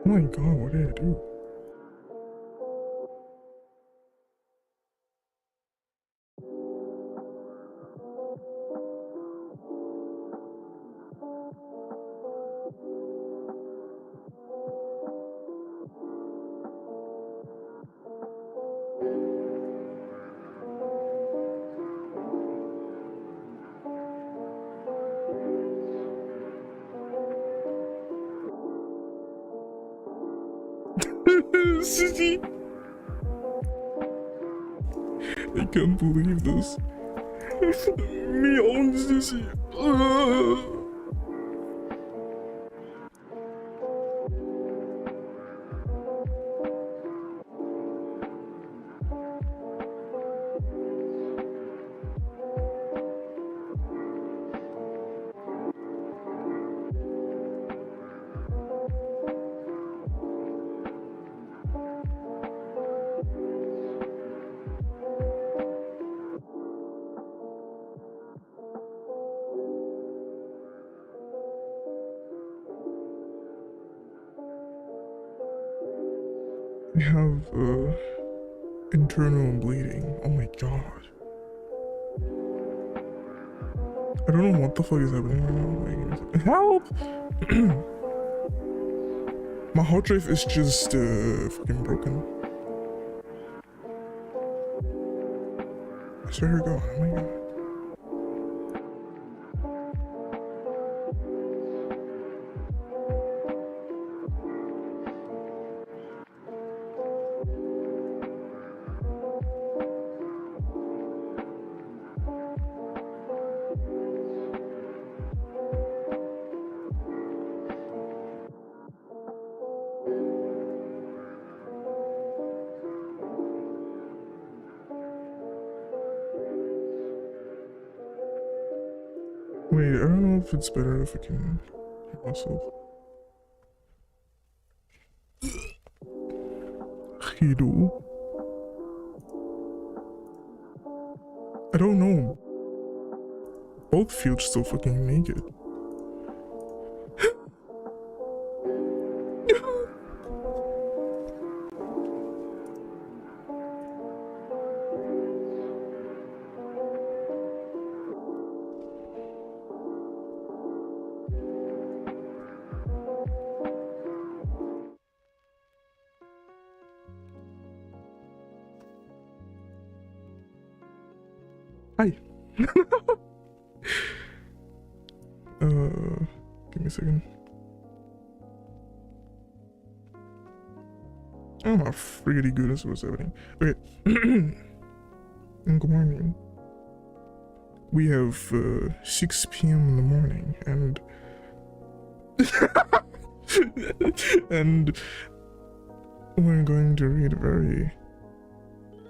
Oh my god, what did I do? Sushi! I can't believe this. Me own sushi. I have internal bleeding. Oh my god. I don't know what the fuck is happening right now. Like, help! My hard drive is just fucking broken. I swear to god, oh my god. Wait, I don't know if it's better if I can hear myself. Hido? I don't know. Both feel so fucking naked. Hi. Give me a second. I'm not really good at what's happening. Okay. Good morning. We have 6 p.m. in the morning, and and we're going to read very,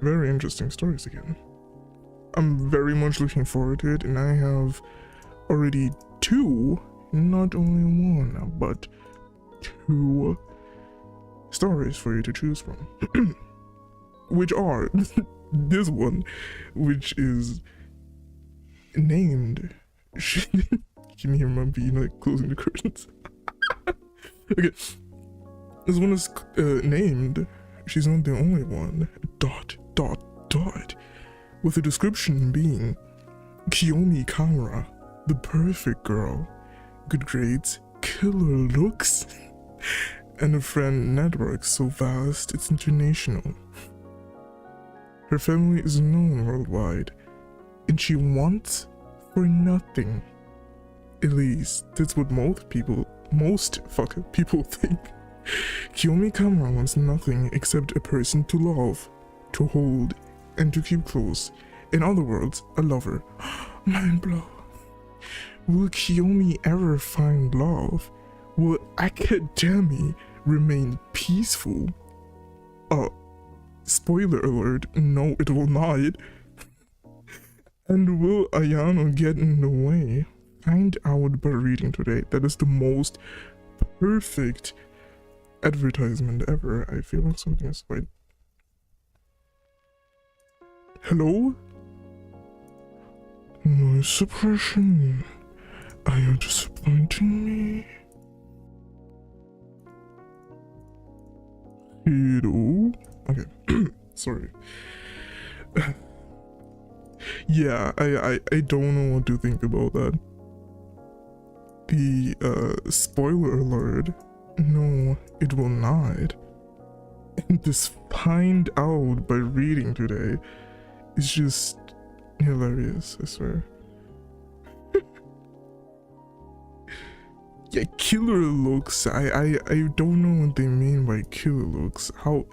very interesting stories again. I'm very much looking forward to it, and I have already 2, not only 1, but 2 stories for you to choose from. Which are this one, which is named. Can you hear my bee like closing the curtains? Okay, this one is named She's Not the Only One, ... with the description being Kiyomi Kamura, the perfect girl, good grades, killer looks, and a friend network so vast it's international. Her family is known worldwide, and she wants for nothing. At least that's what most people think. Kiyomi Kamura wants nothing except a person to love, to hold, and to keep close. In other words, a lover. Mind blow. Will Kiyomi ever find love? Will Academy remain peaceful? Spoiler alert, no it will not. And will Ayano get in the way? Find out by reading today. That is the most perfect advertisement ever. I feel like something is right. Hello? My suppression. Are you disappointing me? Kiddo. Okay. Sorry. Yeah, I don't know what to think about that. The spoiler alert. No, it will not. And this find out by reading today is just hilarious, I swear. Yeah, killer looks. I don't know what they mean by killer looks. How,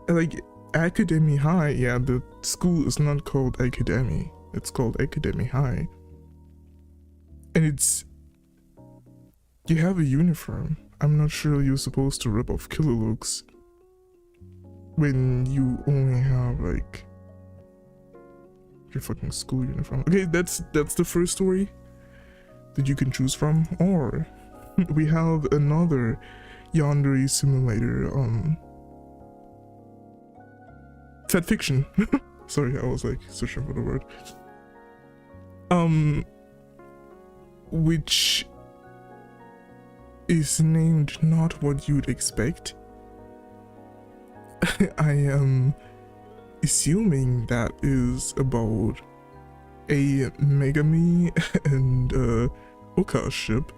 like, Academy High, yeah, the school is not called Academy, it's called Academy High. And it's, you have a uniform. I'm not sure you're supposed to rip off killer looks when you only have like your fucking school uniform. Okay, that's the first story that you can choose from. Or we have another yandere simulator, fat fiction. Sorry, I was like searching for the word. Which is named Not What You'd Expect. I am assuming that is about a Megami and Oka ship,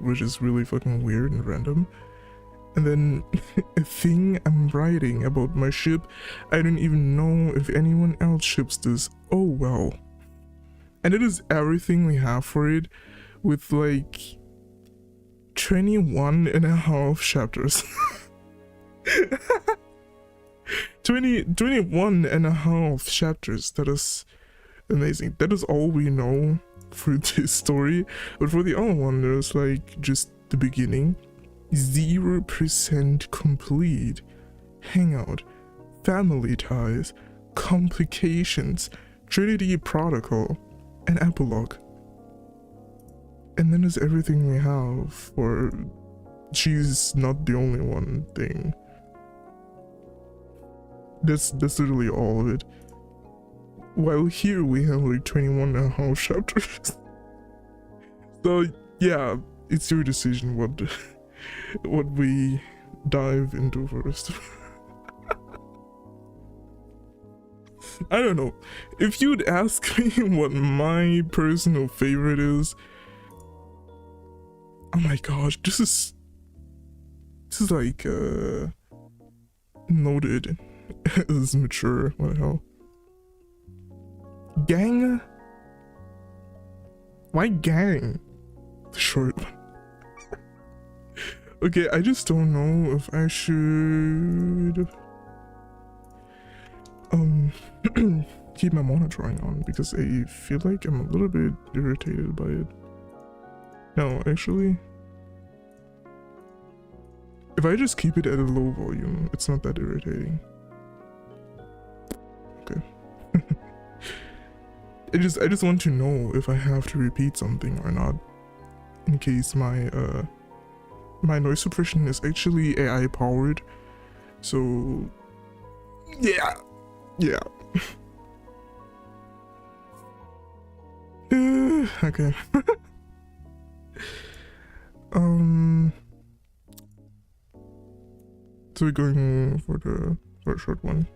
which is really fucking weird and random. And then a thing I'm writing about my ship, I don't even know if anyone else ships this. Oh well. And it is everything we have for it, with like 21.5 chapters. 21.5 chapters. That is amazing. That is all we know for this story. But for the other one, there's like just the beginning. 0% complete. Hangout. Family ties. Complications. Trinity Protocol. An epilogue. And then there's everything we have for she's not the only one thing. That's literally all of it. While here we have like 21.5 chapters. So yeah, it's your decision what we dive into first. I don't know. If you'd ask me what my personal favorite is, oh my gosh, this is like noted as mature. What the hell? Gang? Why gang? The short one. Okay, I just don't know if I should keep my monitoring on, because I feel like I'm a little bit irritated by it. No, actually, if I just keep it at a low volume, it's not that irritating. Okay. I just want to know if I have to repeat something or not, in case my my noise suppression is actually AI powered. So yeah. Okay. So we're going for the short one.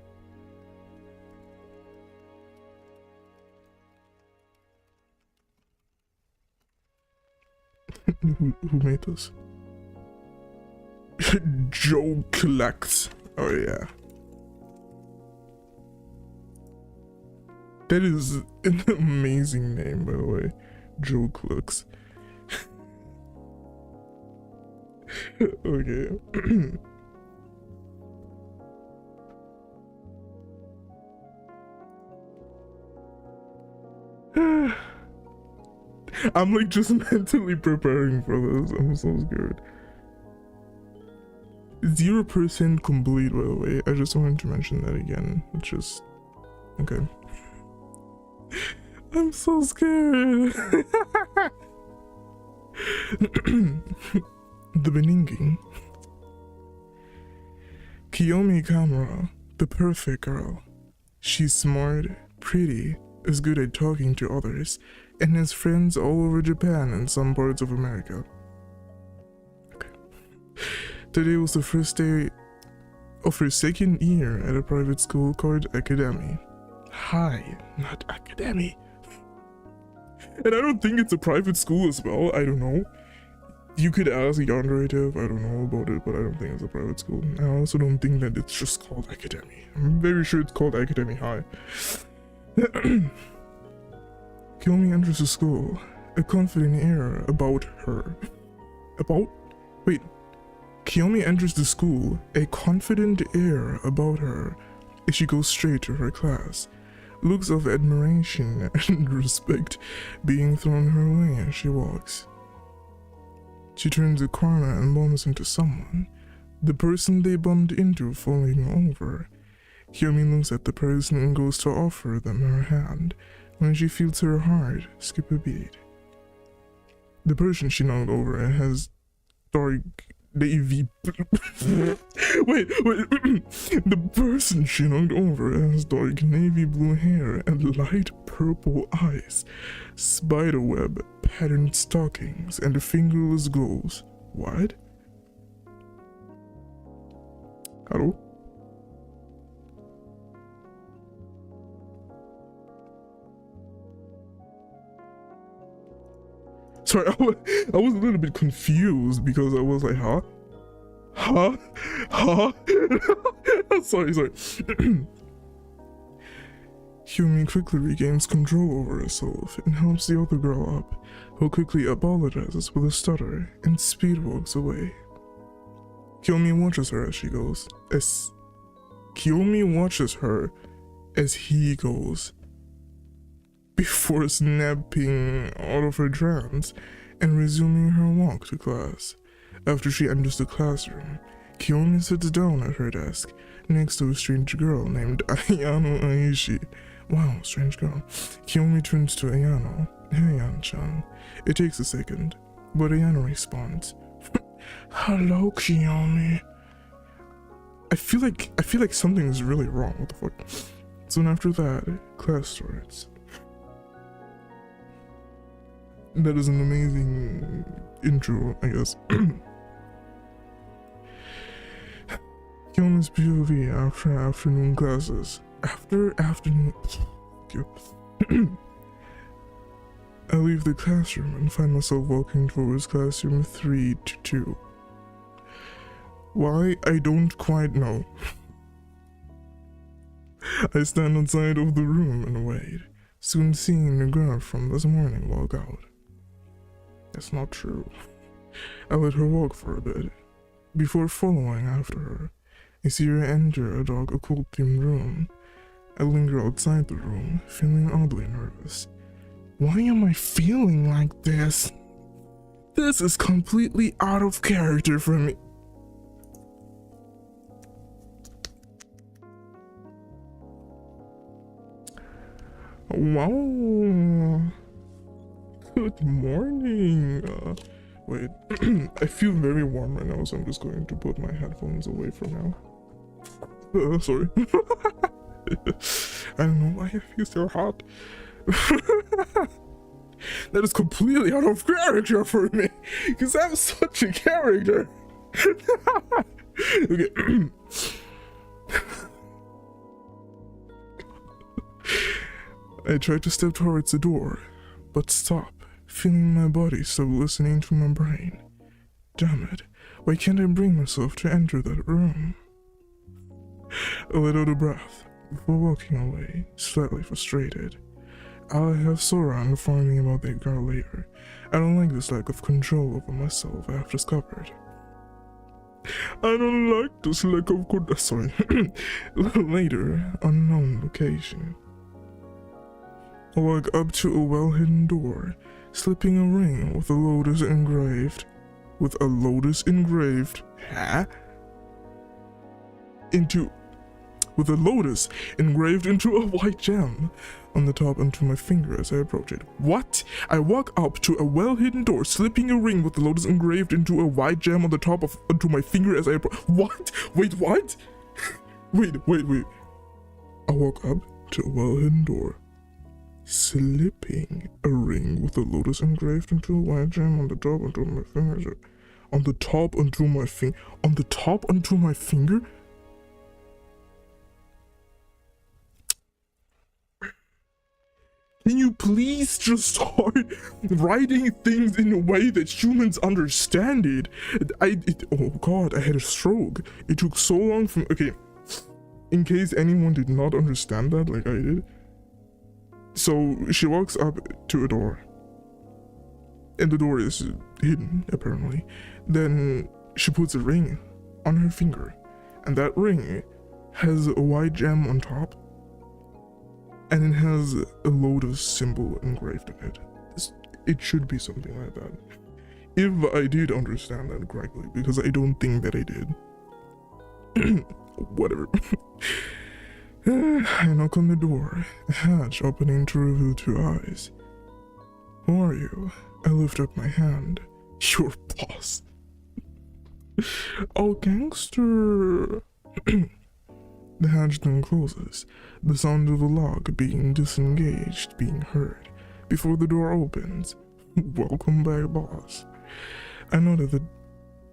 who made this? Joe Collects. Oh yeah. That is an amazing name, by the way. Joe Collects. Okay. I'm like just mentally preparing for this. I'm so scared. 0% complete, by the way. I just wanted to mention that again. It's just okay. I'm so scared. The Beninging. Kiyomi Kamura, the perfect girl. She's smart, pretty, is good at talking to others, and has friends all over Japan and some parts of America. Okay. Today was the first day of her second year at a private school called Academy. Hi, not Academy. And I don't think it's a private school as well. I don't know. You could ask a narrative. I don't know about it, but I don't think it's a private school. I also don't think that it's just called Academy. I'm very sure it's called Academy High. Kiyomi enters the school, a confident air about her. Kiyomi enters the school, a confident air about her as she goes straight to her class. Looks of admiration and respect being thrown her way as she walks. She turns a corner and bumps into someone, the person they bumped into falling over. Kiyomi looks at the person and goes to offer them her hand when she feels her heart skip a beat. The person she knocked over has dark navy the person she knocked over has dark navy blue hair and light purple eyes, spiderweb patterned stockings, and fingerless gloves. What? Hello? Sorry, I was a little bit confused because I was like, huh? Sorry. Kiyomi quickly regains control over herself and helps the other girl up, who quickly apologizes with a stutter and speed walks away. Kiyomi watches her as he goes, before snapping out of her trance and resuming her walk to class. After she enters the classroom, Kiyomi sits down at her desk next to a strange girl named Ayano Aishi. Wow, strange girl. Kiyomi turns to Ayano. Hey, Ayano-chan. It takes a second, but Ayano responds. Hello, Kiyomi. I feel like something's really wrong. What the fuck? Soon after that, class starts. That is an amazing intro, I guess. Kiyomi's POV after afternoon classes. I leave the classroom and find myself walking towards classroom 3-2. Why? I don't quite know. I stand outside of the room and wait, soon seeing the girl from this morning walk out. That's not true. I let her walk for a bit, before following after her. I see her enter a dark occult-themed room. I linger outside the room, feeling oddly nervous. Why am I feeling like this? This is completely out of character for me. Wow. Good morning. Wait, I feel very warm right now, so I'm just going to put my headphones away for now. Sorry. I don't know why I feel so hot. That is completely out of character for me, because I'm such a character. Okay. I try to step towards the door, but stop, feeling my body stop listening to my brain. Damn it, why can't I bring myself to enter that room? I let out a breath before walking away, slightly frustrated. I'll have Sora inform me about that girl later. I don't like this lack of control over myself I have discovered. I don't like this lack of control. Sorry. Later, unknown location. I walk up to a well-hidden door, slipping a ring with a lotus engraved. With a lotus engraved into a white gem on the top onto my finger as I approach it. What? I walk up to a well-hidden door, slipping a ring with a lotus engraved into a white gem on the top of onto my finger as I approach. What? Wait, what? Wait. I walk up to a well-hidden door, slipping a ring with a lotus engraved into a white gem on the top onto my finger. On the top onto my finger? Can you please just start writing things in a way that humans understand it? Oh god, I had a stroke. It took so long from, okay, in case anyone did not understand that like I did. So she walks up to a door, and the door is hidden apparently. Then she puts a ring on her finger, and that ring has a white gem on top, and it has a lotus symbol engraved in it. It should be something like that, if I did understand that correctly, because I don't think that I did. Whatever. I knock on the door, a hatch opening to reveal 2 eyes. Who are you? I lift up my hand. Your boss. Oh, gangster. The hatch then closes, the sound of the lock being disengaged being heard before the door opens. Welcome back, boss. I noted the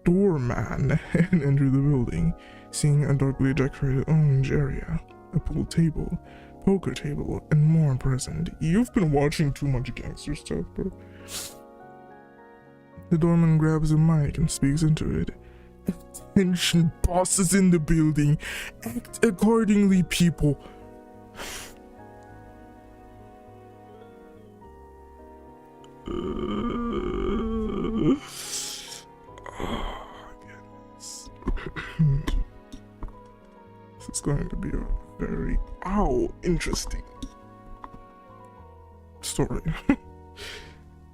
doorman and enter the building, seeing a darkly decorated orange area, a pool table, poker table, and more present. You've been watching too much gangster stuff, bro. The doorman grabs a mic and speaks into it. Attention, bosses in the building. Act accordingly, people. Oh, goodness. This is going to be a very interesting story.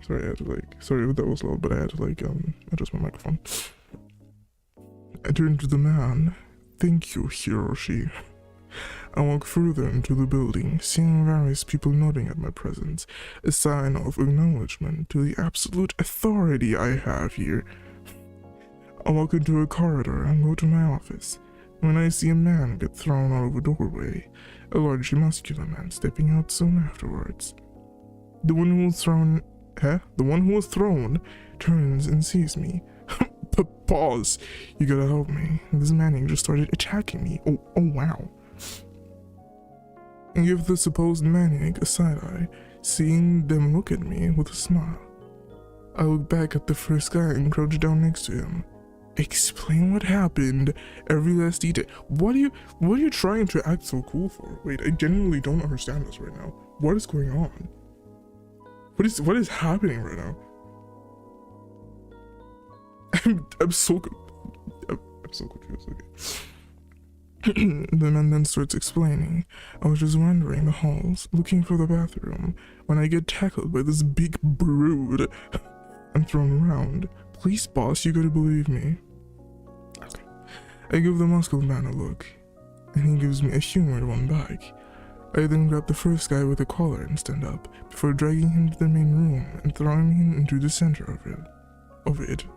Sorry, I had to sorry that was loud, but I had to adjust my microphone. I turn to the man. Thank you, Hiroshi. I walk further into the building, seeing various people nodding at my presence, a sign of acknowledgement to the absolute authority I have here. I walk into a corridor and go to my office, when I see a man get thrown out of a doorway, a largely muscular man stepping out soon afterwards. The one who was thrown turns and sees me. Pause. You gotta help me. This man just started attacking me. Oh wow. And give the supposed maniac a side eye, seeing them look at me with a smile. I look back at the first guy and crouch down next to him. Explain what happened, every last detail. What are you trying to act so cool for? Wait, I genuinely don't understand this right now. What is going on? What is happening right now? I'm so confused. Okay. The man then starts explaining. I was just wandering the halls, looking for the bathroom, when I get tackled by this big brood and thrown around. Please, boss, you gotta believe me. Okay. I give the muscle man a look, and he gives me a humored one back. I then grab the first guy with the collar and stand up, before dragging him to the main room and throwing him into the center of it.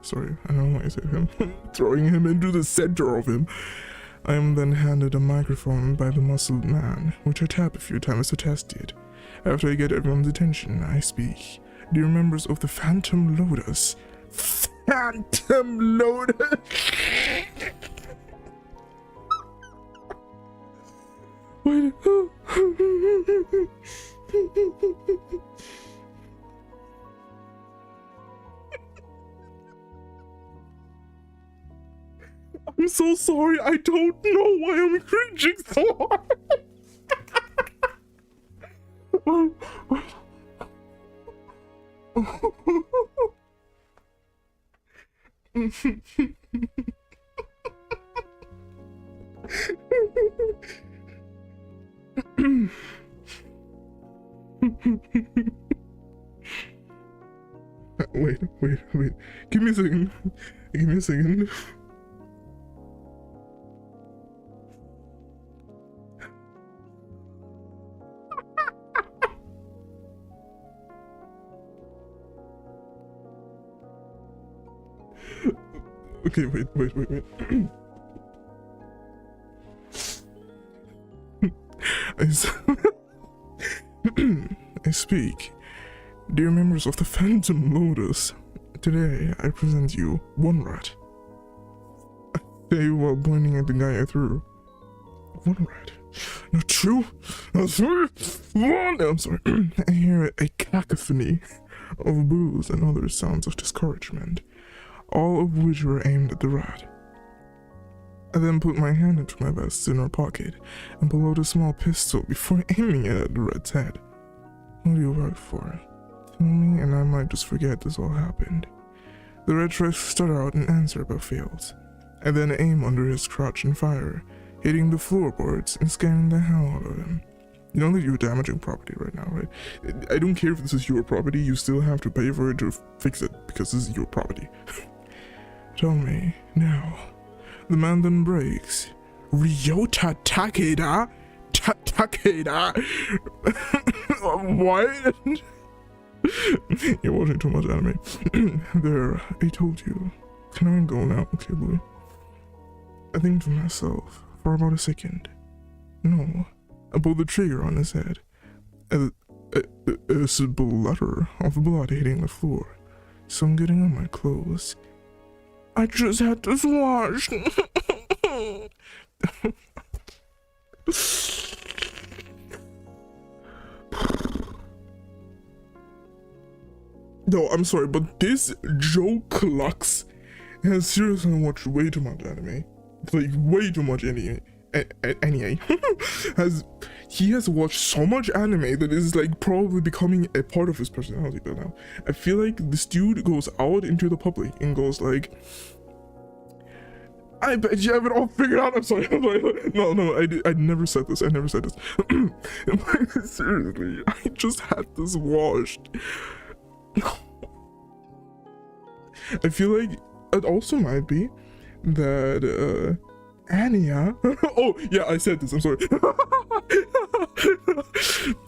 Sorry, I don't know why I said him. Throwing him into the center of him. I am then handed a microphone by the muscled man, which I tap a few times to test it. After I get everyone's attention, I speak. Dear members of the Phantom Lotus. Phantom Lotus! Wait. I'm so sorry, I don't know why I'm cringing so hard. Wait. Give me a second. Okay, wait. I speak. Dear members of the Phantom Lotus, today I present you one rat. I say while pointing at the guy I threw. One rat. Not true. Not true. I'm sorry. I hear a cacophony of boos and other sounds of discouragement, all of which were aimed at the rat. I then put my hand into my vest's inner pocket and pulled out a small pistol before aiming it at the rat's head. What do you work for? Tell me, and I might just forget this all happened. The rat tries to start out and answer but fails. I then aim under his crotch and fire, hitting the floorboards and scanning the hell out of him. You know that you're damaging property right now, right? I don't care if this is your property, you still have to pay for it to fix it, because this is your property. Tell me, now. The man then breaks. Ryota Takeda? Takeda? What? You're watching too much anime. There, I told you. Can I go now, okay, boy? I think to myself, for about a second. No. I pulled the trigger on his head. A splatter of blood hitting the floor. So I'm getting on my clothes. I just had this washed. No, I'm sorry, but this Joe Clux has seriously watched way too much anime. Like, way too much anime. He has watched so much anime that is like probably becoming a part of his personality by now. I feel like this dude goes out into the public and goes like, I bet you have it all figured out. I'm sorry. No, I never said this. Seriously, I just had this washed. I feel like it also might be that Anya. Oh yeah, I said this. I'm sorry.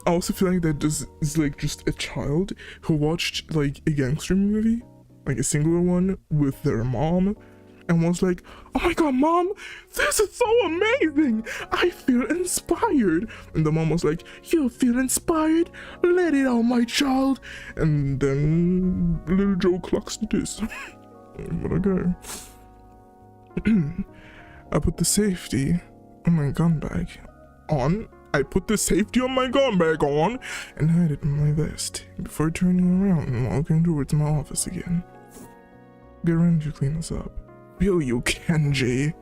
I also feel like that this is like just a child who watched like a gangster movie, like a singular one, with their mom, and was like, "Oh my god, mom, this is so amazing! I feel inspired." And the mom was like, "You feel inspired? Let it out, my child." And then little Joe Clux did this. But okay. I put the safety on my gun bag on. I put the safety on my gun bag on and hid it in my vest before turning around and walking towards my office again. Get ready to clean this up. Will you, Kenji?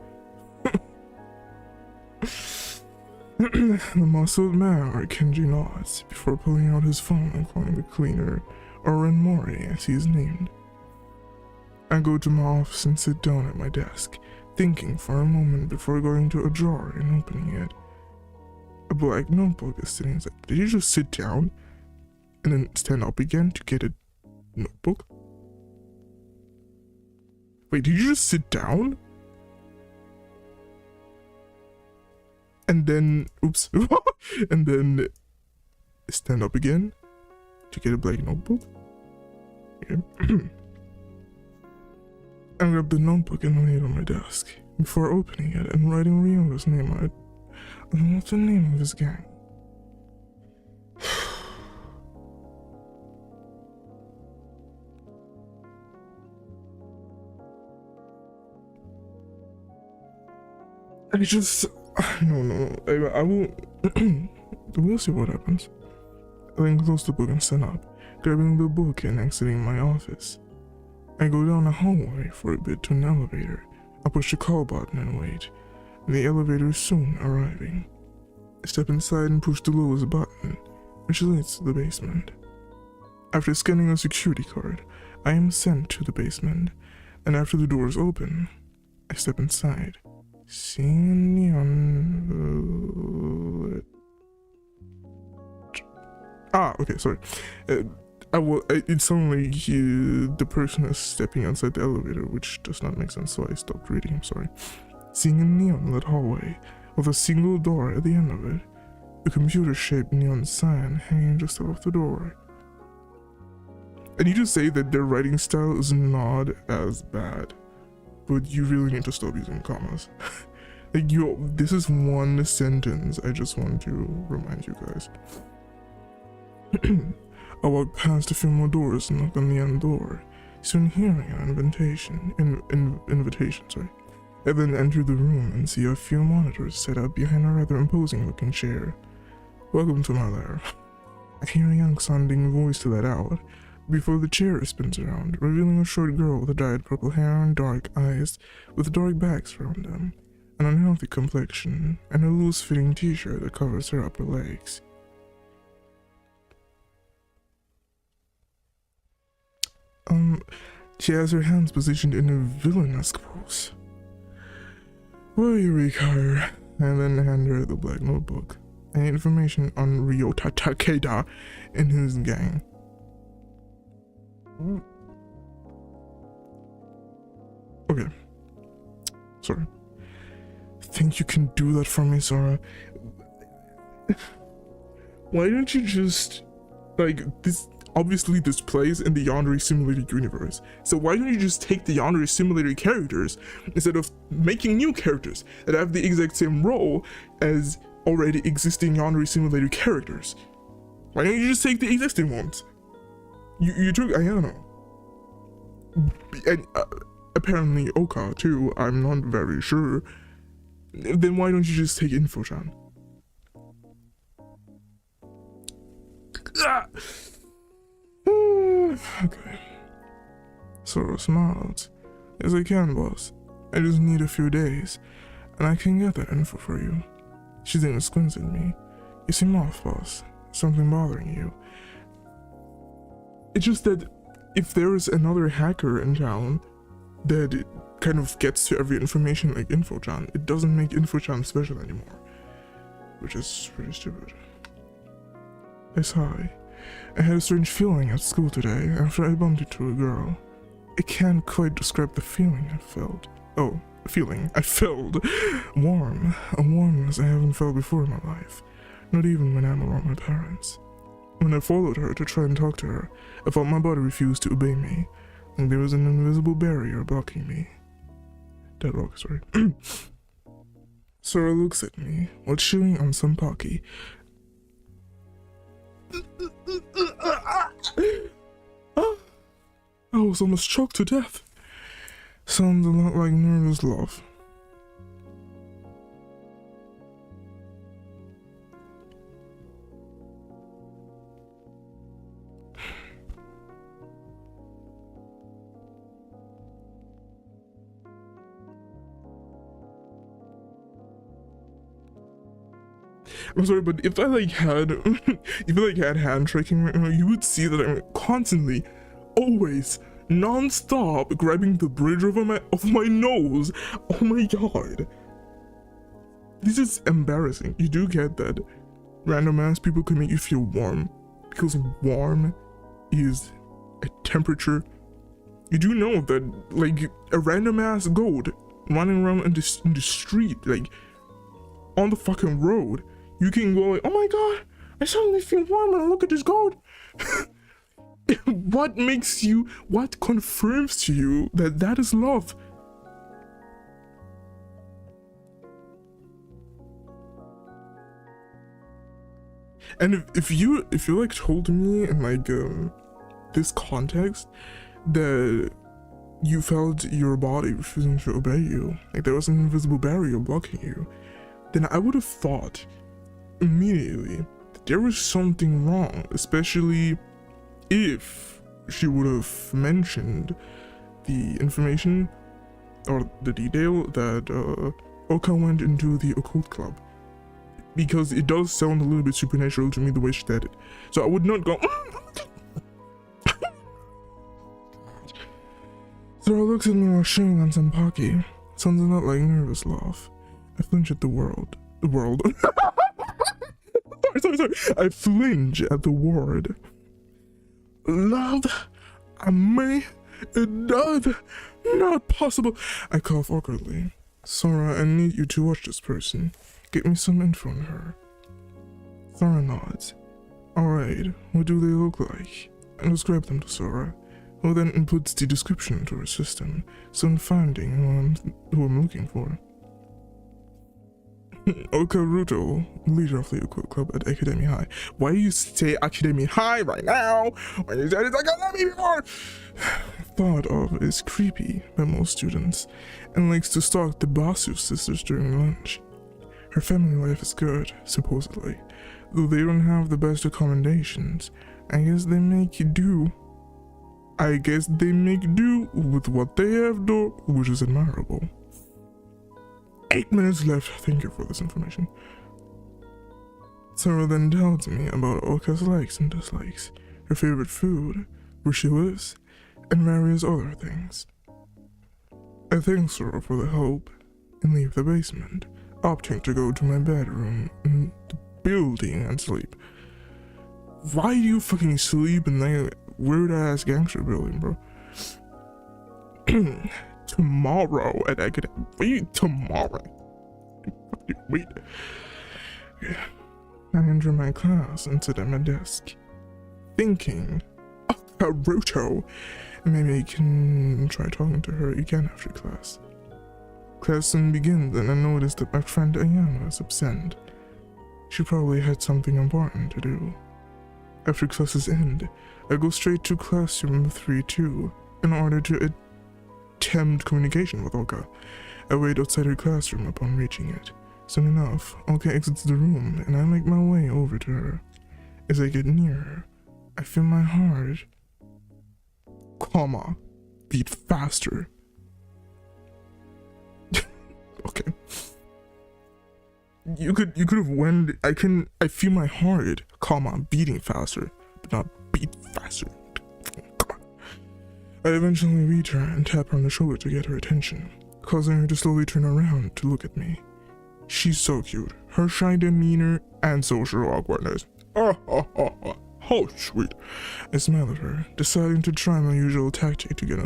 The muscled man, Kenji nods before pulling out his phone and calling the cleaner, or Mori as he is named. I go to my office and sit down at my desk, thinking for a moment before going to a drawer and opening it. A black notebook is sitting inside. Did you just sit down and then stand up again to get a notebook? Wait, did you just sit down? And then, oops, and then stand up again to get a black notebook? Okay. I grabbed the notebook and laid it on my desk before opening it and writing Ryota's name on it. And what's the name of his gang? I will. We'll see what happens. I then close the book and stand up, grabbing the book and exiting my office. I go down the hallway for a bit to an elevator. I push the call button and wait. The elevator is soon arriving. I step inside and push the lowest button, which leads to the basement. After scanning a security card, I am sent to the basement, and after the doors open, I step inside, seeing a neon... okay, sorry. It's only the person is stepping outside the elevator, which does not make sense, so I stopped reading, I'm sorry. Seeing a neon-lit hallway with a single door at the end of it, a computer-shaped neon sign hanging just above the door. I need to say that their writing style is not as bad, but you really need to stop using commas. Like, this is one sentence I just want to remind you guys. I walk past a few more doors and knock on the end door, soon hearing an invitation, I then enter the room and see a few monitors set up behind a rather imposing-looking chair. Welcome to my lair. I hear a young-sounding voice let out before the chair spins around, revealing a short girl with dyed purple hair and dark eyes with dark bags around them, an unhealthy complexion, and a loose-fitting t-shirt that covers her upper legs. She has her hands positioned in a villainous pose. What do you require? And then hand her the black notebook and information on Ryota Takeda and his gang. Okay. Sorry. Think you can do that for me, Sora? Why don't you just, like, this, obviously this plays in the Yandere Simulator universe, so why don't you just take the Yandere Simulator characters instead of making new characters that have the exact same role as already existing Yandere Simulator characters? Why don't you just take the existing ones? You took Ayano. And apparently Oka too, I'm not very sure. Then why don't you just take Info-chan? Okay. Sora smiled. Yes, I can, boss. I just need a few days, and I can get that info for you. She then squints at me. You seem off, boss. Something bothering you. It's just that if there's another hacker in town that kind of gets to every information like Info-chan, it doesn't make Info-chan special anymore. Which is pretty stupid. I sigh. I had a strange feeling at school today after I bumped into a girl. I can't quite describe the feeling I felt. Oh, the feeling I felt. Warm. A warmness I haven't felt before in my life. Not even when I'm around my parents. When I followed her to try and talk to her, I felt my body refuse to obey me. Like there was an invisible barrier blocking me. Deadlock, sorry. Sora looks at me while chewing on some Pocky. I was almost choked to death. Sounds a lot like nervous love. I'm sorry, but if I had hand tracking right now, you would see that I'm constantly, always, non-stop grabbing the bridge over my nose. Oh my god. This is embarrassing. You do get that random ass people can make you feel warm, because warm is a temperature. You do know that, like, a random ass goat running around in the street, like, on the fucking road, you can go like, oh my god, I suddenly feel warm when I look at this goat. What confirms to you that that is love? And if you like told me in like this context that you felt your body refusing to obey you, like there was an invisible barrier blocking you, then I would have thought immediately that there was something wrong, especially if she would have mentioned the information or the detail that Oka went into the occult club, because it does sound a little bit supernatural to me the way she said it. So I would not go Zora looks at me while chewing on some Pocky. Sounds a lot like nervous laugh. I flinch at the word. sorry. I flinch at the word. Love? Me? Love? Not possible. I cough awkwardly. Sora, I need you to watch this person. Get me some info on her. Sora nods. Alright, what do they look like? And describe them to Sora, who then inputs the description into her system, soon finding who I'm looking for. Okaruto, leader of the occult club at Academy High. Why do you say Academy High right now when you said it's Academy before? thought of as creepy by most students and likes to stalk the Basu sisters during lunch. Her family life is good, supposedly, though they don't have the best accommodations. I guess they make do with what they have though, which is admirable. 8 minutes left. Thank you for this information. Sarah then tells me about Oka's likes and dislikes, her favorite food, where she lives, and various other things. I thank Sarah for the help and leave the basement, opting to go to my bedroom in the building and sleep. Why do you fucking sleep in that weird ass gangster building, bro? Tomorrow, and I could wait tomorrow. Wait. Yeah. I enter my class and sit at my desk, thinking, Naruto, maybe I can try talking to her again after class. Class soon begins, and I notice that my friend Ayana is absent. She probably had something important to do. After classes end, I go straight to classroom 3-2 in order to attempt communication with Oka. I wait outside her classroom upon reaching it. Soon enough, Oka exits the room, and I make my way over to her. As I get near, I feel my heart, beat faster. Okay. You could have went. I feel my heart, beating faster, but not beat faster. I eventually reach her and tap her on the shoulder to get her attention, causing her to slowly turn around to look at me. She's so cute. Her shy demeanor and social awkwardness. How sweet. I smile at her, deciding to try my usual tactic to get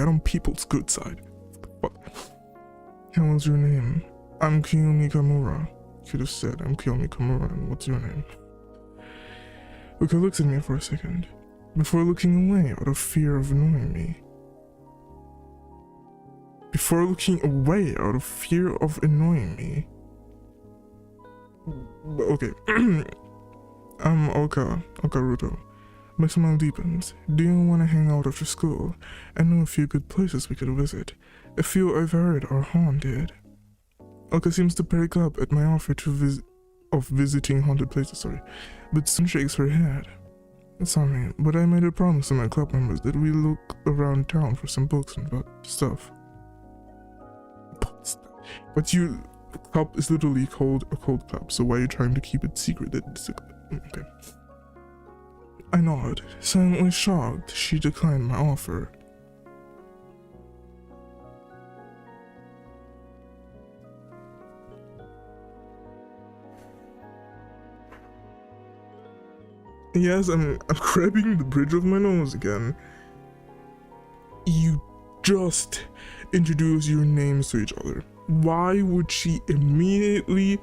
on people's good side. What? And what's your name? I'm Kiyomi Kamura. You could have said I'm Kiyomi Kamura, and what's your name? Uka looks at me for a second, before looking away out of fear of annoying me. Okay. I'm Okaruto. My smile deepens. Do you want to hang out after school? I know a few good places we could visit. A few I've heard are haunted. Oka seems to perk up at my offer of visiting haunted places, but soon shakes her head. Sorry, but I made a promise to my club members that we look around town for some books and stuff. But your club is literally called a cold club, so why are you trying to keep it secret that it's a club? Okay. I nod, silently shocked she declined my offer. Yes, I'm grabbing the bridge of my nose again. You just introduce your names to each other. Why would she immediately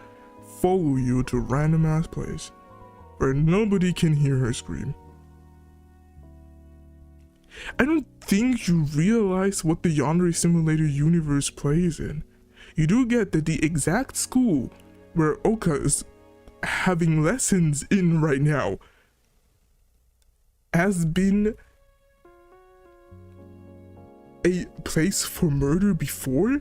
follow you to a random ass place where nobody can hear her scream? I don't think you realize what the Yandere Simulator universe plays in. You do get that the exact school where Oka is having lessons in right now has been a place for murder before?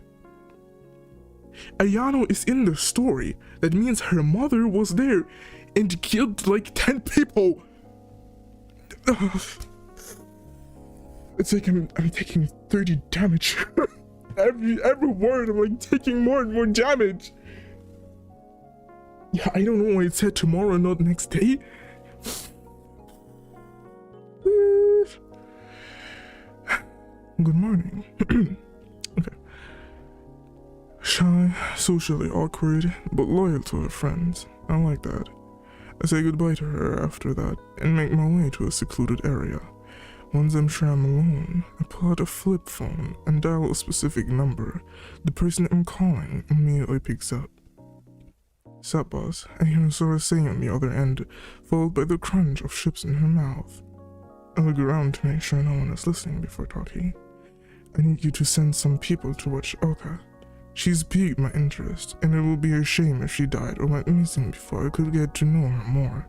Ayano is in the story. That means her mother was there and killed like 10 people. It's like I'm taking 30 damage. every word I'm like taking more and more damage. Yeah, I don't know why it said tomorrow, not next day. Good morning. Okay. Shy, socially awkward, but loyal to her friends. I like that. I say goodbye to her after that and make my way to a secluded area. Once I'm sure I'm alone, I pull out a flip phone and dial a specific number. The person I'm calling immediately picks up. Sup, boss? I hear Sora saying on the other end, followed by the crunch of chips in her mouth. I look around to make sure no one is listening before talking. I need you to send some people to watch Oka. She's piqued my interest, and it will be a shame if she died or went missing before I could get to know her more.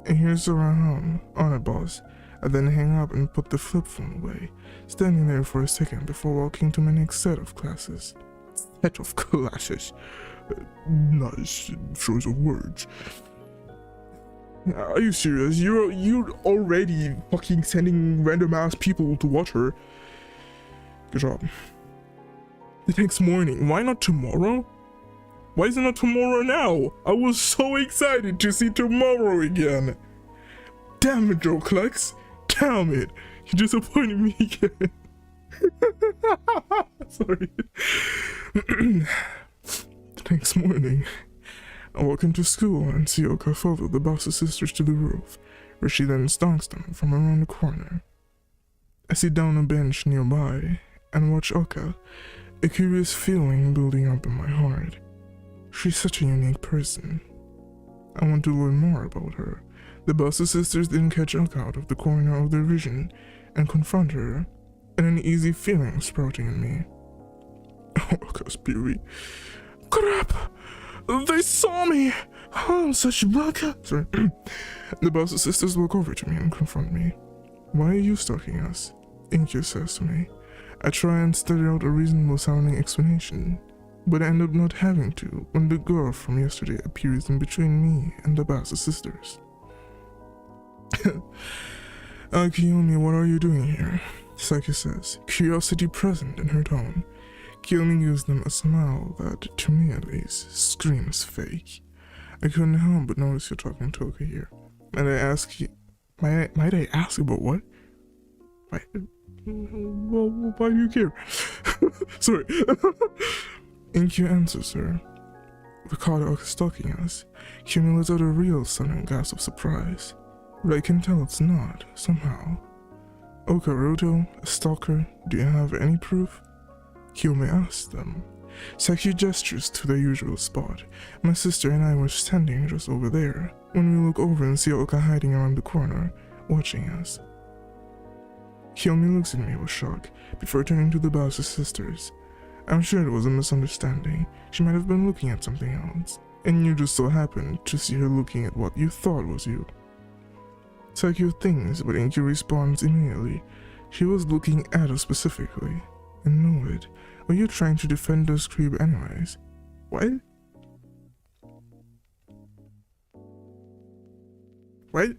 And here's Sora home. On it, boss. I then hang up and put the flip phone away, standing there for a second before walking to my next set of classes. Set of classes. Nice choice of words. Are you serious? You're already fucking sending random ass people to watch her. Good job. The next morning. Why not tomorrow? Why is it not tomorrow now? I was so excited to see tomorrow again. Damn it, Joe Clucks. Damn it. You disappointed me again. Sorry. The next morning, I walk into school and see Oka follow the boss's sisters to the roof, where she then stalks them from around the corner. I sit down on a bench nearby and watch Oka, a curious feeling building up in my heart. She's such a unique person. I want to learn more about her. The boss's sisters didn't catch Oka out of the corner of their vision and confront her, and an uneasy feeling sprouting in me. Oh, Oka's beauty. Crap! They saw me! Oh, I'm such a bugger. Sorry. The boss's sisters walk over to me and confront me. Why are you stalking us? Inkyu says to me. I try and stutter out a reasonable sounding explanation, but I end up not having to when the girl from yesterday appears in between me and the boss's sisters. Kiyomi, what are you doing here? Saiki says, curiosity present in her tone. Kiyomi gives them a smile that, to me at least, screams fake. I couldn't help but notice you're talking to Oka here. And I ask you, might I ask about what? Why do you care? Sorry. Inkyu answers her. We caught Oka stalking us. Kiyomi lets out a real sudden gasp of surprise. But I can tell it's not, somehow. Oka Roto, a stalker, do you have any proof? Kiyomi asks them. Saiki gestures to their usual spot. My sister and I were standing just over there, when we look over and see Oka hiding around the corner, watching us. Kiyomi looks at me with shock, before turning to the boss's sisters. I'm sure it was a misunderstanding. She might have been looking at something else, and you just so happened to see her looking at what you thought was you. Saiki thinks, but Inkyu responds immediately. She was looking at us specifically, and know it. Are you trying to defend this creep anyways? What? What?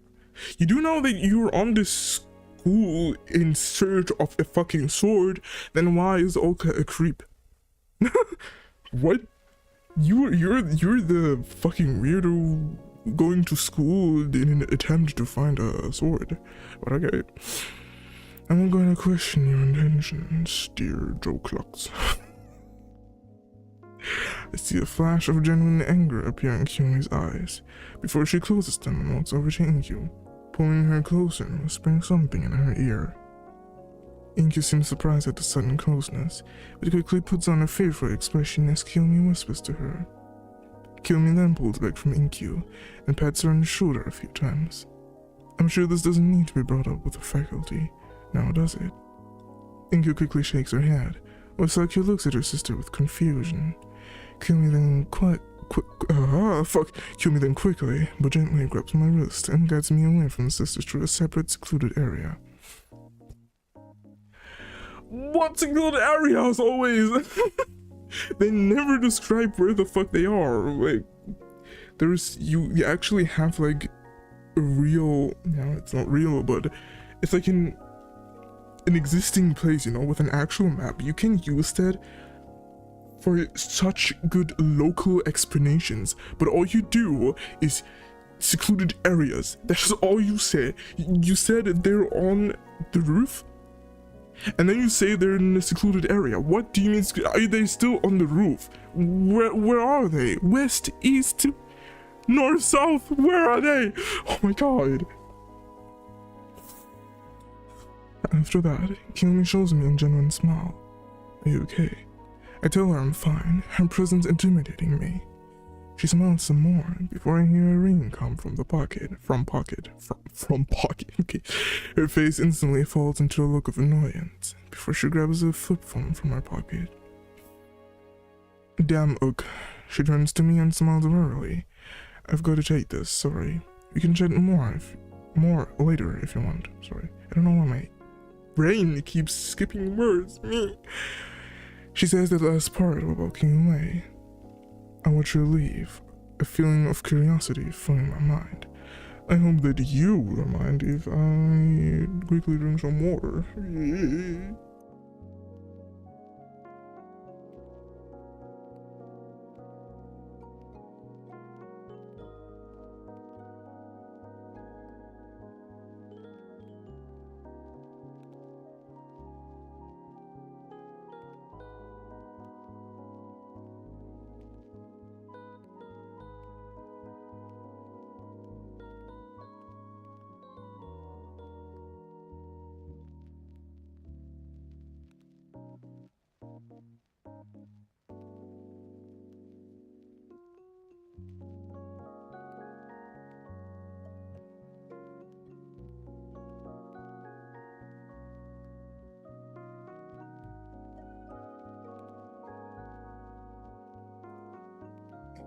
You do know that you're on this school in search of a fucking sword, then why is Oka a creep? What? You're the fucking weirdo going to school in an attempt to find a sword. But okay. I'm not going to question your intentions, dear Joe Clucks. I see a flash of genuine anger appear in Kiyomi's eyes, before she closes them and walks over to Inkyu, pulling her closer and whispering something in her ear. Inkyu seems surprised at the sudden closeness, but quickly puts on a fearful expression as Kiyomi whispers to her. Kiyomi then pulls back from Inkyu and pats her on the shoulder a few times. I'm sure this doesn't need to be brought up with the faculty, now does it? Inkyu quickly shakes her head, while Saiki looks at her sister with confusion. Kiyomi then Kiyomi then quickly, but gently grabs my wrist and guides me away from the sisters to a separate secluded area. What secluded areas always? They never describe where the fuck they are. Like, there's you actually have like a real, no, it's not real, but it's like an existing place, you know, with an actual map. You can use that for such good local explanations, but all you do is secluded areas. That's all you say. You said they're on the roof, and then you say they're in a secluded area. What do you mean? Are they still on the roof? Where are they? West, east, north, south? Where are they? Oh my god. After that, Kiyomi shows me a genuine smile. Are you okay? I tell her I'm fine, her presence intimidating me. She smiles some more before I hear a ring come from pocket. Okay. Her face instantly falls into a look of annoyance before she grabs a flip phone from her pocket. Damn, Ook. She turns to me and smiles wearily. I've got to take this, sorry. We can chat more more later if you want. Sorry, I don't know why my brain keeps skipping words. Me. She says the last part about walking away. I watch her leave, a feeling of curiosity filling my mind. I hope that you don't mind if I quickly drink some water.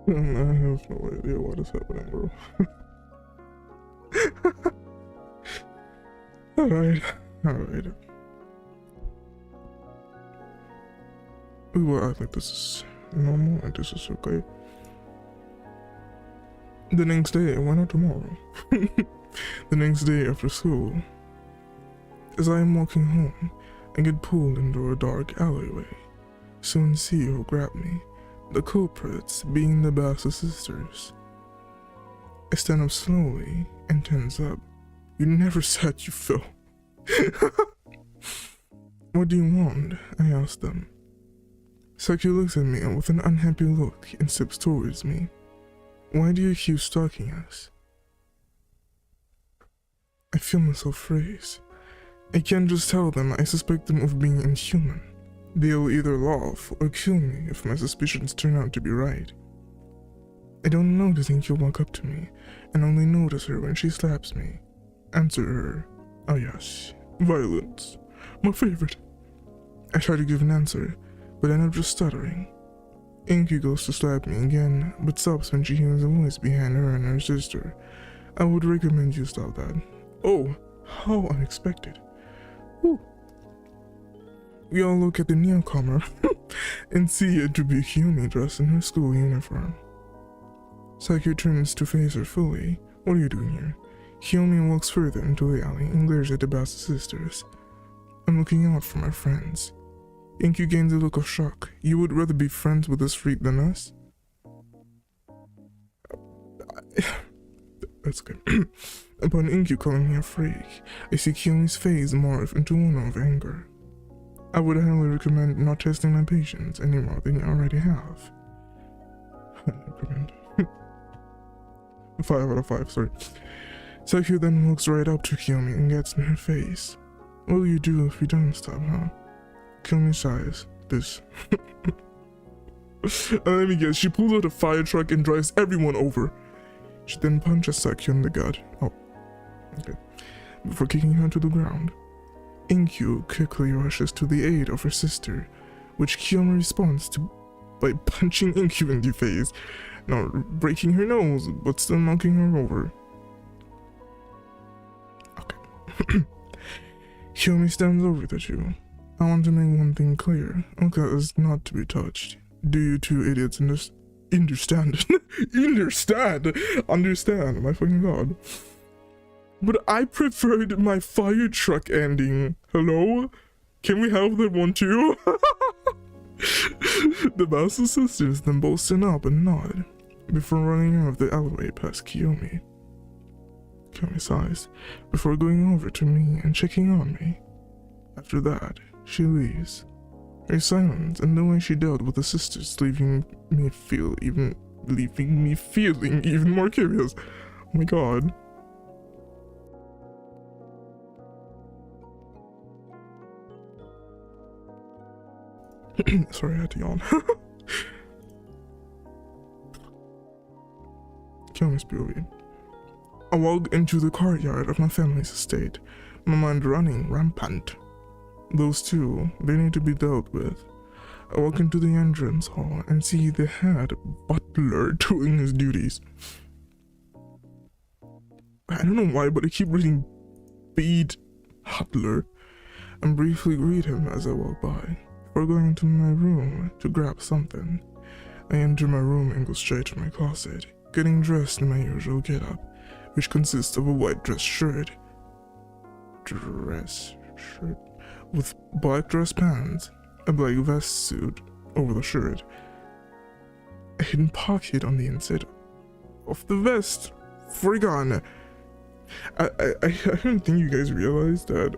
I have no idea what is happening, bro. Alright. We will act like this is normal and this is okay. The next day, why not tomorrow? The next day after school, as I am walking home, I get pulled into a dark alleyway. Soon see who grabbed me. The culprits being the Bassett sisters. I stand up slowly and tense up. You never said you fell. What do you want? I ask them. Saki looks at me with an unhappy look and steps towards me. Why do you keep stalking us? I feel myself freeze. I can't just tell them I suspect them of being inhuman. They'll either laugh or kill me if my suspicions turn out to be right. I don't notice Inkyu walk up to me, and only notice her when she slaps me. Answer her. Oh yes, violence. My favorite. I try to give an answer, but end up just stuttering. Inkyu goes to slap me again, but stops when she hears a voice behind her and her sister. I would recommend you stop that. Oh, how unexpected. Whew. We all look at the newcomer and see it to be Kiyomi dressed in her school uniform. Saki turns to face her fully. What are you doing here? Kiyomi walks further into the alley and glares at the Bassett sisters. I'm looking out for my friends. Inkyu gains a look of shock. You would rather be friends with this freak than us? That's good. Upon Inkyu calling me a freak, I see Kiyomi's face morph into one of anger. I would highly recommend not testing my patience any more than you already have. Recommend. 5 out of 5, sorry. Saki then walks right up to Kiyomi and gets in her face. What will you do if we don't stop, huh? Kiyomi sighs. This. Let me guess, she pulls out a fire truck and drives everyone over. She then punches Saki in the gut. Oh, okay. Before kicking her to the ground. Inkyu quickly rushes to the aid of her sister, which Kiyomi responds to by punching Inkyu in the face, not breaking her nose, but still knocking her over. Okay. Kiyomi stands over the two. I want to make one thing clear. Oka is not to be touched. Do you two idiots understand? Understand, my fucking god. But I preferred my fire truck ending. Hello? Can we have that one too? The Bassett sisters then both stand up and nod, before running out of the alleyway past Kiyomi. Kiyomi sighs, before going over to me and checking on me. After that, she leaves. Her silence and the way she dealt with the sisters leaving me feeling even more curious. Oh my god. Sorry, I had to yawn. Kiyomi's POV. I walk into the courtyard of my family's estate, my mind running rampant. Those two, they need to be dealt with. I walk into the entrance hall and see the head butler doing his duties. I don't know why, but I keep reading Beat Hutler and briefly greet him as I walk by. Before going into my room to grab something, I enter my room and go straight to my closet, getting dressed in my usual getup, which consists of a white dress shirt with black dress pants, a black vest suit over the shirt, a hidden pocket on the inside of the vest. Friggin'. I don't think you guys realize that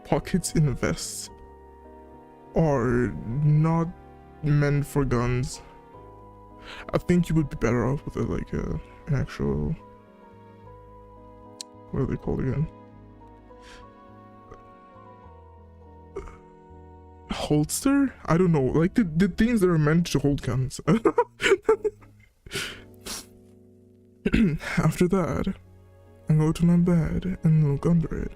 pockets in vests are not meant for guns. I think you would be better off with an actual, what are they called again? Holster? I don't know, like the things that are meant to hold guns. After that, I go to my bed and look under it,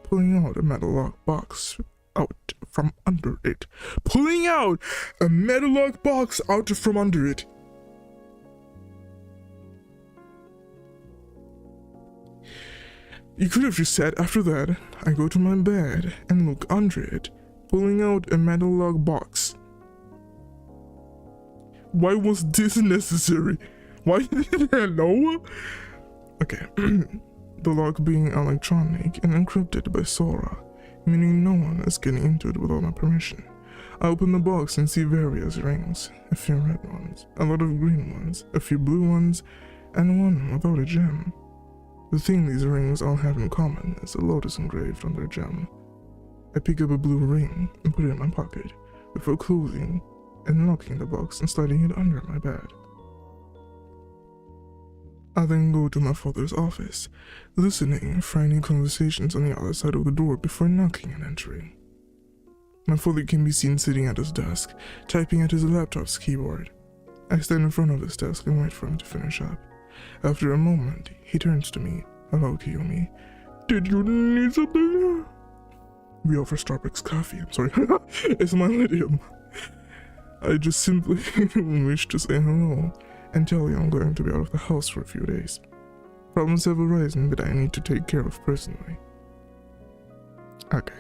pulling out a metal lock box out from under it. Pulling out a metal lock box out from under it. You could have just said, after that, I go to my bed and look under it, pulling out a metal lock box. Why was this necessary? Why did I know? Okay, the lock being electronic and encrypted by Sora, meaning no one is getting into it without my permission. I open the box and see various rings, a few red ones, a lot of green ones, a few blue ones, and one without a gem. The thing these rings all have in common is a lotus engraved on their gem. I pick up a blue ring and put it in my pocket, before closing and locking the box and sliding it under my bed. I then go to my father's office, listening for any conversations on the other side of the door before knocking and entering. My father can be seen sitting at his desk, typing at his laptop's keyboard. I stand in front of his desk and wait for him to finish up. After a moment, he turns to me. Hello, Kiyomi. Did you need something? We offer Starbucks coffee. I'm sorry. It's my idiom. I just simply wish to say hello and tell you I'm going to be out of the house for a few days. Problems have arisen that I need to take care of personally. Okay.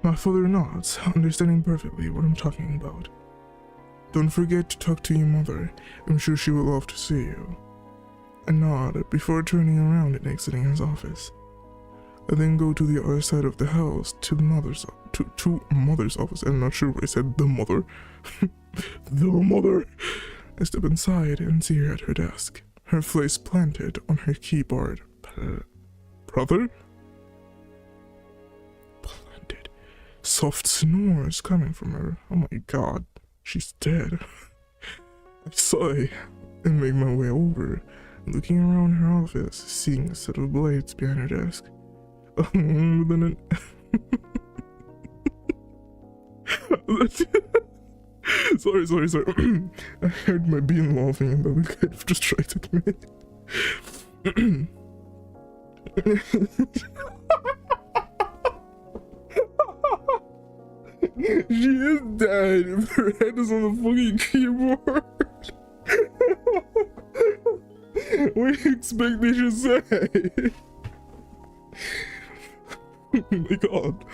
My father nods, understanding perfectly what I'm talking about. Don't forget to talk to your mother. I'm sure she will love to see you. A nod before turning around and exiting his office. I then go to the other side of the house to mother's office. I'm not sure why I said the mother. The mother. I step inside and see her at her desk, her face planted on her keyboard. Brother? Planted. Soft snores coming from her. Oh my god, she's dead. I sigh and make my way over, looking around her office, seeing a set of blades behind her desk. Sorry. I heard my bean laughing and that kind of distracted me. She is dead. Her head is on the fucking keyboard. What do you expect they should say? Oh my god.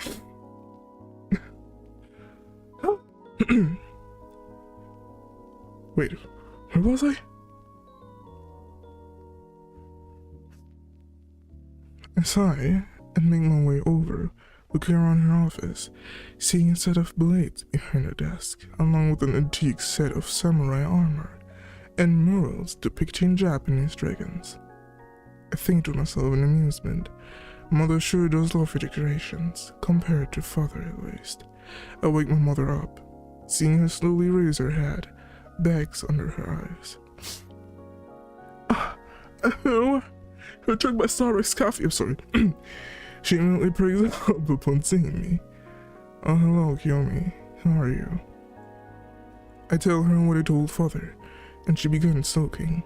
Wait, where was I? I sigh and make my way over, looking around her office, seeing a set of blades behind her desk, along with an antique set of samurai armor and murals depicting Japanese dragons. I think to myself in amusement, mother sure does love her decorations, compared to father at least. I wake my mother up, seeing her slowly raise her head, bags under her eyes. Oh, I took my Starbucks coffee. I'm sorry. She immediately breaks up upon seeing me. Oh, hello, Kiyomi. How are you? I tell her what I told father, and she begins sulking.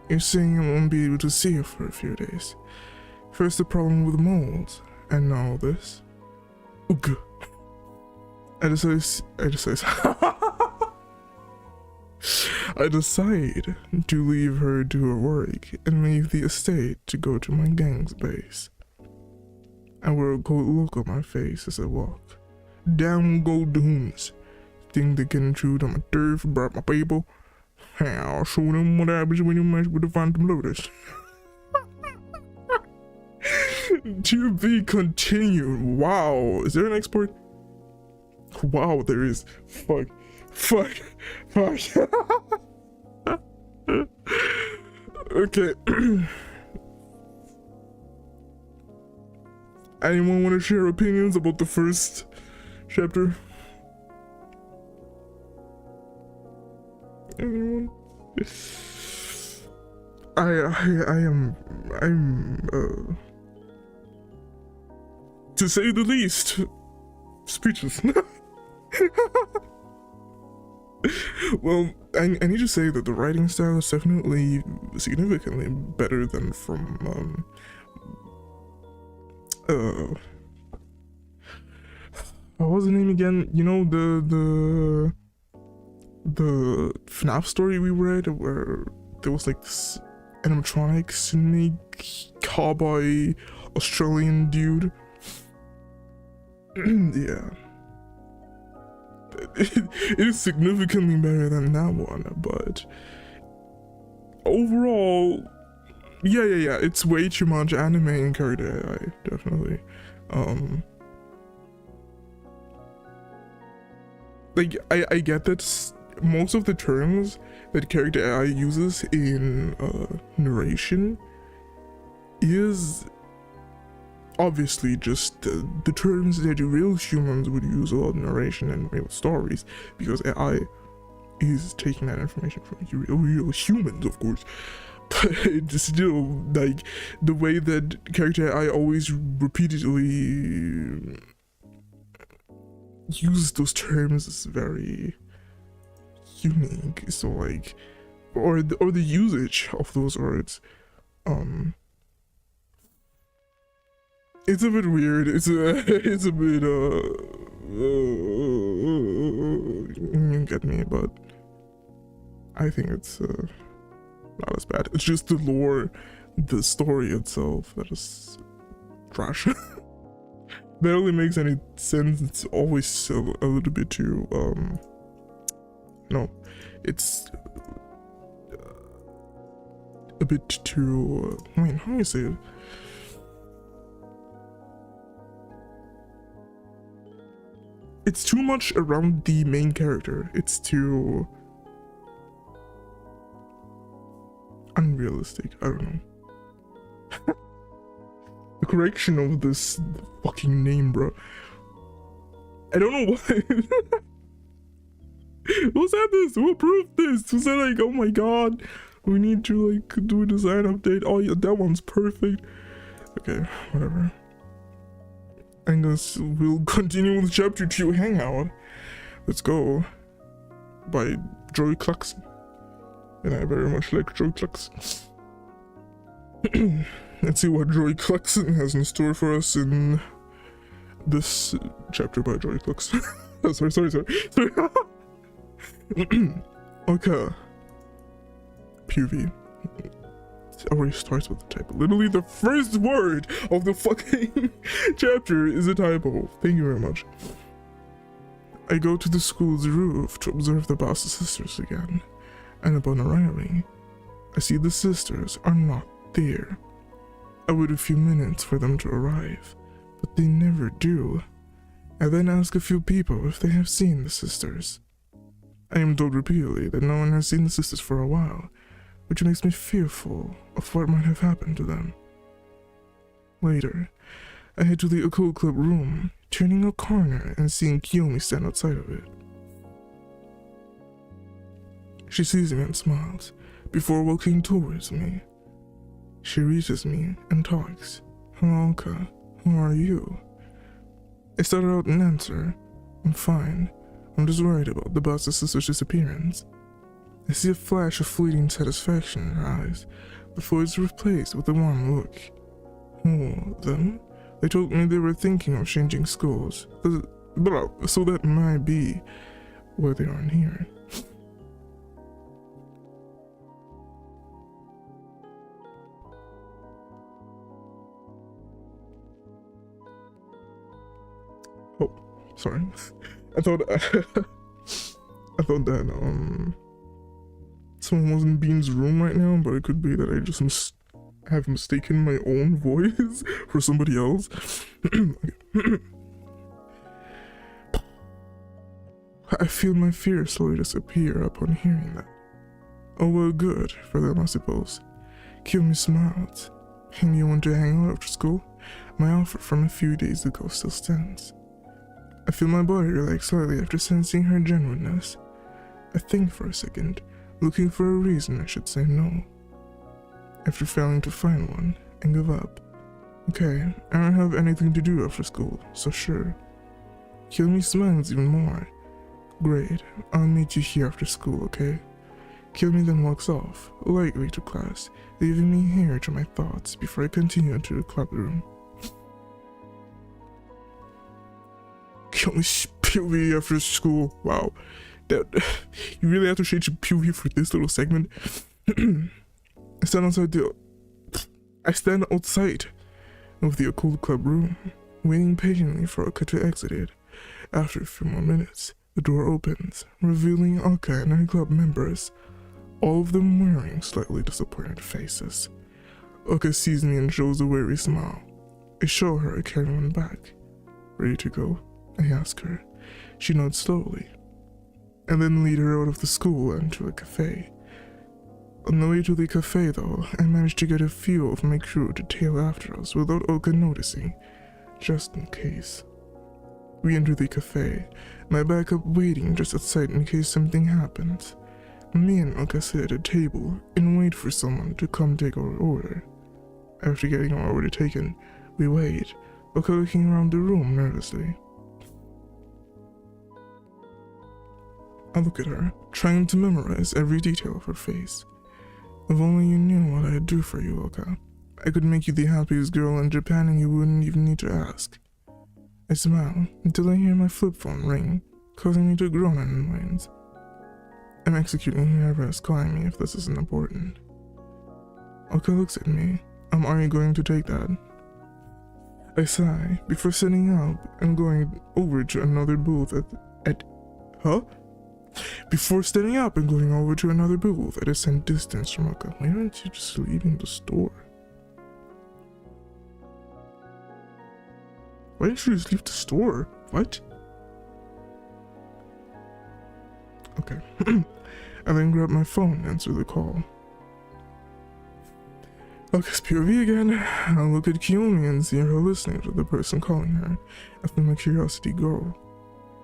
You're saying I won't be able to see you for a few days. First the problem with moles, and now this. Ugh. I decide to leave her to her work and leave the estate to go to my gang's base. I wear a cold look on my face as I walk. Damn gold doons. Think they can intrude on my turf, bribe my people? Hey, I'll show them what happens when you mess with the Phantom Lotus. To be continued. Wow. Is there an export? Wow, there is. Fuck. Okay. Anyone want to share opinions about the first chapter? Anyone? I'm to say the least, speechless. Well, I need to say that the writing style is definitely significantly better than from what was the name again? You know, the FNAF story we read where there was like this animatronic snake cowboy Australian dude. Yeah. It is significantly better than that one, but overall, yeah, it's way too much anime and character AI, definitely. Like, I get that most of the terms that character AI uses in narration is obviously just the terms that real humans would use a lot in narration and real stories, because AI is taking that information from real humans, of course. But it's still, like, the way that character AI always repeatedly uses those terms is very unique. So, like, or the usage of those words, it's a bit weird. It's a bit you get me, but I think it's not as bad. It's just the lore, the story itself that is trash. Barely makes any sense. It's always a little bit too no, it's a bit too wait, how do you say it? It's too much around the main character. It's too unrealistic. I don't know. The correction of this fucking name, bro. I don't know why. Who said this? Who approved this? Who said, like, oh my god, we need to, like, do a design update? Oh yeah, that one's perfect. Okay, whatever. I guess we'll continue with chapter 2 Hangout. Let's go. By Joy Clarkson. And I very much like Joy Clarkson. Let's see what Joy Clarkson has in store for us in this chapter by Joy Clarkson. Oh, sorry. Okay. PV. It already starts with a typo. Literally the first word of the fucking chapter is a typo. Thank you very much. I go to the school's roof to observe the Basta sisters again, and upon arriving, I see the sisters are not there. I wait a few minutes for them to arrive, but they never do. I then ask a few people if they have seen the sisters. I am told repeatedly that no one has seen the sisters for a while, which makes me fearful of what might have happened to them. Later, I head to the occult club room, turning a corner and seeing Kiyomi stand outside of it. She sees me and smiles, before walking towards me. She reaches me and talks. Hello, Oka. How are you? I start out and answer. I'm fine. I'm just worried about the Basta sister's disappearance. I see a flash of fleeting satisfaction in her eyes, before it's replaced with a warm look. Oh, them? They told me they were thinking of changing schools, so that might be why they aren't here. Sorry. I thought I thought that someone was in Bean's room right now, but it could be that I just have mistaken my own voice for somebody else. I feel my fear slowly disappear upon hearing that. Oh well, good for them, I suppose. Kiyomi smiled. Hey, do you want to hang out after school? My offer from a few days ago still stands. I feel my body relax slightly after sensing her genuineness. I think for a second, looking for a reason I should say no. After failing to find one, I give up. Okay, I don't have anything to do after school, so sure. Kiyomi smiles even more. Great, I'll meet you here after school, okay? Kiyomi then walks off, lightly to class, leaving me here to my thoughts before I continue into the club room. Kiyomi's POV after school. Wow. That you really have to change your POV for this little segment. I stand outside of the occult club room, waiting patiently for Oka to exit it. After a few more minutes, the door opens, revealing Oka and her club members, all of them wearing slightly disappointed faces. Oka sees me and shows a weary smile. I show her a carry one bag. Ready to go? I ask her. She nods slowly. I then lead her out of the school and to a cafe. On the way to the cafe, though, I managed to get a few of my crew to tail after us without Oka noticing, just in case. We enter the cafe, my backup waiting just outside in case something happens. Me and Oka sit at a table and wait for someone to come take our order. After getting our order taken, we wait, Oka looking around the room nervously. I look at her, trying to memorize every detail of her face. If only you knew what I'd do for you, Oka. I could make you the happiest girl in Japan and you wouldn't even need to ask. I smile until I hear my flip phone ring, causing me to groan in annoyance. I'm executing whoever is calling me if this isn't important. Oka looks at me. Are you going to take that? I sigh before sitting up and going over to another booth Before standing up and going over to another booth at a safe distance from Oka. Why aren't you just leaving the store? Why didn't you just leave the store? What? Okay. I then grab my phone and answer the call. Oka's POV again. I look at Kiyomi and see her listening to the person calling her. I feel my curiosity grow,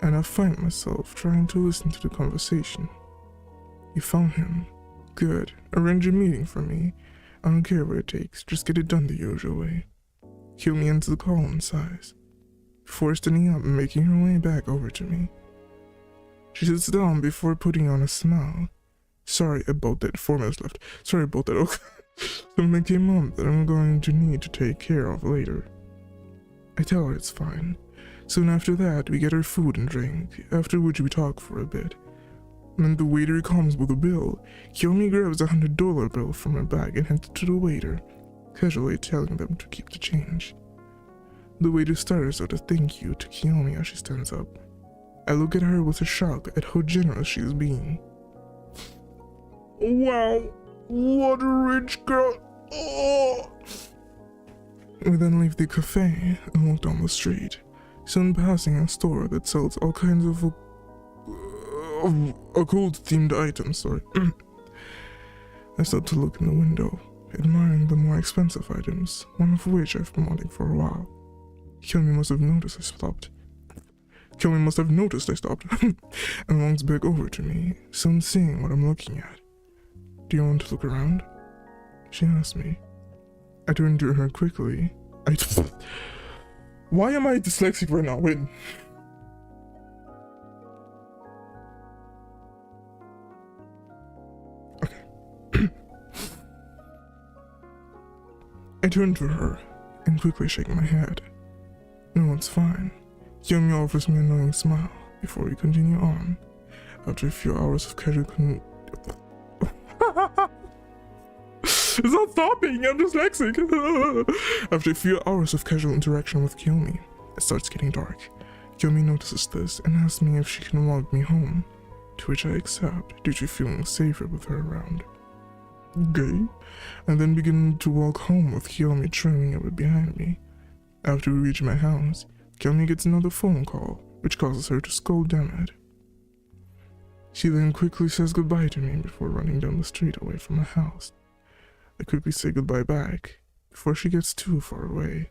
and I find myself trying to listen to the conversation. You found him. Good. Arrange a meeting for me. I don't care what it takes, just get it done the usual way. Kiyomi ends the call and sighs, before standing up and making her way back over to me. She sits down before putting on a smile. Sorry about that, 4 minutes left. Sorry about that, okay. Something came up that I'm going to need to take care of later. I tell her it's fine. Soon after that, we get our food and drink, after which we talk for a bit. When the waiter comes with a bill, Kiyomi grabs a $100 bill from her bag and hands it to the waiter, casually telling them to keep the change. The waiter stutters out a thank you to Kiyomi as she stands up. I look at her with a shock at how generous she is being. Wow, what a rich girl. Oh. We then leave the cafe and walk down the street, soon passing a store that sells all kinds of occult-themed items. I start to look in the window, admiring the more expensive items, one of which I've been wanting for a while. Kiyomi must have noticed I stopped. And walks back over to me, soon seeing what I'm looking at. Do you want to look around? She asks me. I turn to her quickly. Why am I dyslexic right now? Wait. Okay. I turn to her and quickly shake my head. No, it's fine. Kiyomi offers me a knowing smile before we continue on. After a few hours of casual It's not stopping, I'm dyslexic. After a few hours of casual interaction with Kiyomi, it starts getting dark. Kiyomi notices this and asks me if she can walk me home, to which I accept due to feeling safer with her around. Gay, and then begin to walk home with Kiyomi trailing a bit behind me. After we reach my house, Kiyomi gets another phone call, which causes her to scold Dammit. She then quickly says goodbye to me before running down the street away from my house. I quickly say goodbye back, before she gets too far away.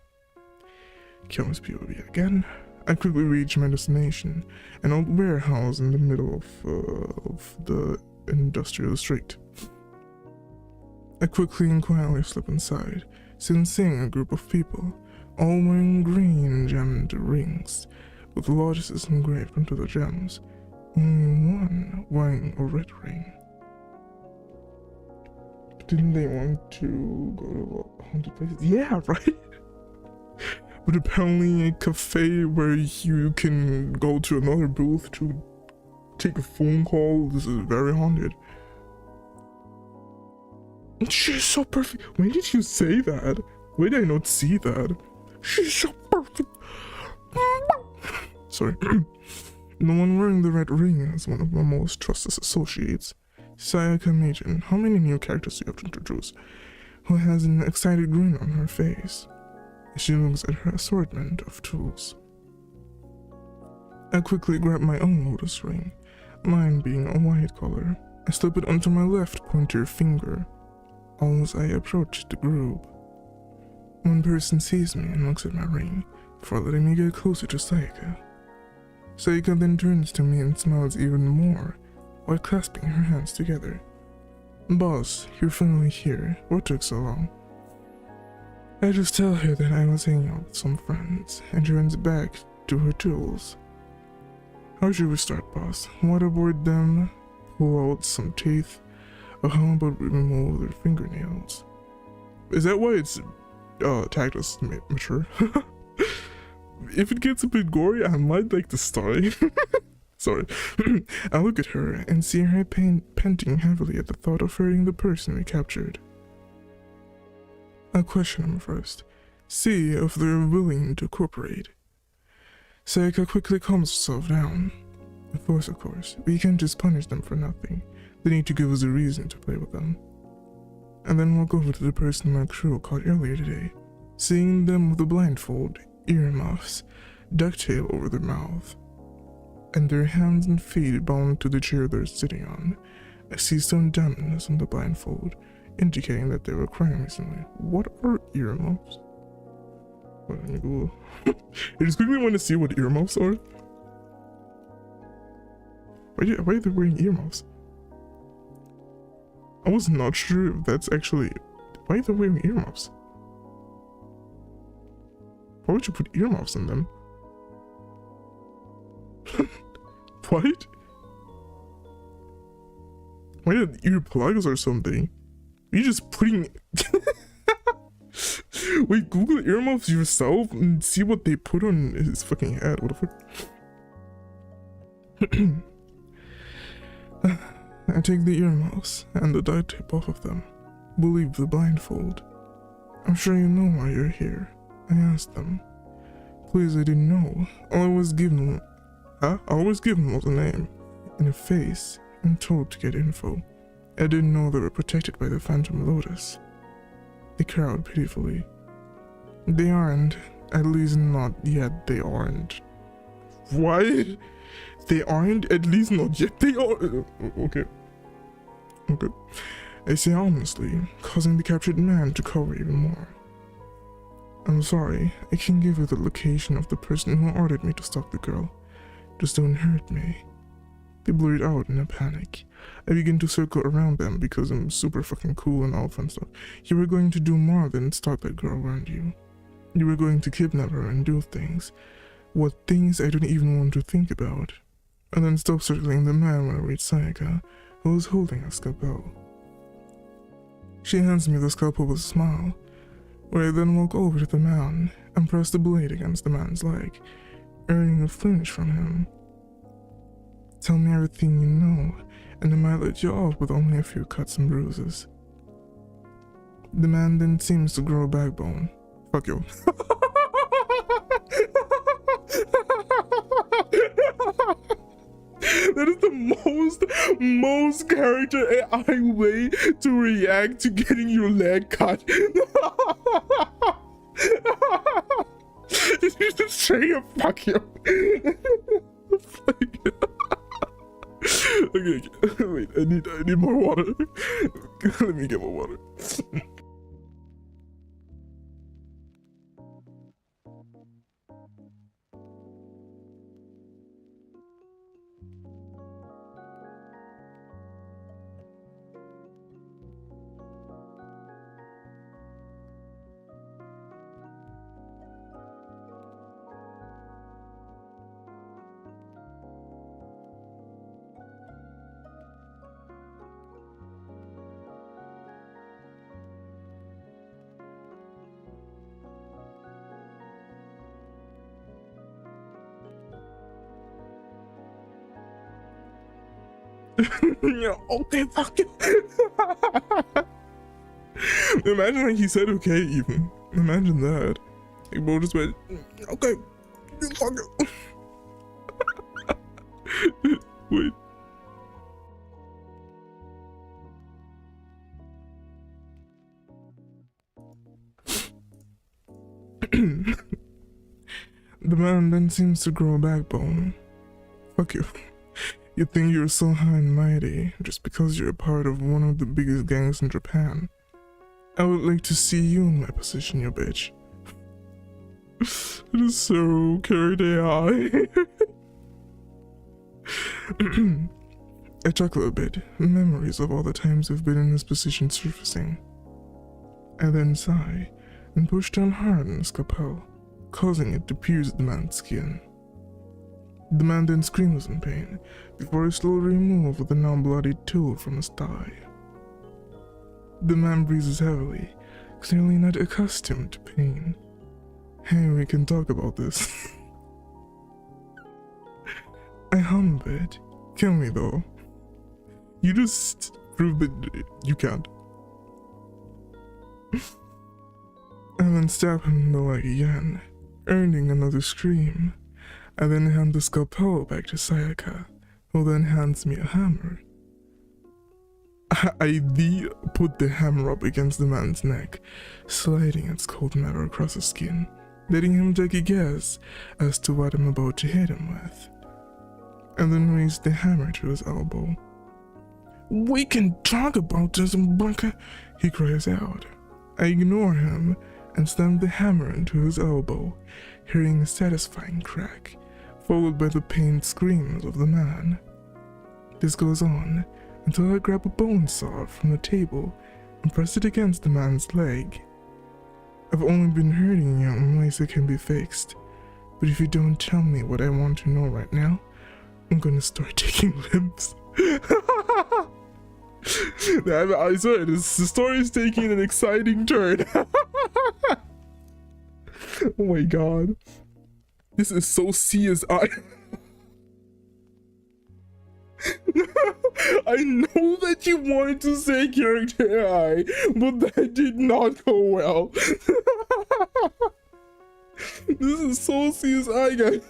Kiyomi's POV again. I quickly reach my destination, an old warehouse in the middle of the industrial street. I quickly and quietly slip inside, soon seeing a group of people, all wearing green gemmed rings, with lotuses engraved onto the gems, only one wearing a red ring. Didn't they want to go to haunted places? Yeah, right? But apparently a cafe where you can go to another booth to take a phone call, this is very haunted. She's so perfect. When did you say that? Why did I not see that? She's so perfect. Sorry. The one wearing the red ring is one of my most trusted associates, Sayaka Majin. How many new characters do you have to introduce? Who has an excited grin on her face. She looks at her assortment of tools. I quickly grab my own lotus ring, mine being a white color. I slip it onto my left pointer finger, as I approach the group. One person sees me and looks at my ring, before letting me get closer to Sayaka. Sayaka then turns to me and smiles even more, while clasping her hands together. Boss, you're finally here. What took so long? I just tell her that I was hanging out with some friends, and she runs back to her tools. How should we start, boss? Waterboard them, pull out some teeth, or how about we remove their fingernails? Is that why it's tagged as mature? If it gets a bit gory, I might like the story. Sorry. I look at her and see her panting heavily at the thought of hurting the person we captured. I question them first, see if they're willing to cooperate. Sayaka quickly calms herself down. Of course, we can't just punish them for nothing. They need to give us a reason to play with them. And then walk over to the person my crew caught earlier today, seeing them with a blindfold, earmuffs, duct tape over their mouth, and their hands and feet bound to the chair they're sitting on. I see some dampness on the blindfold, indicating that they were crying recently. What are earmuffs? Let me Google. I just quickly want to see what earmuffs are. Why are they wearing earmuffs? I was not sure if that's actually... Why are they wearing earmuffs? Why would you put earmuffs in them? What? Why are earplugs or something? Are you just putting... Wait, Google earmuffs yourself and see what they put on his fucking head. What the fuck? I take the earmuffs and the duct tape off of them. We'll leave the blindfold. I'm sure you know why you're here. I asked them. Please, I didn't know. All I was given was a name and a face and told to get info. I didn't know they were protected by the Phantom Lotus. They crowd pitifully. They aren't. At least not yet, they aren't. What? They aren't? At least not yet, they are. Okay. I say honestly, causing the captured man to cover even more. I'm sorry, I can't give you the location of the person who ordered me to stalk the girl. Just don't hurt me. They blurt out in a panic. I begin to circle around them because I'm super fucking cool and all fun stuff. You were going to do more than stalk that girl around you. You were going to kidnap her and do things. What things I don't even want to think about. And then stop circling the man when I reach Sayaka, who was holding a scalpel. She hands me the scalpel with a smile, where I then walk over to the man and press the blade against the man's leg, earning a flinch from him. Tell me everything you know, and I might let you off with only a few cuts and bruises. The man then seems to grow a backbone. Fuck you. That is the most character AI way to react to getting your leg cut. Just straight up fuck you. Okay, wait, I need more water. Let me get more water. Yeah, okay, fuck you. Imagine like he said okay even. Imagine that. Like bro just went, okay, fuck you. Wait. The man then seems to grow a backbone. Fuck you. You think you're so high and mighty just because you're a part of one of the biggest gangs in Japan. I would like to see you in my position, you bitch. It is so character AI. I chuckle a bit, memories of all the times I've been in this position surfacing. I then sigh and push down hard on his lapel, causing it to pierce the man's skin. The man then screams in pain before I slowly remove the non-bloodied tool from his thigh. The man breathes heavily, clearly not accustomed to pain. Hey, we can talk about this. I hum a bit. Kill me though. You just proved that you can't. And then stab him in the leg again, earning another scream. I then hand the scalpel back to Sayaka, who then hands me a hammer. I put the hammer up against the man's neck, sliding its cold metal across his skin, letting him take a guess as to what I'm about to hit him with, and then raise the hammer to his elbow. We can talk about this, Blanca, he cries out. I ignore him and slam the hammer into his elbow, hearing a satisfying crack, followed by the pained screams of the man. This goes on until I grab a bone saw from the table and press it against the man's leg. I've only been hurting you in ways that can be fixed, but if you don't tell me what I want to know right now, I'm gonna start taking limbs. I swear, the story is taking an exciting turn. Oh my god. This is so CSI. I know that you wanted to say character AI, but that did not go well. This is so CSI, guys.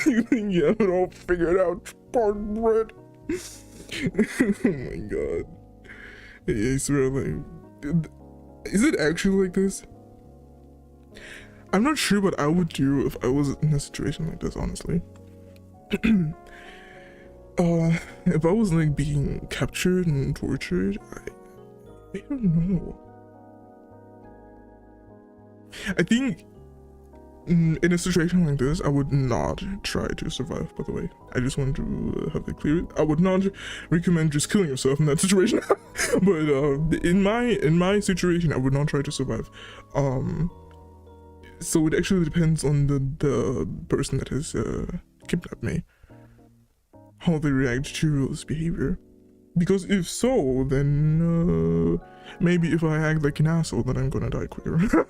You think you have it all figured out, part bread? Oh my god. Hey, I swear, like, is it actually like this? I'm not sure what I would do if I was in a situation like this, honestly. If I was like being captured and tortured, I don't know. I think in a situation like this, I would not try to survive, by the way. I just want to have it clear. I would not recommend just killing yourself in that situation. But in my situation, I would not try to survive. So it actually depends on the person that has kidnapped me, how they react to this behavior. Because if so, then maybe if I act like an asshole, then I'm gonna die quicker.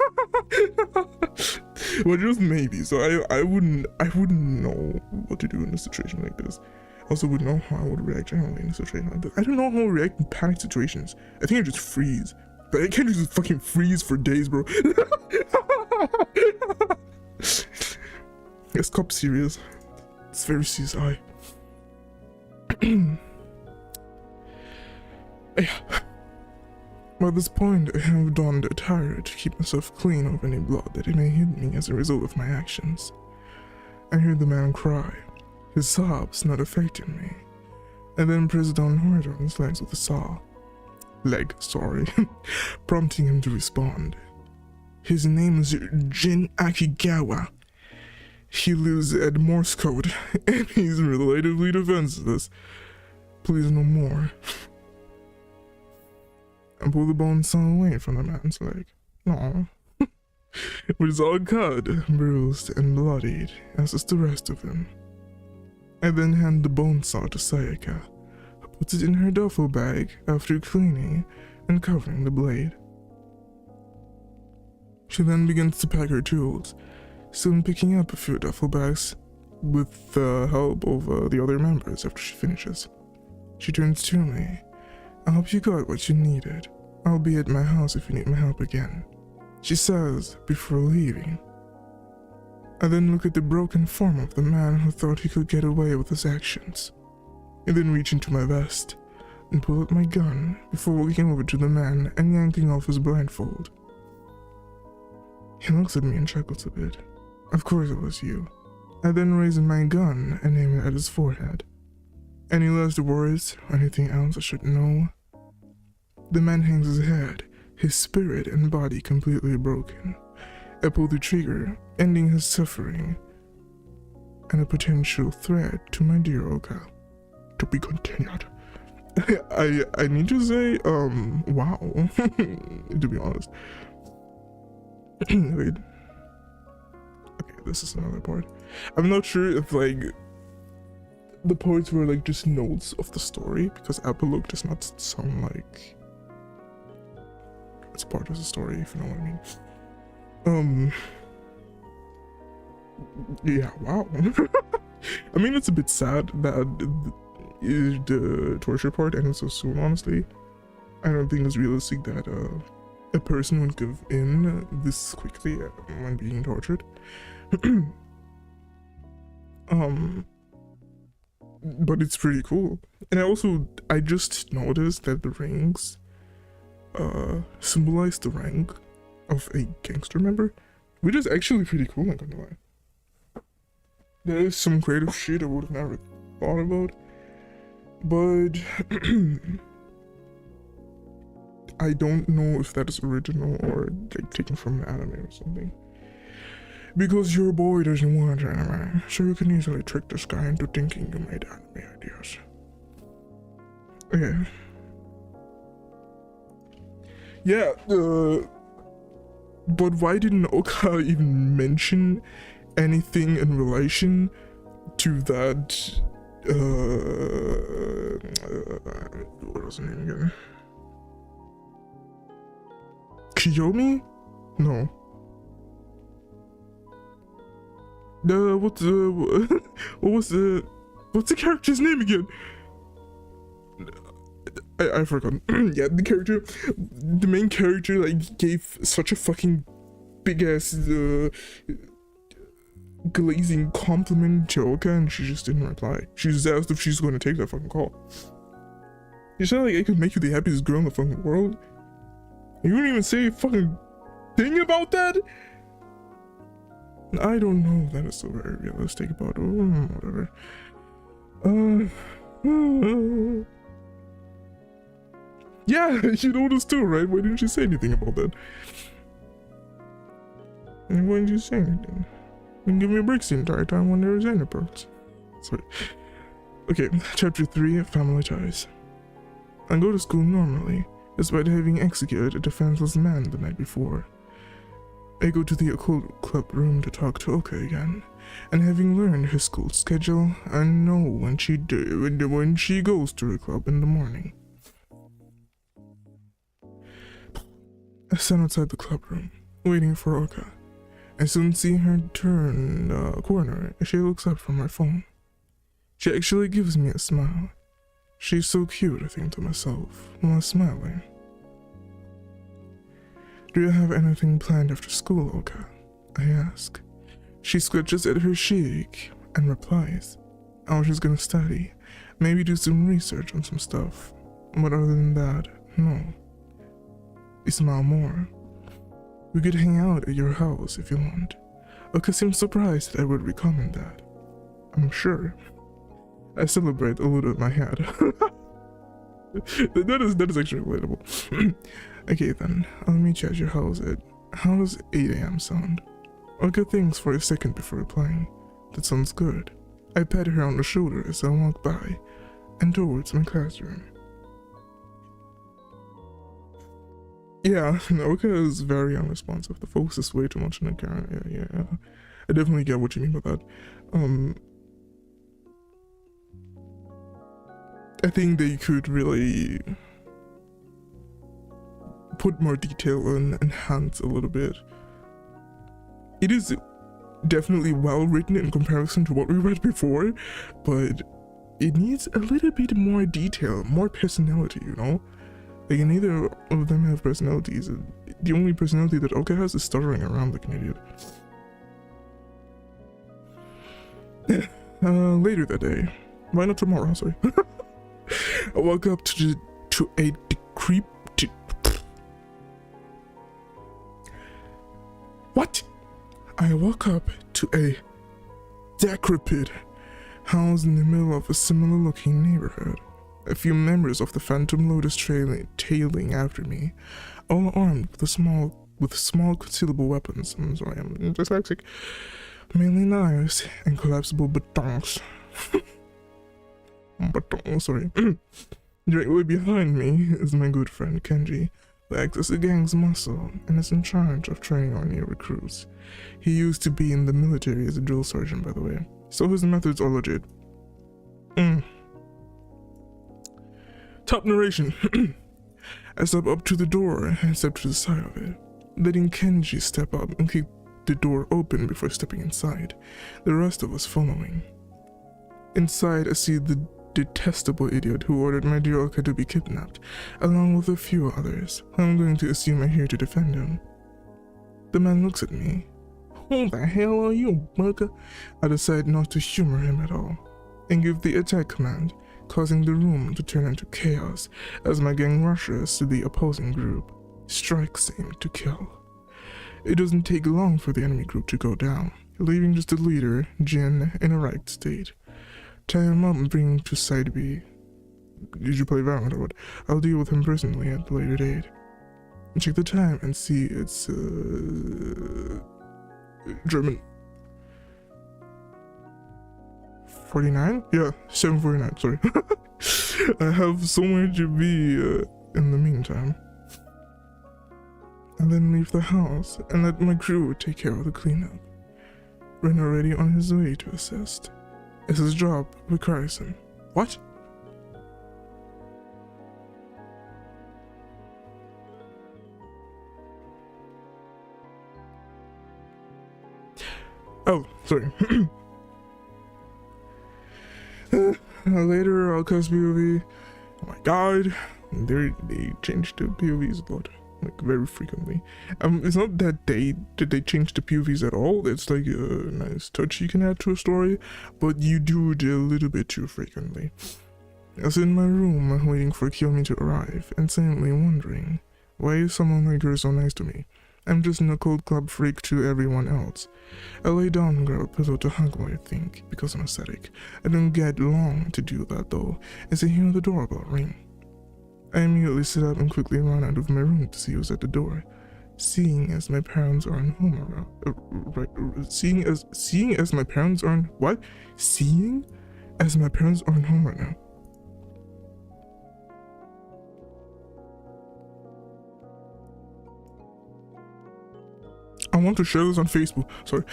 But just maybe. So I wouldn't know what to do in a situation like this. I also wouldn't know how I would react generally in a situation like this. I don't know how I react in panic situations. I think I just freeze. But I can't just fucking freeze for days, bro. It's cop serious. It's very CSI. Yeah. By this point, I have donned attire to keep myself clean of any blood that may hit me as a result of my actions. I heard the man cry, his sobs not affecting me, and then pressed down hard on his legs with a saw. Prompting him to respond. His name is Jin Akigawa. He lives at Morse code, and he's relatively defenseless. Please no more. I pull the bone saw away from the man's leg. No. But it's all cut, bruised, and bloodied, as is the rest of him. I then hand the bone saw to Sayaka, who puts it in her duffel bag after cleaning and covering the blade. She then begins to pack her tools, soon picking up a few duffel bags with the help of the other members after she finishes. She turns to me. I hope you got what you needed. I'll be at my house if you need my help again, she says before leaving. I then look at the broken form of the man who thought he could get away with his actions. I then reach into my vest and pull out my gun before walking over to the man and yanking off his blindfold. He looks at me and chuckles a bit. Of course it was you. I then raise my gun and aim it at his forehead. Any last words or anything else I should know? The man hangs his head, his spirit and body completely broken. I pull the trigger, ending his suffering, and a potential threat to my dear Oka. To be continued. I need to say, wow, to be honest. Wait. Okay, this is another part. I'm not sure if, like, the parts were, like, just notes of the story, because epilogue does not sound like it's part of the story, if you know what I mean. Yeah, wow. I mean, it's a bit sad that the torture part ended so soon, honestly. I don't think it's realistic that a person would give in this quickly when being tortured. But it's pretty cool. And I just noticed that the rings symbolize the rank of a gangster member, which is actually pretty cool, I'm gonna lie. There is some creative shit I would have never thought about, but I don't know if that is original or like taken from an anime or something. Because your boy doesn't want anime, so you can easily trick this guy into thinking you made anime ideas. Okay. Yeah, but why didn't Oka even mention anything in relation to that, what was her name again? Kiyomi? No. What's the character's name again? I forgot. Yeah, the main character, like, gave such a fucking big ass glazing compliment to Oka, and she just didn't reply. She just asked if she's going to take that fucking call. You said, like, I could make you the happiest girl in the fucking world. You wouldn't even say a fucking thing about that? I don't know if that is so very realistic about whatever. Yeah, you noticed too, right? Why didn't you say anything about that? And why didn't you say anything? You give me breaks the entire time when there was any parts. Sorry. Okay, chapter 3, Family Ties. I go to school normally, despite having executed a defenseless man the night before. I go to the occult club room to talk to Oka again, and having learned her school schedule, I know when she goes to the club in the morning. I stand outside the club room, waiting for Oka. I soon see her turn the corner as she looks up from her phone. She actually gives me a smile. She's so cute, I think to myself, while smiling. Do you have anything planned after school, Oka? I ask. She scratches at her cheek and replies, "Oh, she's gonna study. Maybe do some research on some stuff. But other than that, no." I smile more. "We could hang out at your house if you want." Oka seems surprised that I would recommend that. "I'm sure." I celebrate a little in my head. that is actually relatable. "Okay then, I'll meet you at your house at... How does 8 a.m. sound?" Oka thinks for a second before replying. "That sounds good." I pat her on the shoulder as I walk by and towards my classroom. Yeah, Oka is very unresponsive. The focus is way too much on the camera. Yeah. I definitely get what you mean by that. I think they could really put more detail and enhance a little bit. It is definitely well written in comparison to what we read before, but it needs a little bit more detail, more personality, you know? Like, neither of them have personalities. The only personality that Oka has is stuttering around like an idiot. Later that day, why not tomorrow, sorry. I woke up to a decrepit... What? I woke up to a decrepit house in the middle of a similar looking neighborhood. A few members of the Phantom Lotus tailing after me, all armed with small concealable weapons. I'm sorry, I'm dyslexic. Mainly knives and collapsible batons. Sorry. Directly behind me is my good friend Kenji, who acts as the gang's muscle and is in charge of training our new recruits. He used to be in the military as a drill sergeant, by the way, so his methods are legit. Top narration. I step up to the door and step to the side of it, letting Kenji step up and keep the door open before stepping inside, the rest of us following. Inside, I see the detestable idiot who ordered my dear Oka to be kidnapped, along with a few others, who I'm going to assume are here to defend him. The man looks at me. "Who the hell are you, bugger?" I decide not to humor him at all, and give the attack command, causing the room to turn into chaos as my gang rushes to the opposing group, strikes aim to kill. It doesn't take long for the enemy group to go down, leaving just the leader, Jin, in a right state. Tie him up and bring him to side B. Did you play Valorant or what? I'll deal with him personally at the later date. Check the time and see it's German. 49? Yeah, 7:49, sorry. I have somewhere to be in the meantime. And then leave the house and let my crew take care of the cleanup. Ren already on his way to assist, as his job requires him. What? Oh, sorry. Later, I'll cast POV. Oh my god, they changed the POVs a lot, like very frequently. It's not that they change the POVs at all. It's like a nice touch you can add to a story, but you do it a little bit too frequently. I was in my room waiting for Kiyomi to arrive, and silently wondering, why is someone like her so nice to me? I'm just a cold club freak to everyone else. I lay down and grab a pillow to hug while I think, because I'm aesthetic. I don't get long to do that though, as I hear the doorbell ring. I immediately sit up and quickly run out of my room to see who's at the door, seeing as my parents aren't home seeing as my parents aren't home right now. I want to share this on Facebook. Sorry.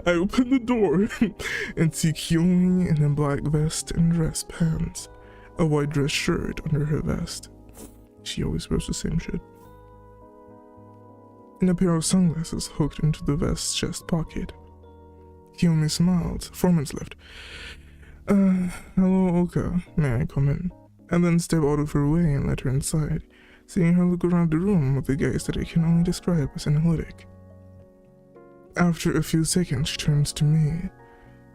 I open the door and see Kiyomi in a black vest and dress pants, a white dress shirt under her vest. She always wears the same shit. And a pair of sunglasses hooked into the vest's chest pocket. Kiyomi smiled 4 minutes left. Hello Oka, may I come in? And then step out of her way and let her inside, seeing her look around the room with a gaze that I can only describe as analytic. After a few seconds, she turns to me.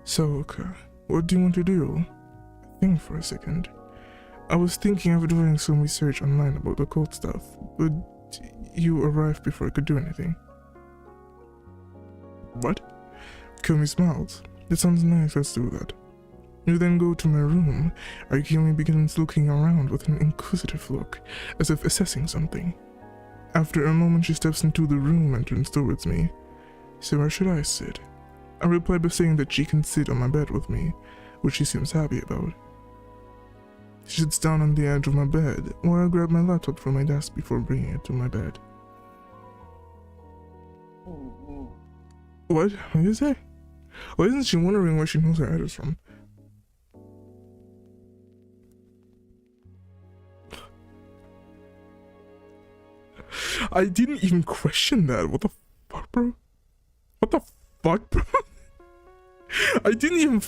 So, Oka, what do you want to do? I think for a second. I was thinking of doing some research online about the cult stuff, but you arrived before I could do anything. What? Kiyomi smiles. That sounds nice, let's do that. You then go to my room. Kiyomi begins looking around with an inquisitive look, as if assessing something. After a moment, she steps into the room and turns towards me. So where should I sit? I reply by saying that she can sit on my bed with me, which she seems happy about. She sits down on the edge of my bed, while I grab my laptop from my desk before bringing it to my bed. What? What did you say? Why isn't she wondering where she knows her address from? I didn't even question that. What the fuck, bro? What the fuck, bro? I didn't even...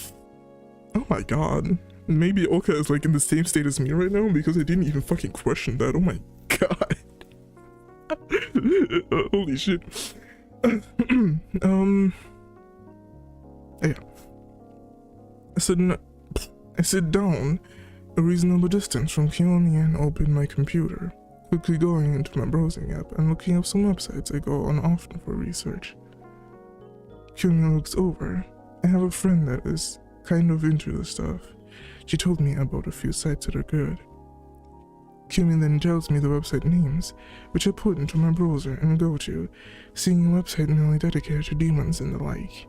Oh my god. Maybe Oka is like in the same state as me right now because I didn't even fucking question that. Oh my god. Holy shit. Yeah. I sit down a reasonable distance from Kiyomi and open my computer, quickly going into my browsing app and looking up some websites I go on often for research. Kiyomi looks over. I have a friend that is kind of into this stuff. She told me about a few sites that are good. Kiyomi then tells me the website names, which I put into my browser and go to, seeing a website mainly dedicated to demons and the like.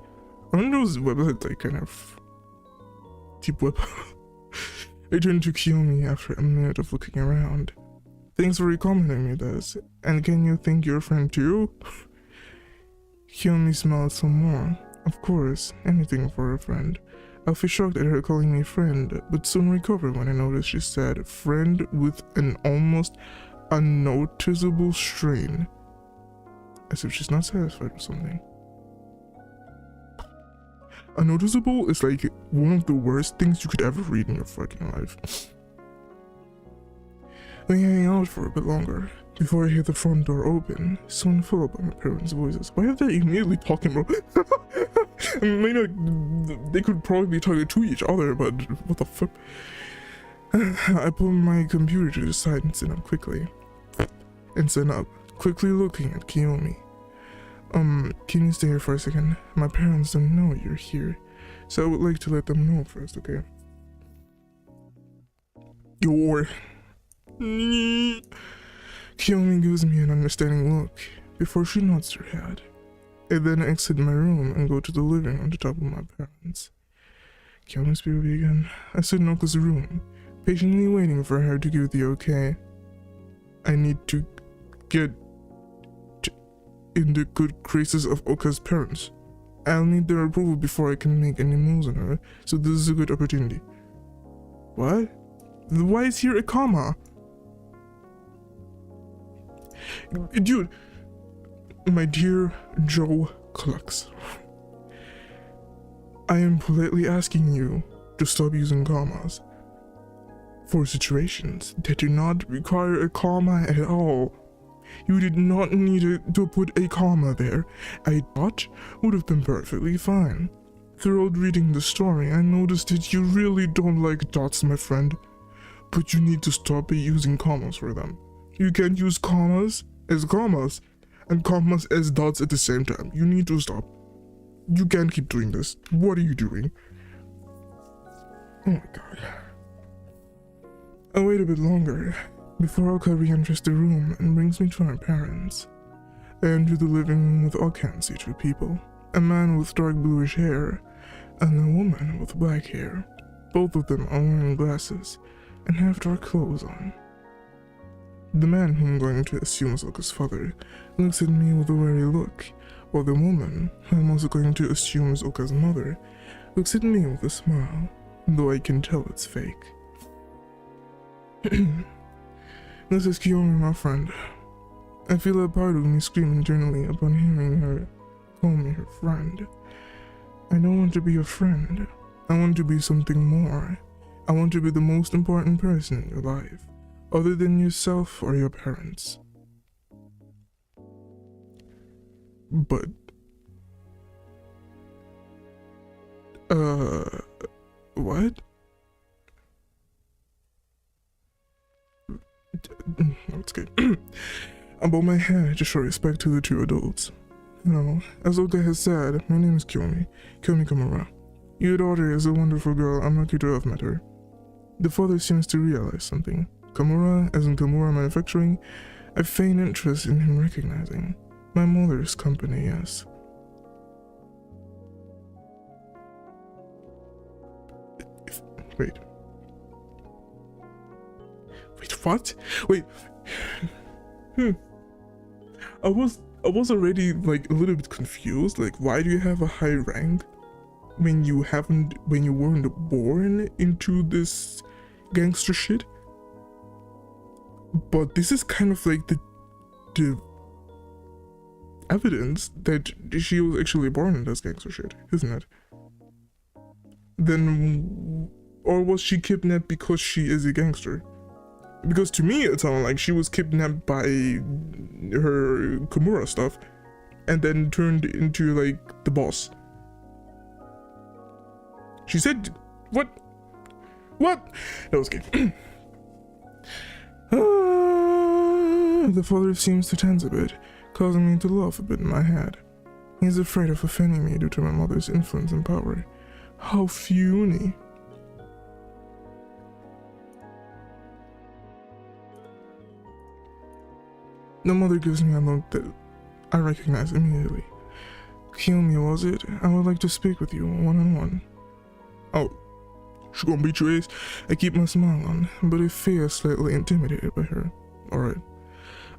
One of those websites like kind of deep web. I turn to Kiyomi after a minute of looking around. Thanks for recommending me this, and can you thank your friend too? Kiyomi smiles some more. Of course, anything for a friend. I feel shocked at her calling me friend, but soon recovered when I noticed she said friend with an almost unnoticeable strain. As if she's not satisfied with something. Unnoticeable is like one of the worst things you could ever read in your fucking life. We hang out for a bit longer, before I hear the front door open, soon followed by my parents' voices. Why are they immediately talking, bro? I mean, they could probably be talking to each other, but what the fuck? I pull my computer to the side and stand up quickly. Quickly looking at Kiyomi. Can you stay here for a second? My parents don't know you're here, so I would like to let them know first, okay? Kiyomi gives me an understanding look before she nods her head. I then exit my room and go to the living room to talk with my parents. Kiyomi's baby again. I sit in Oka's room, patiently waiting for her to give the okay. I need to get in the good graces of Oka's parents. I'll need their approval before I can make any moves on her, so this is a good opportunity. What? Why is here a comma? Dude, my dear Joe Clux, I am politely asking you to stop using commas for situations that do not require a comma at all. You did not need to put a comma there. A dot would have been perfectly fine. Throughout reading the story, I noticed that you really don't like dots, my friend. But you need to stop using commas for them. You can't use commas as commas and commas as dots at the same time. You need to stop. You can't keep doing this. What are you doing? Oh my god. I wait a bit longer before Oka re-enters the room and brings me to our parents. I enter the living room with Oka and see two people. A man with dark bluish hair and a woman with black hair. Both of them are wearing glasses and have dark clothes on. The man, whom I'm going to assume is Oka's father, looks at me with a wary look, while the woman, who I'm also going to assume is Oka's mother, looks at me with a smile, though I can tell it's fake. This is Kiyomi, my friend. I feel a part of me scream internally upon hearing her call me her friend. I don't want to be a friend. I want to be something more. I want to be the most important person in your life, other than yourself or your parents. But What? No, it's good. I bow my head to show respect to the two adults. No, as Oka has said, my name is Kiyomi Kamura. Your daughter is a wonderful girl. I'm lucky to have met her. The father seems to realize something. Kamura, as in Kamura Manufacturing, I feign interest in him recognizing. My mother's company, yes. Wait, what? Wait. I was already like a little bit confused. Like, why do you have a high rank when you weren't born into this gangster shit? But this is kind of like the evidence that she was actually born in this gangster shit, isn't it? Then, or was she kidnapped because she is a gangster? Because to me it sounded like she was kidnapped by her Kimura stuff and then turned into like the boss. She said, what? That was good. The father seems to tense a bit, causing me to laugh a bit in my head. He's afraid of offending me due to my mother's influence and power. How funny. The mother gives me a look that I recognize immediately. Kiyomi, was it? I would like to speak with you one-on-one. Oh, she gonna beat your ass? I keep my smile on, but I feel slightly intimidated by her. Alright.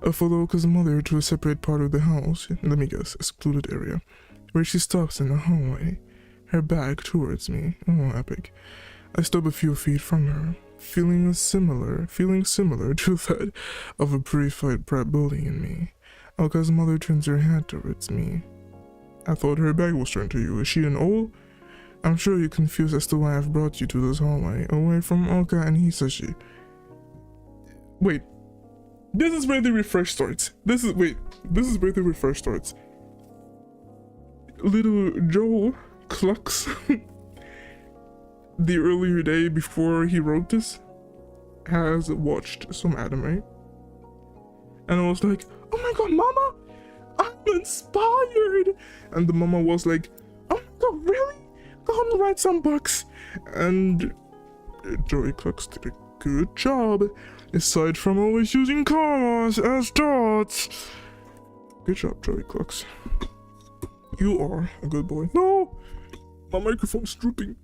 I follow Oka's mother to a separate part of the house, let me guess, a secluded area, where she stops in the hallway, her back towards me. Oh, epic. I stop a few feet from her, feeling similar to that of a pre-fight prep bully in me. Oka's mother turns her head towards me. I thought her back was turned to you. Is she an old? I'm sure you're confused as to why I've brought you to this hallway, away from Oka and Hisashi. Wait. This is where the refresh starts. This is where the refresh starts. Little Joe Clucks the earlier day before he wrote this has watched some anime. And I was like, oh my god, mama, I'm inspired. And the mama was like, oh my god, really? Go on and write some books. And Joey Clucks did a good job, aside from always using commas as dots. Good job, Joey Clucks. You are a good boy. No! My microphone's drooping.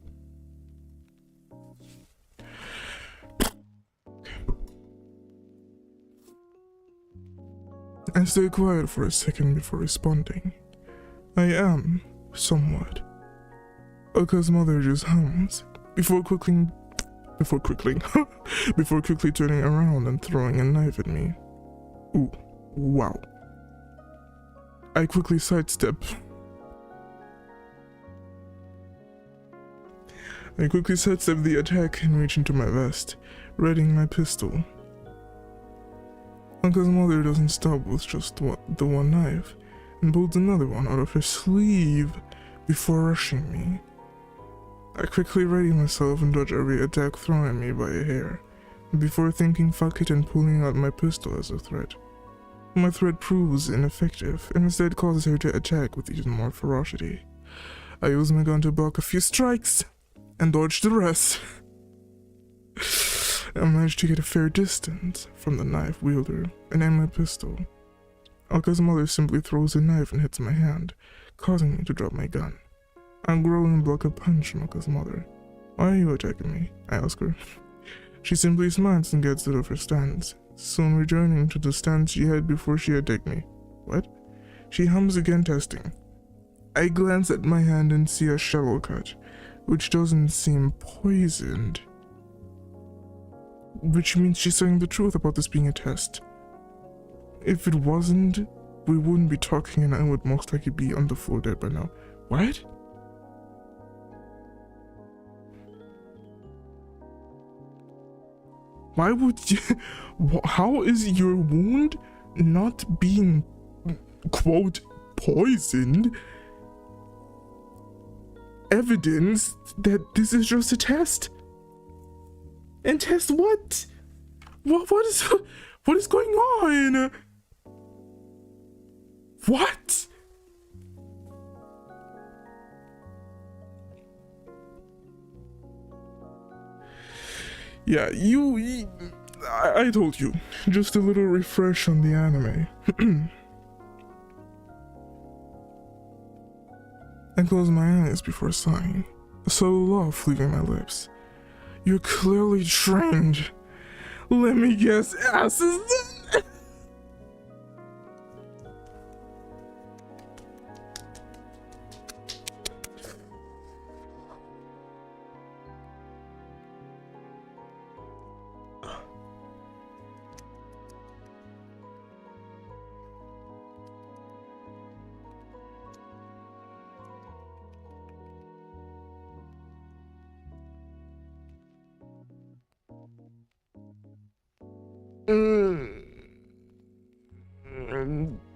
I stay quiet for a second before responding. I am, somewhat. Oka's mother just hums, before quickly turning around and throwing a knife at me. Ooh, wow. I quickly sidestep. The attack and reach into my vest, readying my pistol. Oka's mother doesn't stop with just the one knife, and pulls another one out of her sleeve before rushing me. I quickly ready myself and dodge every attack thrown at me by a hair, before thinking fuck it and pulling out my pistol as a threat. My threat proves ineffective, and instead causes her to attack with even more ferocity. I use my gun to block a few strikes, and dodge the rest. I managed to get a fair distance from the knife wielder, and aim my pistol. Oka's mother simply throws a knife and hits my hand, causing me to drop my gun. I growl and block a punch from Oka's mother. Why are you attacking me? I ask her. She simply smiles and gets out of her stance, soon returning to the stance she had before she attacked me. What? She hums again, testing. I glance at my hand and see a shallow cut, which doesn't seem poisoned. Which means she's saying the truth about this being a test. If it wasn't, we wouldn't be talking and I would most likely be on the floor dead by now. What? Why would you... How is your wound not being, quote, poisoned? evidence that this is just a test. And test what? What is going on? What? Yeah, I told you, just a little refresh on the anime. I closed my eyes before sighing, a subtle laugh leaving my lips. You're clearly trained. Let me guess, asses then?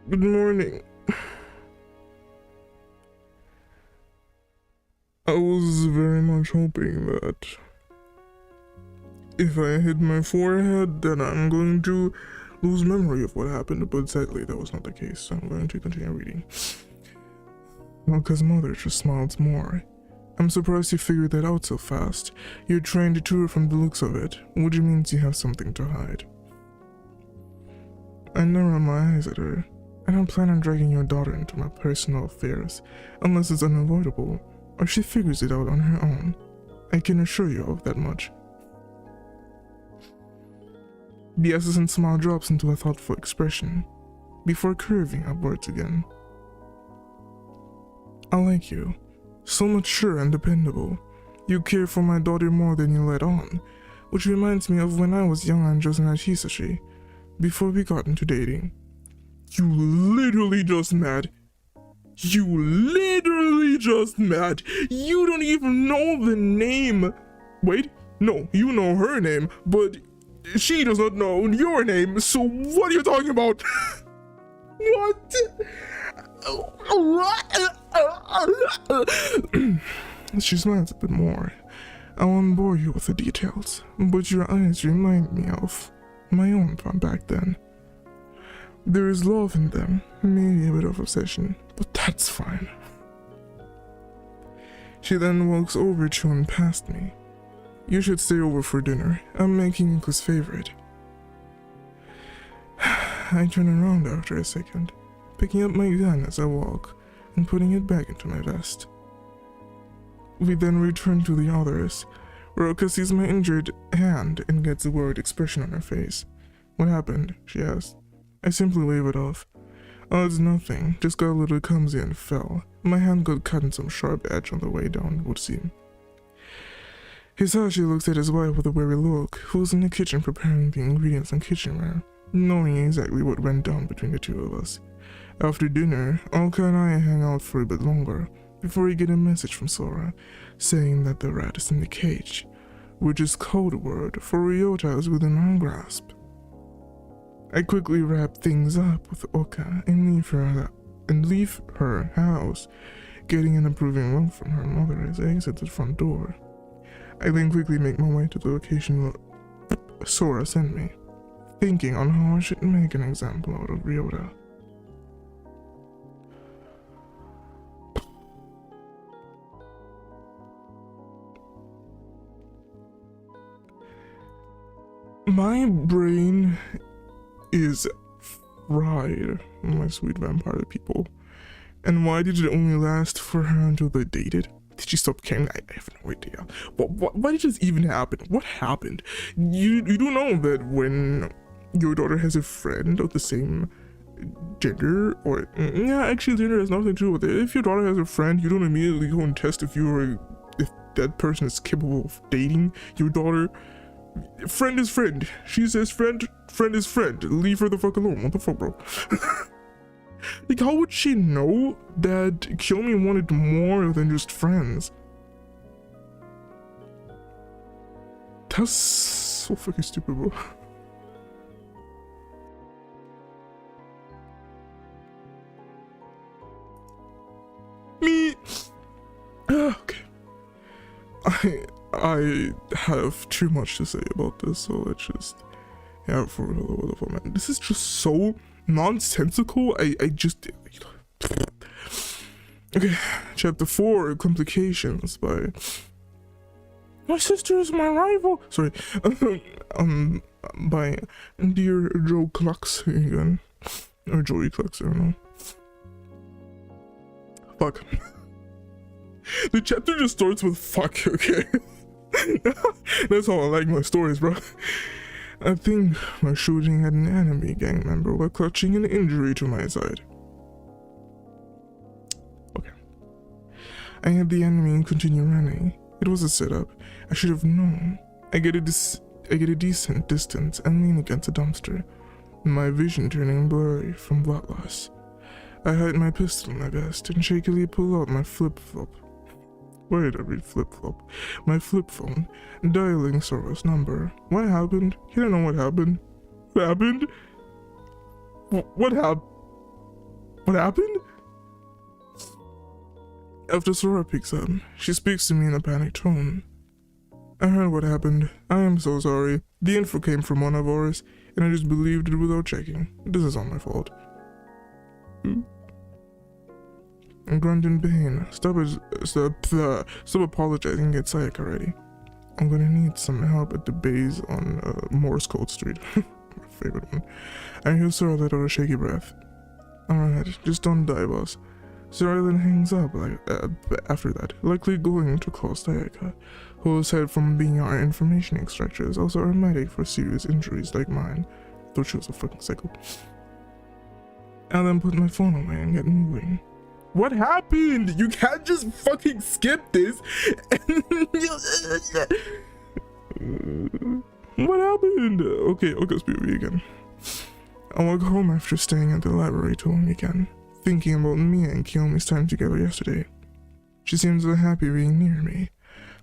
Good morning. I was very much hoping that if I hit my forehead, then I'm going to lose memory of what happened, but sadly that was not the case, so I'm going to continue reading. Milka's mother just smiled more. I'm surprised you figured that out so fast. You're trying to tour from the looks of it, which means you have something to hide. I narrowed my eyes at her. I don't plan on dragging your daughter into my personal affairs, unless it's unavoidable, or she figures it out on her own. I can assure you of that much. The assassin smile drops into a thoughtful expression, before curving upwards again. I like you. So mature and dependable. You care for my daughter more than you let on, which reminds me of when I was young and just met Hisashi, before we got into dating. You literally just met. You literally just met. You don't even know the name. Wait, no, you know her name, but she does not know your name, so what are you talking about? What? She smiles a bit more. I won't bore you with the details, but your eyes remind me of my own from back then. There is love in them, maybe a bit of obsession, but that's fine. She then walks over to and past me. You should stay over for dinner. I'm making Yuka's favorite. I turn around after a second, picking up my gun as I walk and putting it back into my vest. We then return to the others. Roka sees my injured hand and gets a worried expression on her face. What happened? She asks. I simply wave it off. Oh, it's nothing. Just got a little clumsy and fell. My hand got cut in some sharp edge on the way down, it would seem. Hisashi looks at his wife with a weary look, who's in the kitchen preparing the ingredients and kitchenware, knowing exactly what went down between the two of us. After dinner, Alka and I hang out for a bit longer, before we get a message from Sora, saying that the rat is in the cage, which is code word for Ryota is within our grasp. I quickly wrap things up with Oka and leave her house, getting an approving look from her mother as I exit the front door. I then quickly make my way to the location Sora sent me, thinking on how I should make an example out of Ryota. My brain is fried, my sweet vampire people. And why did it only last for her until they dated? Did she stop caring? I have no idea. Why did this even happen? What happened? You do know that when your daughter has a friend of the same gender, or yeah, actually gender has nothing to do with it. If your daughter has a friend, you don't immediately go and test if that person is capable of dating your daughter. Friend is friend. She says friend is friend. Leave her the fuck alone. What the fuck, bro? Like, how would she know that Kiyomi wanted more than just friends? That's so fucking stupid, bro. Me. Okay. I have too much to say about this, so let's just have for a little bit of a minute. This is just so nonsensical. I just okay. Chapter 4: Complications by My Sister Is My Rival. Sorry, by Dear Joe Clucks again, or Joey Clucks. I don't know. Fuck. The chapter just starts with fuck. Okay. That's how I like my stories, bro. I think my shooting at an enemy gang member while clutching an injury to my side. Okay. I had the enemy and continue running. It was a setup. I should have known. I get a decent distance and lean against a dumpster, my vision turning blurry from blood loss. I hide my pistol in my vest and shakily pull out my flip-flop. Why did I read flip-flop? My flip phone, dialing Sora's number. What happened? You don't know what happened? What happened? What happened? After Sora picks up, she speaks to me in a panicked tone. I heard what happened. I am so sorry. The info came from one of ours, and I just believed it without checking. This is all my fault. I grunt in pain. Stop apologizing and get psych already. I'm gonna need some help at the base on Morse Code Street. My favorite one. I hear Sora let out a shaky breath. Alright, just don't die, boss. Sora then hangs up after that, likely going to call Sayaka, who aside from being our information extractor is also our medic for serious injuries like mine. Thought she was a fucking psycho. I then put my phone away and get moving. What happened? You can't just fucking skip this. What happened? Okay, speak again. I walk home after staying at the library too long again, thinking about Mia and Kiyomi's time together yesterday. She seemed so happy being near me,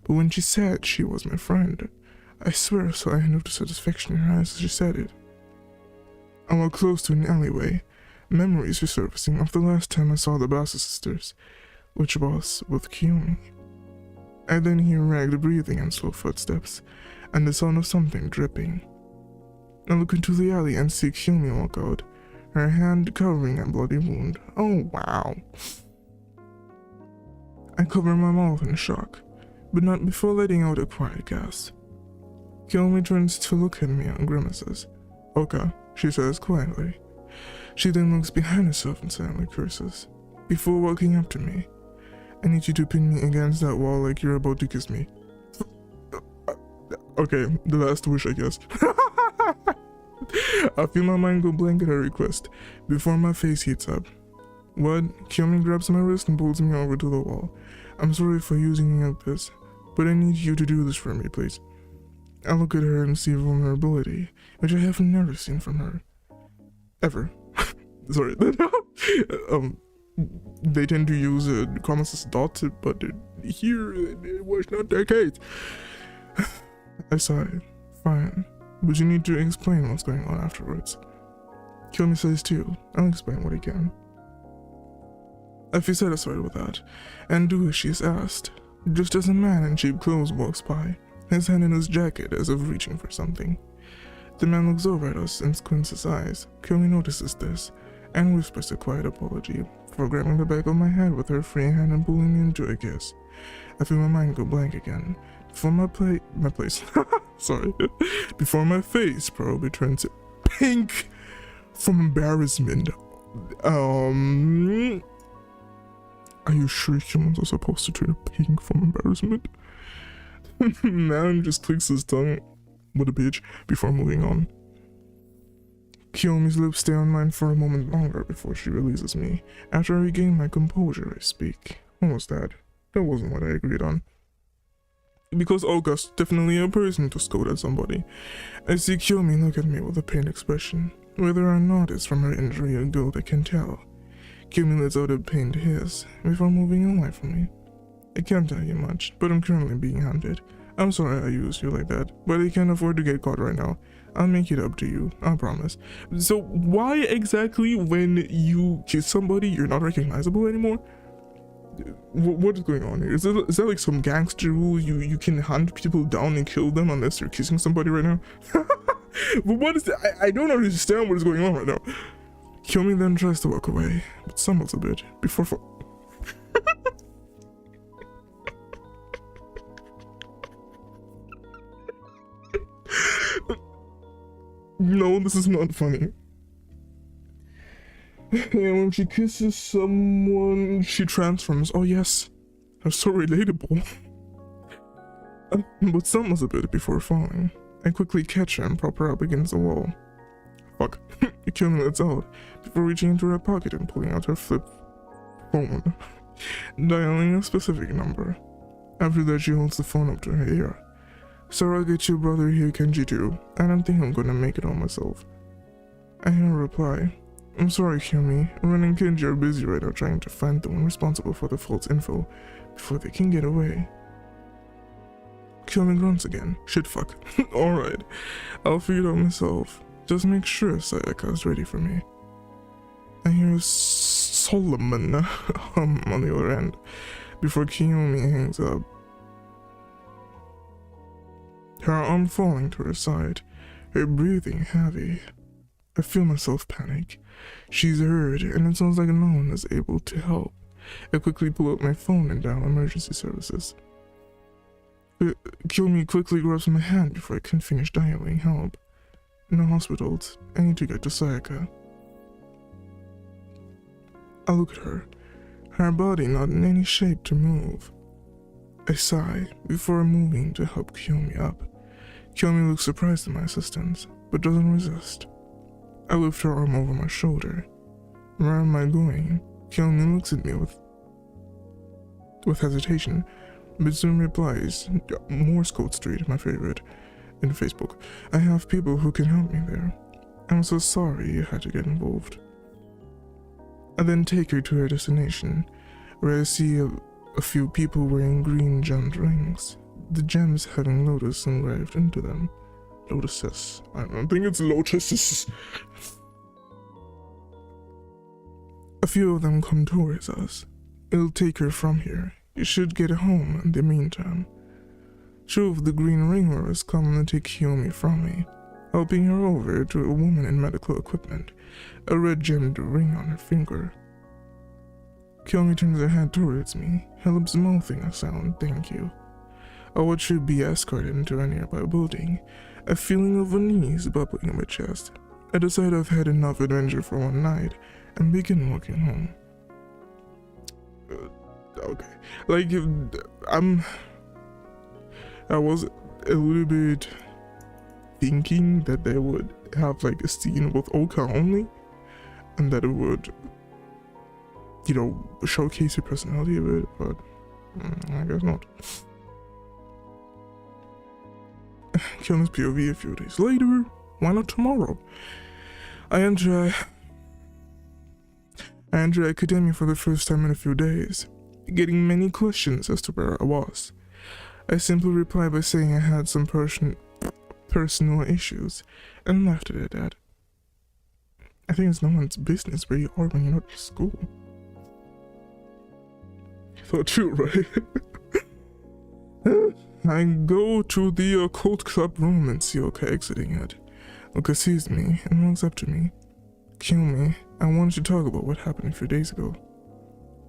but when she said she was my friend, I swear I saw a hint of dissatisfaction in her eyes as she said it. I walk close to an alleyway. Memories resurfacing of the last time I saw the Basa sisters, which was with Kiyomi. I then hear ragged breathing and slow footsteps, and the sound of something dripping. I look into the alley and see Kiyomi walk out, her hand covering a bloody wound. Oh wow. I cover my mouth in shock, but not before letting out a quiet gasp. Kiyomi turns to look at me and grimaces. "Oka," she says quietly. She then looks behind herself and silently curses, before walking up to me. "I need you to pin me against that wall like you're about to kiss me." Okay, the last wish, I guess. I feel my mind go blank at her request, before my face heats up. What? Kiyomi grabs my wrist and pulls me over to the wall. "I'm sorry for using you like this, but I need you to do this for me, please." I look at her and see vulnerability, which I have never seen from her. Ever. Sorry. They tend to use comments as dots, but here it was not the case. I sigh. Fine, but you need to explain what's going on afterwards. Kiyomi says too. I'll explain what I can. I feel satisfied with that, and do as she is asked, just as a man in cheap clothes walks by, his hand in his jacket as if reaching for something. The man looks over at us and squints his eyes. Kiyomi notices this, and whispers a quiet apology for grabbing the back of my head with her free hand and pulling me into a kiss. I feel my mind go blank again. Before my place. Sorry. Before my face probably turns pink from embarrassment. Are you sure humans are supposed to turn pink from embarrassment? Man just clicks his tongue. What a bitch, before moving on. Kiyomi's lips stay on mine for a moment longer before she releases me. After I regain my composure, I speak. What was that? That wasn't what I agreed on. Because Oka's definitely a person to scold at somebody. I see Kiyomi look at me with a pained expression. Whether or not it's from her injury or guilt, I can tell. Kiyomi lets out a pained hiss before moving away from me. I can't tell you much, but I'm currently being hunted. I'm sorry I used you like that, but I can't afford to get caught right now. I'll make it up to you, I promise. So why exactly when you kiss somebody you're not recognizable anymore? What is going on here? Is that like some gangster rule? You can hunt people down and kill them unless they're kissing somebody right now? But what is that? I don't understand what is going on right now. Kiyomi then tries to walk away, but stumbles a bit before No, this is not funny. And when she kisses someone, she transforms. Oh yes, that's so relatable. But stumbles a bit before falling. I quickly catch her and prop her up against the wall. Fuck. Kiyomi lets out before reaching into her pocket and pulling out her flip phone, dialing a specific number. After that, she holds the phone up to her ear. "Sorry, I'll get your brother here, Kenji too. I don't think I'm gonna make it all myself." I hear her reply. "I'm sorry, Kiyomi. Ren and Kenji are busy right now trying to find the one responsible for the false info before they can get away." Kiyomi grunts again. Shit fuck. Alright, I'll figure it out myself. Just make sure Sayaka's ready for me. I hear Solomon hum on the other end before Kiyomi hangs up. Her arm falling to her side, her breathing heavy. I feel myself panic. She's heard, and it sounds like no one is able to help. I quickly pull out my phone and dial emergency services. Kiyomi quickly grabs my hand before I can finish dialing help. No hospitals. I need to get to Sayaka. I look at her body not in any shape to move. I sigh before moving to help Kiyomi up. Kiyomi looks surprised at my assistance, but doesn't resist. I lift her arm over my shoulder. Where am I going? Kiyomi looks at me with hesitation, but soon replies, Morse Code Street, my favorite, in Facebook. I have people who can help me there. I'm so sorry you had to get involved. I then take her to her destination, where I see a few people wearing green gemmed rings, the gems having lotus engraved into them. Lotuses. I don't think it's lotuses. A few of them come towards us. It'll take her from here. You should get home in the meantime. Two of the green ring wearers come and take Kiyomi from me, helping her over to a woman in medical equipment, a red gemmed ring on her finger. Kiyomi turns her head towards me, her lips mouthing a sound, thank you. I watch her be escorted into a nearby building, a feeling of unease bubbling in my chest. I decide I've had enough adventure for one night, and begin walking home. Okay, like, I was a little bit thinking that they would have like a scene with Oka only, and that it would, you know, showcase her personality a bit, but I guess not. Kiyomi's POV a few days later. Why not tomorrow? I enter academia for the first time in a few days, getting many questions as to where I was. I simply replied by saying I had some personal issues, and left it at that. I think it's no one's business where you are when you're not at school. So true, right? I go to the occult club room and see Oka exiting it. Oka sees me and walks up to me. Kiyomi, I wanted to talk about what happened a few days ago.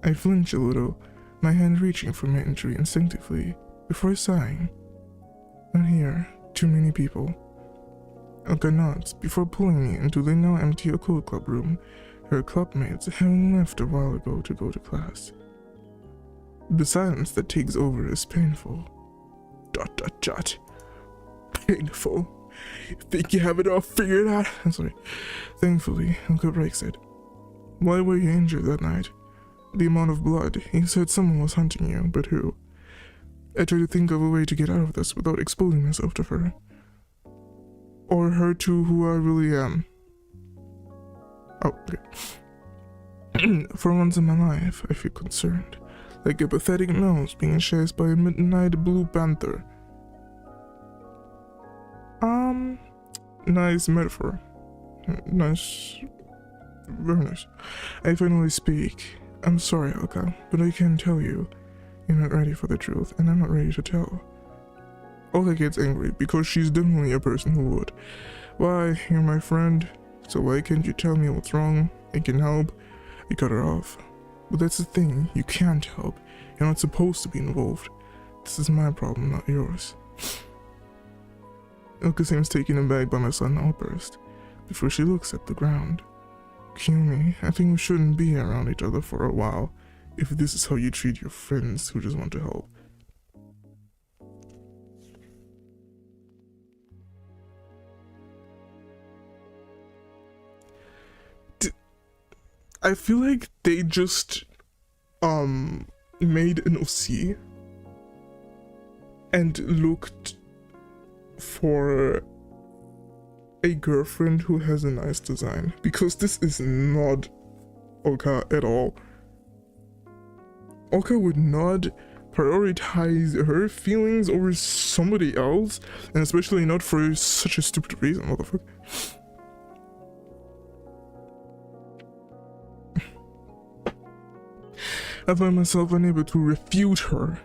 I flinch a little, my hand reaching for my injury instinctively, before sighing. Not here, too many people. Oka nods before pulling me into the now empty occult club room, her clubmates having left a while ago to go to class. The silence that takes over is painful. ... Painful. You think you have it all figured out? I'm sorry. Thankfully, Oka breaks it. Why were you injured that night? The amount of blood. You said someone was hunting you, but who? I try to think of a way to get out of this without exposing myself to her. Or her to who I really am. Oh, okay. For once in my life, I feel concerned. Like a pathetic mouse being chased by a midnight blue panther. Nice metaphor. Nice. Very nice. I finally speak. I'm sorry, Oka, but I can't tell you. You're not ready for the truth, and I'm not ready to tell. Oka gets angry because she's definitely a person who would. Why, you're my friend, so why can't you tell me what's wrong? I can help. I cut her off. But that's the thing, you can't help. You're not supposed to be involved. This is my problem, not yours. Oka seems taken aback by my sudden outburst, before she looks at the ground. Kiyomi, I think we shouldn't be around each other for a while, if this is how you treat your friends who just want to help. I feel like they just made an OC and looked for a girlfriend who has a nice design, because this is not Oka at all. Oka would not prioritize her feelings over somebody else, and especially not for such a stupid reason, motherfucker. I find myself unable to refute her.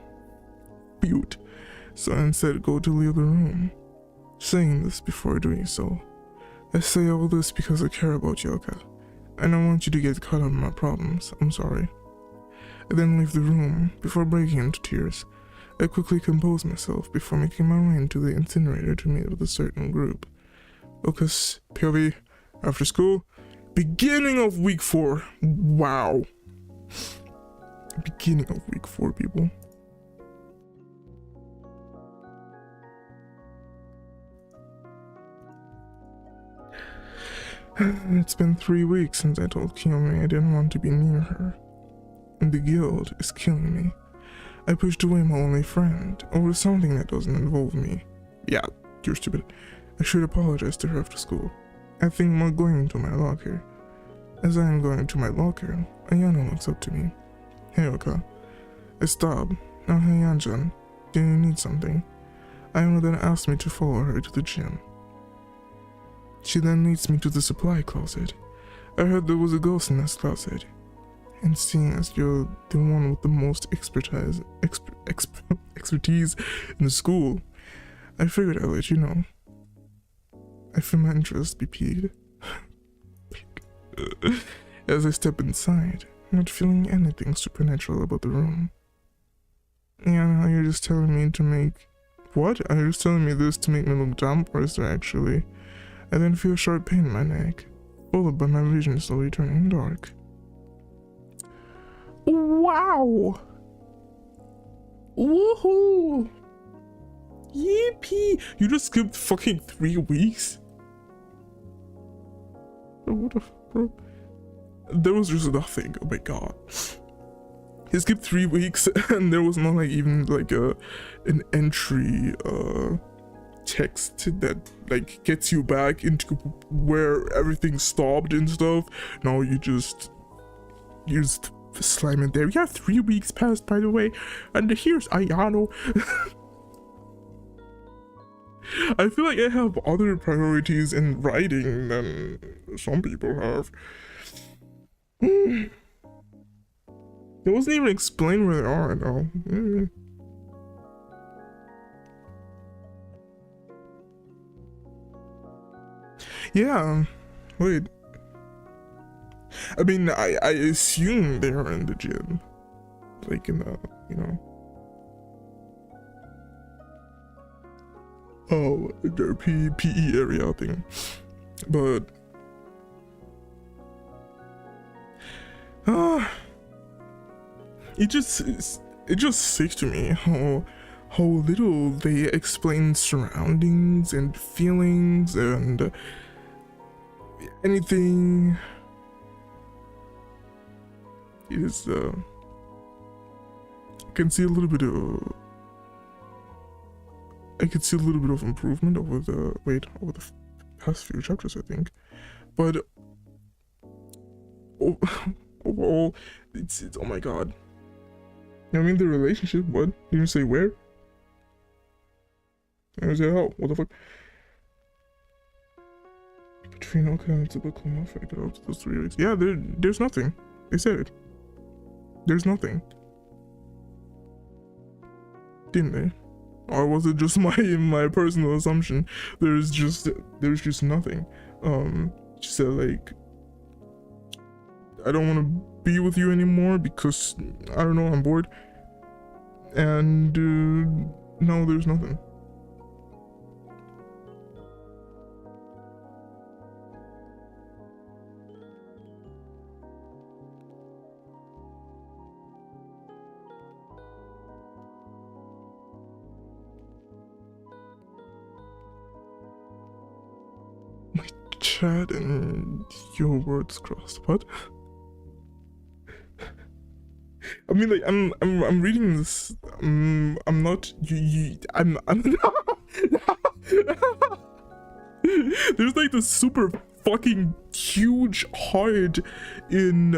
So I instead go to the other room, saying this before doing so. I say all this because I care about you, Oka. I don't want you to get caught up in my problems. I'm sorry. I then leave the room before breaking into tears. I quickly compose myself before making my way into the incinerator to meet with a certain group. Oka's POV after school, beginning of week 4. Wow. Beginning of week 4, people. It's been 3 weeks since I told Kiyomi I didn't want to be near her. And the guilt is killing me. I pushed away my only friend over something that doesn't involve me. Yeah, you're stupid. I should apologize to her after school. I think I'm going into my locker. As I am going into my locker, Ayano looks up to me. Hey, Oka. I stop. Now, hey, Anjan, do you need something? Ayano then asked me to follow her to the gym. She then leads me to the supply closet. I heard there was a ghost in this closet. And seeing as you're the one with the most expertise in the school, I figured I'd let you know. I feel my interest be piqued. As I step inside, not feeling anything supernatural about the room. Yeah, now you're just telling me to make... What? Are you just telling me this to make me look dumb, or is there actually... I then feel a sharp pain in my neck, followed by my vision slowly turning dark. Wow! Woohoo! Yippee! You just skipped fucking 3 weeks? What the fuck, bro? There was just nothing, oh my god. He skipped 3 weeks and there was not like even like an entry text that like gets you back into where everything stopped and stuff. No, you just slime it there. Yeah, 3 weeks passed, by the way, and here's Ayano. I feel like I have other priorities in writing than some people have. It wasn't even explained where they are, though. Yeah, wait. I mean, I assume they are in the gym. Like in the, you know. Oh, their PE area thing. But it just sick to me how little they explain surroundings and feelings and anything. It is I can see a little bit of improvement over the past few chapters, I think, but overall, it's oh my god. I mean, the relationship. What? You didn't say where? I say how? What the fuck? Between Oka and Tsubako affected up to those 3 weeks. Yeah, there's nothing. They said it. There's nothing. Didn't they? Or was it just my personal assumption? There's just nothing. She said like, I don't want to be with you anymore because I don't know, I'm bored. And no, there's nothing. My chat and your words crossed. What? I mean, like, I'm reading this. I'm not. I'm. There's like this super fucking huge heart in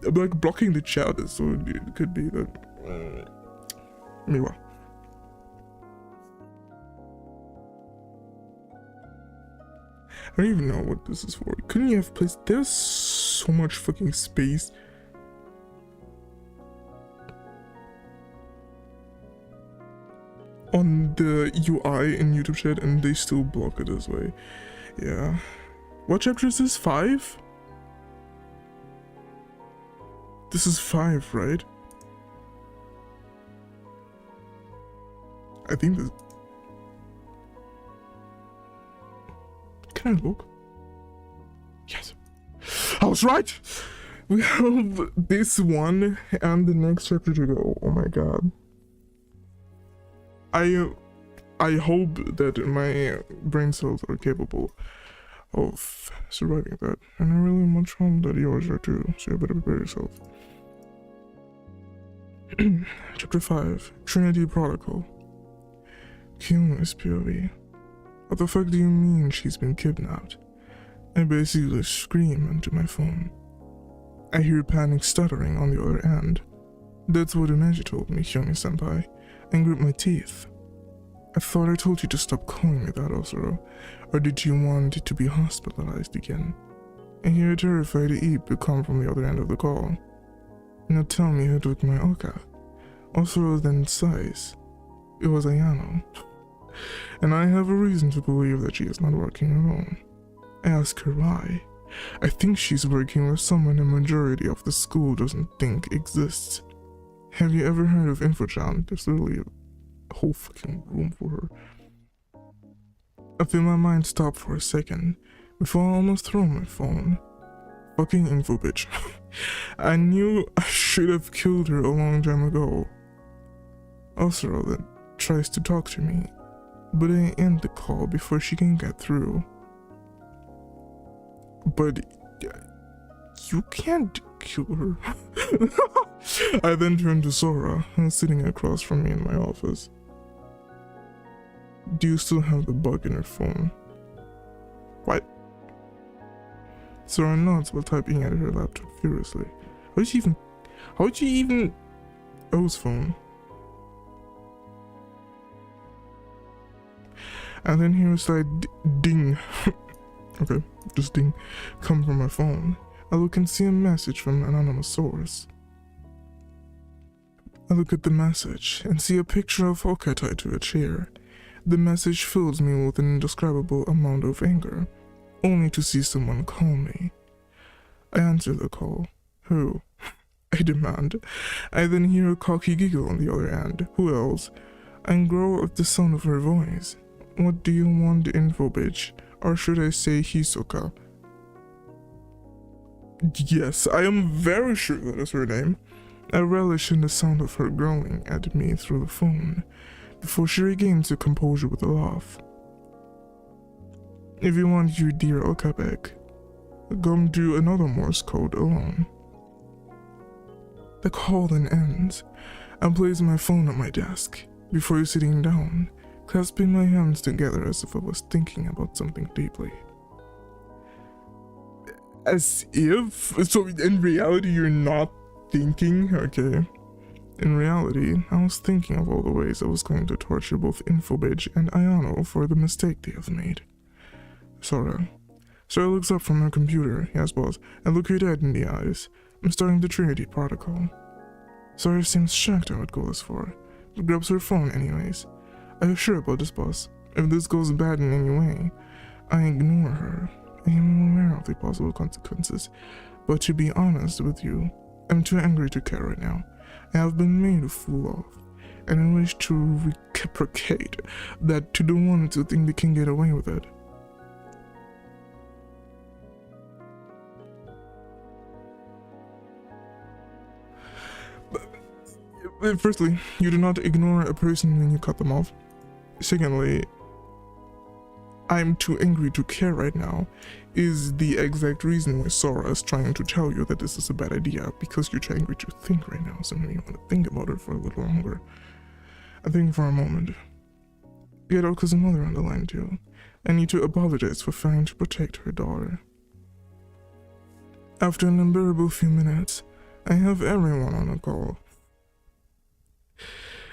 like blocking the chat, so it could be that. Meanwhile. I don't even know what this is for. Couldn't you have placed? There's so much fucking space. On the UI in YouTube chat, and they still block it this way. Yeah. What chapter is this? 5? This is 5, right? I think this... Can I look? Yes. I was right! We have this one and the next chapter to go. Oh my god. I hope that my brain cells are capable of surviving that, and I really much hope that yours are too, so you better prepare yourself. Chapter 5, Trinity Protocol. Q-Miss POV. What the fuck do you mean she's been kidnapped? I basically scream into my phone. I hear panic stuttering on the other end. That's what Uneji told me, Hyomi-senpai, and grit my teeth. I thought I told you to stop calling me that, Osoro, or did you want to be hospitalized again? I hear a terrified Iip come from the other end of the call. Now tell me who took my Oka. Osoro then sighs. It was Ayano. And I have a reason to believe that she is not working alone. I ask her why. I think she's working with someone a majority of the school doesn't think exists. Have you ever heard of InfoChan? There's literally a whole fucking room for her. I feel my mind stop for a second before I almost throw my phone. Fucking info bitch. I knew I should have killed her a long time ago. Osoro that tries to talk to me, but I end the call before she can get through. But you can't kill her. I then turn to Sora, who's sitting across from me in my office. Do you still have the bug in your phone? What? Sora nods while typing at her laptop furiously. How would you even... O's phone. And then here's like ding. Okay, just ding. Come from my phone. I look and see a message from an anonymous source. I look at the message and see a picture of Oka tied to a chair. The message fills me with an indescribable amount of anger, only to see someone call me. I answer the call. Who? I demand. I then hear a cocky giggle on the other end. Who else? And grow at the sound of her voice. What do you want, info bitch? Or should I say Hisoka? Yes, I am very sure that is her name. I relish in the sound of her growling at me through the phone, before she regains her composure with a laugh. If you want your dear Oka back, go do another Morse code alone. The call then ends. I place my phone on my desk, before sitting down, clasping my hands together as if I was thinking about something deeply. As if? So in reality you're not thinking? Okay. In reality, I was thinking of all the ways I was going to torture both Infobitch and Ayano for the mistake they have made. Sora. Sora looks up from her computer, yes boss, and look her dead in the eyes. I'm starting the Trinity Protocol. Sawyer seems shocked at what Cole is for, but grabs her phone anyways. Are you sure about this, boss? If this goes bad in any way, I ignore her. I am aware of the possible consequences, but to be honest with you, I'm too angry to care right now. I have been made a fool of, and I wish to reciprocate that to the ones who think they can get away with it. Firstly, you do not ignore a person when you cut them off. Secondly, I'm too angry to care right now is the exact reason why Sora is trying to tell you that this is a bad idea, because you're too angry to think right now, so maybe you want to think about it for a little longer. I think for a moment. Get Oka's mother on the line too. I need to apologize for failing to protect her daughter. After an unbearable few minutes, I have everyone on a call.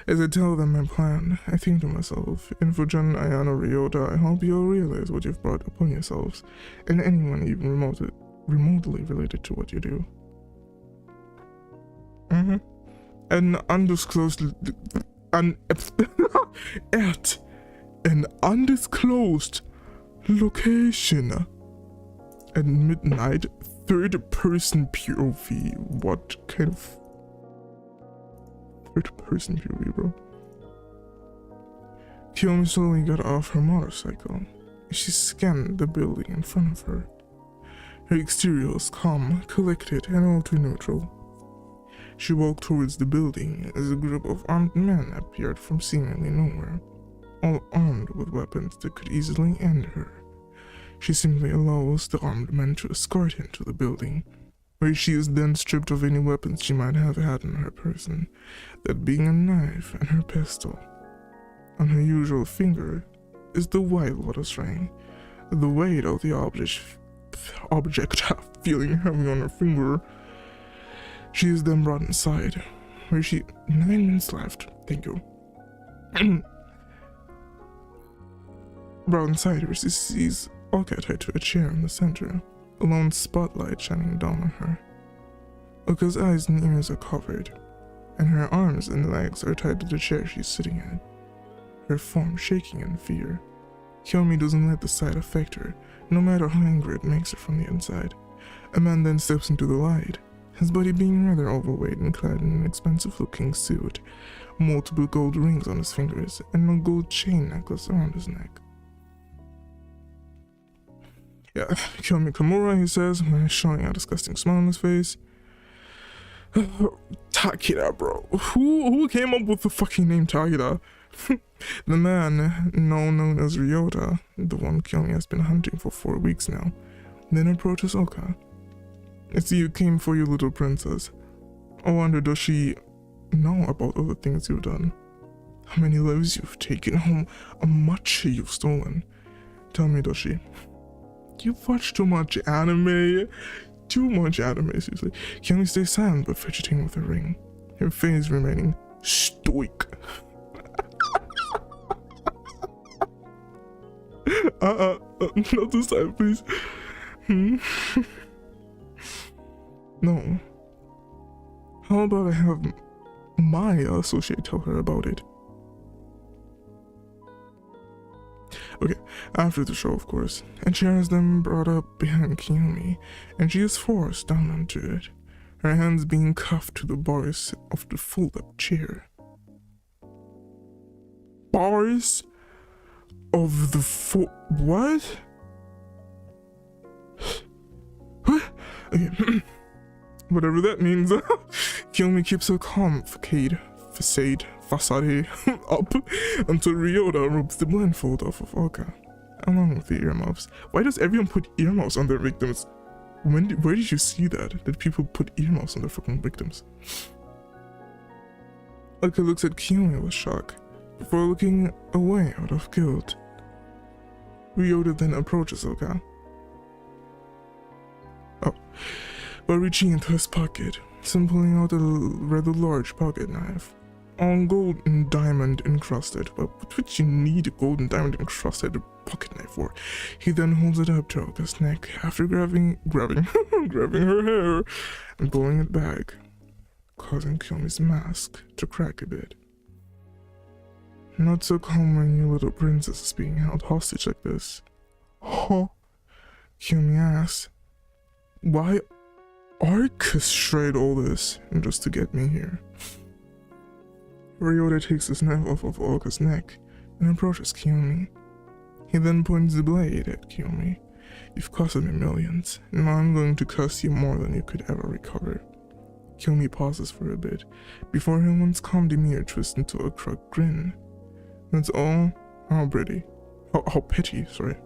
As I tell them my plan, I think to myself, Infogen, Ayano, Ryota, I hope you'll realize what you've brought upon yourselves, and anyone even remotely related to what you do. An undisclosed... at an undisclosed location. At midnight, third-person POV. What kind of... third-person POV, bro? Kiyomi slowly got off her motorcycle. She scanned the building in front of her. Her exterior was calm, collected, and all too neutral. She walked towards the building as a group of armed men appeared from seemingly nowhere, all armed with weapons that could easily end her. She simply allows the armed men to escort her into the building, where she is then stripped of any weapons she might have had on her person, that being a knife and her pistol. On her usual finger is the white lotus ring. The weight of the object feeling heavy on her finger. She is then brought inside, where she... 9 minutes left, thank you. Brought inside where she sees Oka tied to a chair in the center, a lone spotlight shining down on her. Oka's eyes and ears are covered, and her arms and legs are tied to the chair she's sitting in, her form shaking in fear. Kiyomi doesn't let the sight affect her, no matter how angry it makes her from the inside. A man then steps into the light, his body being rather overweight and clad in an expensive-looking suit, multiple gold rings on his fingers, and a gold chain necklace around his neck. Yeah, Kiyomi Kimura, he says, showing a disgusting smile on his face. Takeda, bro. Who came up with the fucking name Takeda? The man, known as Ryota, the one Kiyomi has been hunting for 4 weeks now, then approaches Oka. I see you came for your little princess. I wonder, does she know about all the things you've done? How many lives you've taken, how much you've stolen? Tell me, does she? You've watched too much anime. Too much anime, seriously. Kiyomi stays silent but fidgeting with her ring, her face remaining stoic. Not this time, please. No. How about I have my associate tell her about it? Okay, after the show, of course, a chair is then brought up behind Kiyomi, and she is forced down onto it, her hands being cuffed to the bars of the fold-up chair. Bars of the what? What? Okay, whatever that means. Kiyomi keeps her calm facade up until Ryota rips the blindfold off of Oka, along with the earmuffs. Why does everyone put earmuffs on their victims? Where did you see that people put earmuffs on their fucking victims? Oka looks at Kiyomi with shock, before looking away out of guilt. Ryota then approaches Oka. By reaching into his pocket, and pulling out a rather large pocket knife. All gold and diamond encrusted, but what would you need a gold and diamond encrusted pocket knife for? He then holds it up to Oka's neck after grabbing her hair and pulling it back. causing Kiyomi's mask to crack a bit. Not so calm when your little princess is being held hostage like this. Huh? Kiyomi asks, why orchestrate all this just to get me here? Ryota takes his knife off of Olga's neck and approaches Kiyomi. He then points the blade at Kiyomi. You've costed me millions. Now I'm going to cost you more than you could ever recover. Kiyomi pauses for a bit, before her once calm demeanor twists into a crooked grin. That's all? How pretty. How pity, sorry.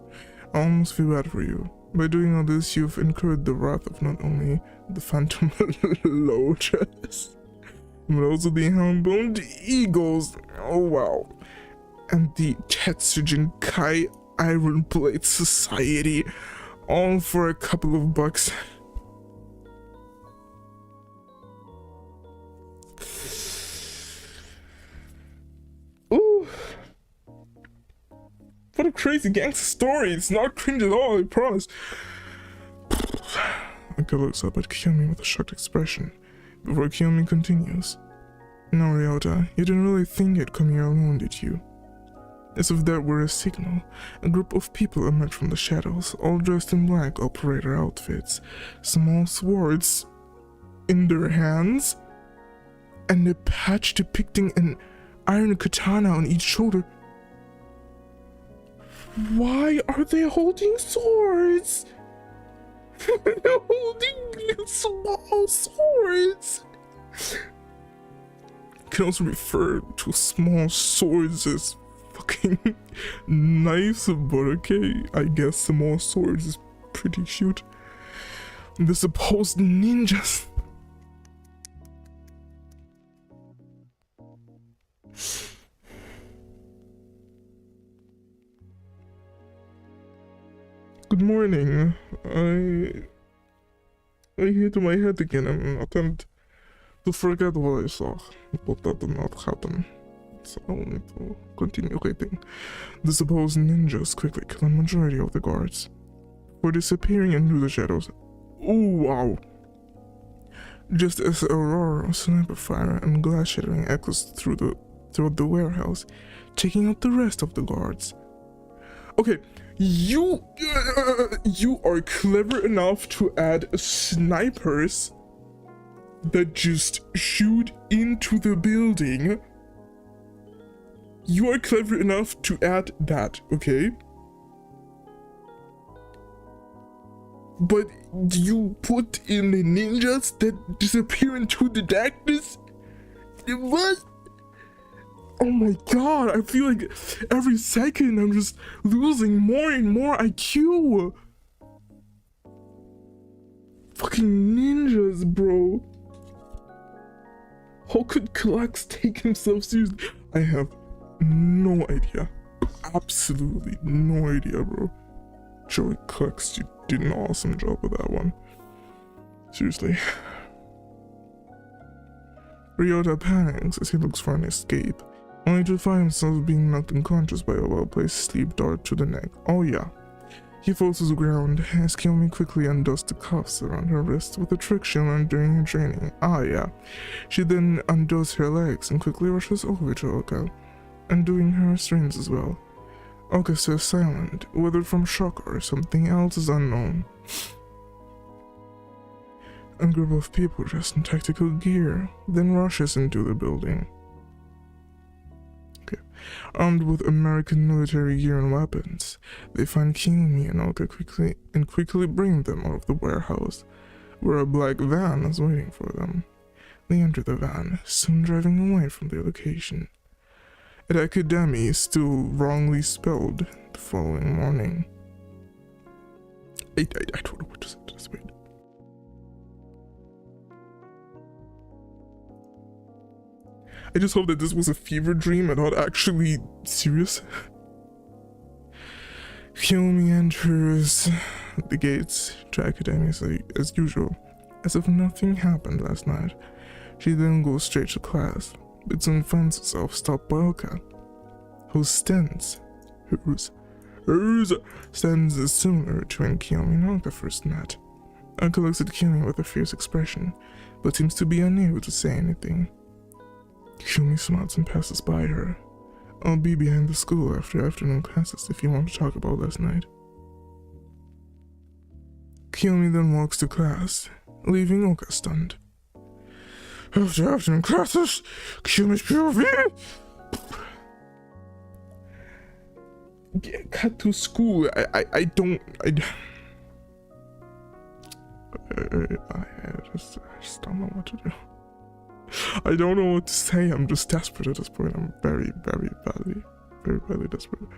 I almost feel bad for you. By doing all this, you've incurred the wrath of not only the Phantom Lotus, but also the Helm-boned Eagles. Oh wow. And the Tetsujin Kai Iron Blade Society, all for a couple of bucks. Ooh. What a crazy gangster story. It's not cringe at all, I promise. Aka looks up at Kiyomi with a shocked expression, before Kiyomi continues. No, Ryota, you didn't really think you'd come here alone, did you? As if that were a signal, a group of people emerged from the shadows, all dressed in black operator outfits, small swords in their hands, and a patch depicting an iron katana on each shoulder. Why are they holding swords? They're holding small swords. Can also refer to small swords as fucking knives, but okay, I guess small swords is pretty cute. The supposed ninjas. Good morning. I hit my head again and attempt to forget what I saw, but that did not happen. So I'll need to continue reading. The supposed ninjas quickly kill a majority of the guards for disappearing into the shadows. Oh wow! Just as a roar of sniper fire and glass shattering echoes throughout the warehouse, taking out the rest of the guards. Okay, you are clever enough to add snipers that just shoot into the building. You are clever enough to add that, okay? But you put in the ninjas that disappear into the darkness? What? Oh my god, I feel like every second I'm just losing more and more IQ. Fucking ninjas, bro. How could Klax take himself seriously? I have no idea. Absolutely no idea, bro. Joey Klax, you did an awesome job with that one. Seriously. Ryota panics as he looks for an escape, only to find himself being knocked unconscious by a well-placed sleep dart to the neck. Oh yeah. He falls to the ground as Kiyomi quickly undoes the cuffs around her wrists with a trick she learned during her training. Ah yeah. She then undoes her legs and quickly rushes over to Oka, undoing her restraints as well. Oka stays silent, whether from shock or something else is unknown. A group of people dressed in tactical gear then rushes into the building. Armed with American military gear and weapons, they find Kiyomi and Oka quickly bring them out of the warehouse, where a black van is waiting for them. They enter the van, soon driving away from their location. At Academy, still wrongly spelled the following morning. I don't know what to say to this. Wait. I just hope that this was a fever dream and not actually serious. Kiyomi enters the gates to Academy as usual, as if nothing happened last night. She then goes straight to class, but soon finds herself stopped by Oka, who stands similar to when Kiyomi and Oka first met. Uncle looks at Kiyomi with a fierce expression, but seems to be unable to say anything. Kiyomi smiles and passes by her. I'll be behind the school after afternoon classes if you want to talk about last night. Kiyomi then walks to class, leaving Oka stunned. After afternoon classes, Kiyomi's POV! Cut to school. I just don't know what to do. I don't know what to say. I'm just desperate at this point. I'm very badly desperate.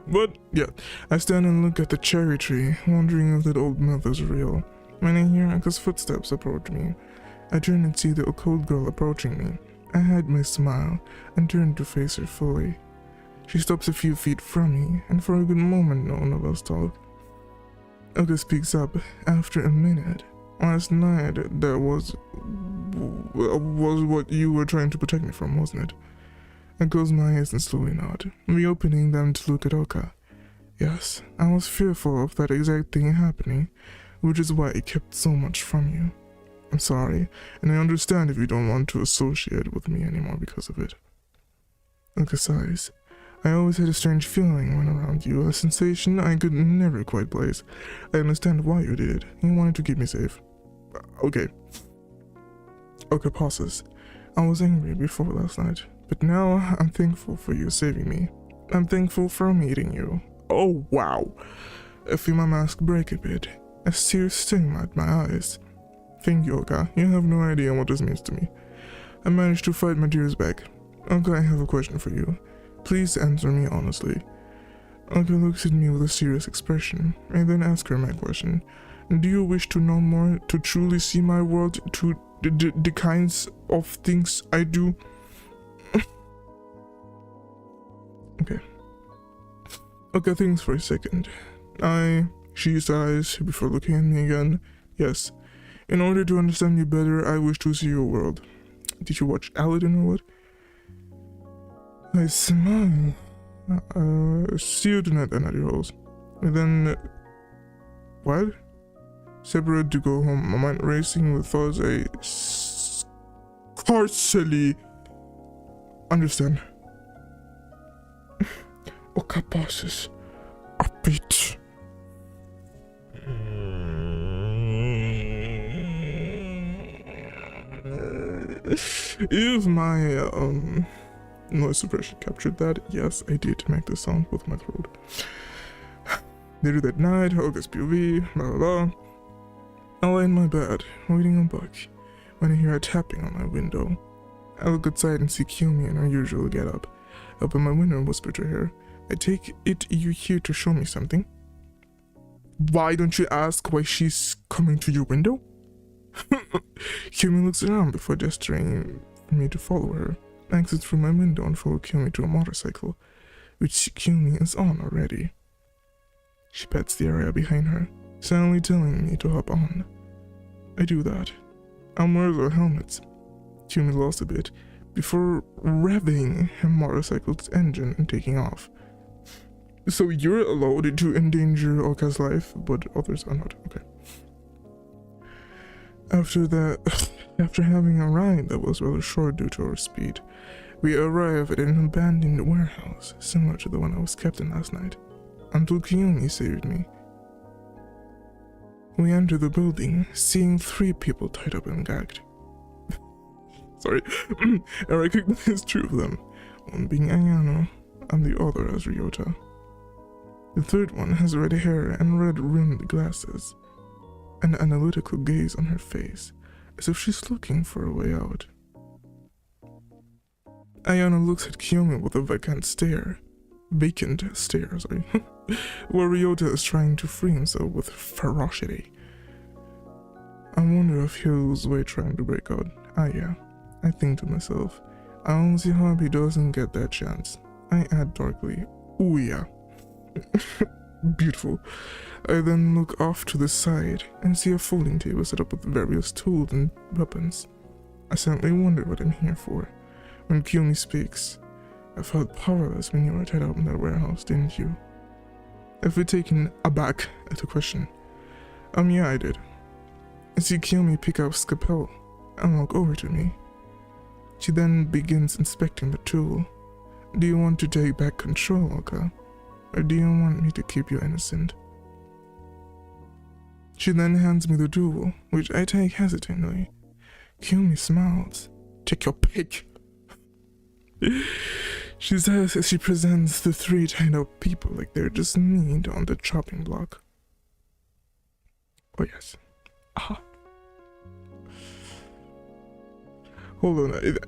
But yeah, I stand and look at the cherry tree, wondering if that old myth is real. When I hear Uncle's footsteps approach me, I turn and see the cold girl approaching me. I hide my smile and turn to face her fully. She stops a few feet from me, and for a good moment none of us talk. Uka speaks up after a minute. Last night, that was what you were trying to protect me from, wasn't it? I close my eyes and slowly nod, reopening them to look at Oka. Yes, I was fearful of that exact thing happening, which is why I kept so much from you. I'm sorry, and I understand if you don't want to associate with me anymore because of it. Oka sighs. I always had a strange feeling when around you, a sensation I could never quite place. I understand why you did it. You wanted to keep me safe. Okay. Oka pauses. I was angry before last night, but now I'm thankful for you saving me. I'm thankful for meeting you. Oh, wow. I feel my mask break a bit, a tear sting at my eyes. Thank you, Oka. You have no idea what this means to me. I managed to fight my tears back. Oka, I have a question for you. Please answer me honestly. Oka looks at me with a serious expression. I then ask her my question. Do you wish to know more, to truly see my world, to the kinds of things I do? Okay. Oka thinks for a second. She sighs before looking at me again. Yes. In order to understand you better, I wish to see your world. Did you watch Aladdin or what? I smile. See you tonight, Anadi Rose. And then... What? Separate to go home, my mind racing with thoughts I scarcely understand. Oka pauses. A bit. If my, noise suppression captured that, yes, I did make the sound with my throat. Later that night, August POV, blah blah blah. I lay in my bed, reading a book, when I hear a tapping on my window. I look outside and see Kiyomi in her usual get-up. I open my window and whisper to her, I take it you're here to show me something? Why don't you ask why she's coming to your window? Kiyomi looks around before gesturing for me to follow her. I exit through my window and follow Kiyomi to a motorcycle, which Kiyomi is on already. She pats the area behind her, silently telling me to hop on. I do that. I'm wearing our helmets. Kiyomi lost a bit before revving her motorcycle's engine and taking off. So you're allowed to endanger Oka's life, but others are not. Okay. After having a ride that was rather short due to our speed, we arrived at an abandoned warehouse, similar to the one I was kept in last night, until Kiyomi saved me. We entered the building, seeing 3 people tied up and gagged. Sorry, I recognized 2 of them, one being Ayano and the other as Ryota. The third one has red hair and red-rimmed glasses, an analytical gaze on her face, as if she's looking for a way out. Ayano looks at Kiyomi with a vacant stare, where Ryota is trying to free himself with ferocity. I wonder if he'll wait trying to break out. Yeah, I think to myself, I honestly hope he doesn't get that chance. I add darkly, ooh yeah. Beautiful. I then look off to the side and see a folding table set up with various tools and weapons. I suddenly wonder what I'm here for. When Kiyomi speaks, I felt powerless when you were tied up in that warehouse, didn't you? If we're taken aback at the question. Yeah, I did. I see Kiyomi pick up scalpel and walk over to me. She then begins inspecting the tool. Do you want to take back control, Oka? Or do you want me to keep you innocent? She then hands me the tool, which I take hesitantly. Kiyomi smiles. Take your pick. She says as she presents the 3 tied up people like they're just meat on the chopping block. Oh yes. Ah. Hold on,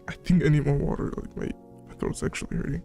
I think I need more water, like my throat's actually hurting.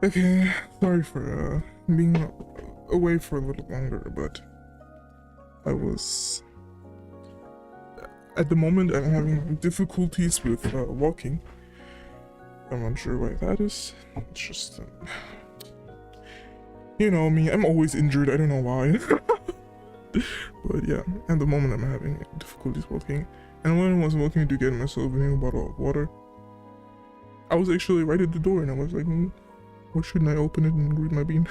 Okay, sorry for being away for a little longer, but I was... At the moment I'm having difficulties with walking. I'm not sure why that is. It's just... you know me, I'm always injured, I don't know why. But yeah, at the moment I'm having difficulties walking. And when I was walking to get myself a new bottle of water, I was actually right at the door and I was like, why shouldn't I open it and read my bean?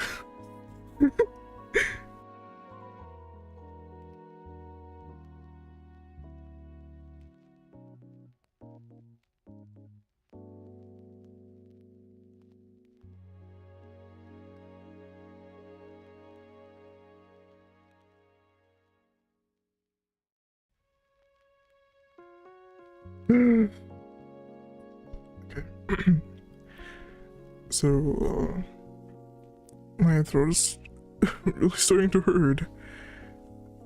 Okay. So, my throat is really starting to hurt.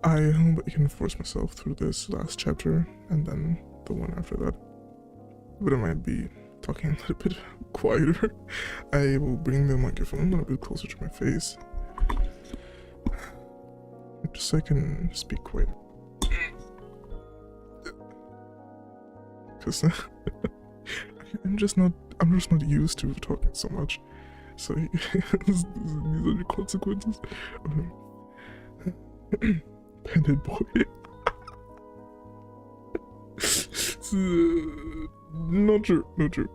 I hope I can force myself through this last chapter and then the one after that. But it might be talking a little bit quieter, I will bring the microphone a little bit closer to my face, just so I can speak quiet. Because I'm just not used to talking so much. So these are the consequences. Bandit boy. Not true, not true.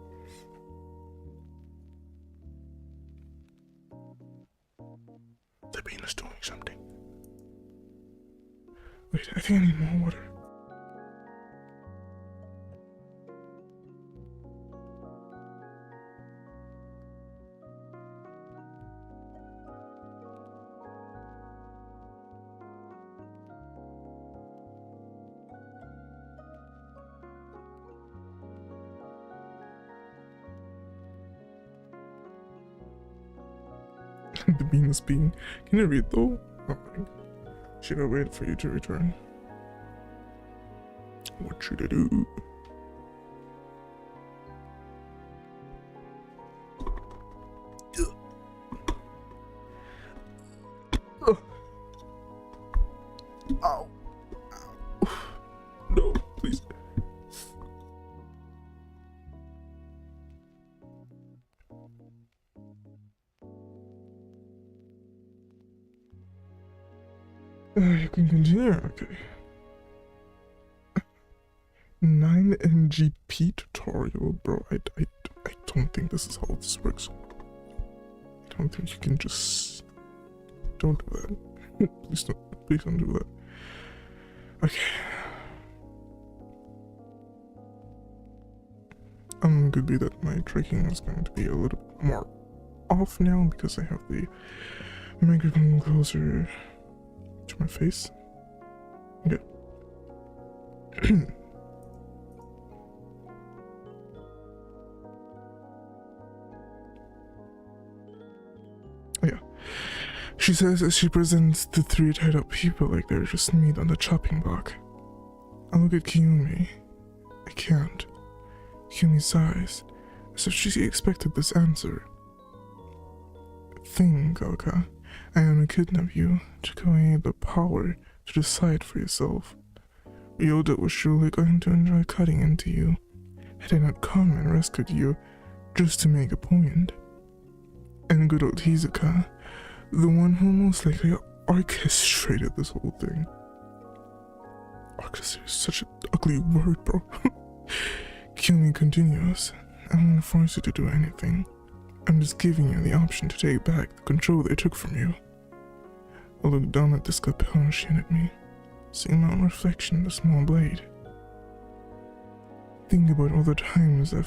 The bean is doing something. Wait, I think I need more water. The bean is being. Can you read though? Oh, should I wait for you to return? What should I do? Ow. Ow. No, please. You can continue, okay. 9NGP tutorial, bro. I don't think this is how this works. I don't think you can just... Don't do that. Please don't do that. Okay. Could be that my tracking is going to be a little more off now because I have the microphone closer to my face. Okay. Oh yeah. She says as she presents the three tied up people like they're just meat on the chopping block. I look at Kiyumi. I can't. Kiyumi sighs, as if she expected this answer. Think, Gaoka. I am to kidnap you, take away the power to decide for yourself. Ryota was surely going to enjoy cutting into you, had I not come and rescued you just to make a point. And good old Hizuka, the one who most likely orchestrated this whole thing. Orchestrated is such an ugly word, bro. Kiyumi continues. I'm gonna force you to do anything. I'm just giving you the option to take back the control they took from you. I look down at the scalpel she handed me, seeing my own reflection in the small blade. I think about all the times I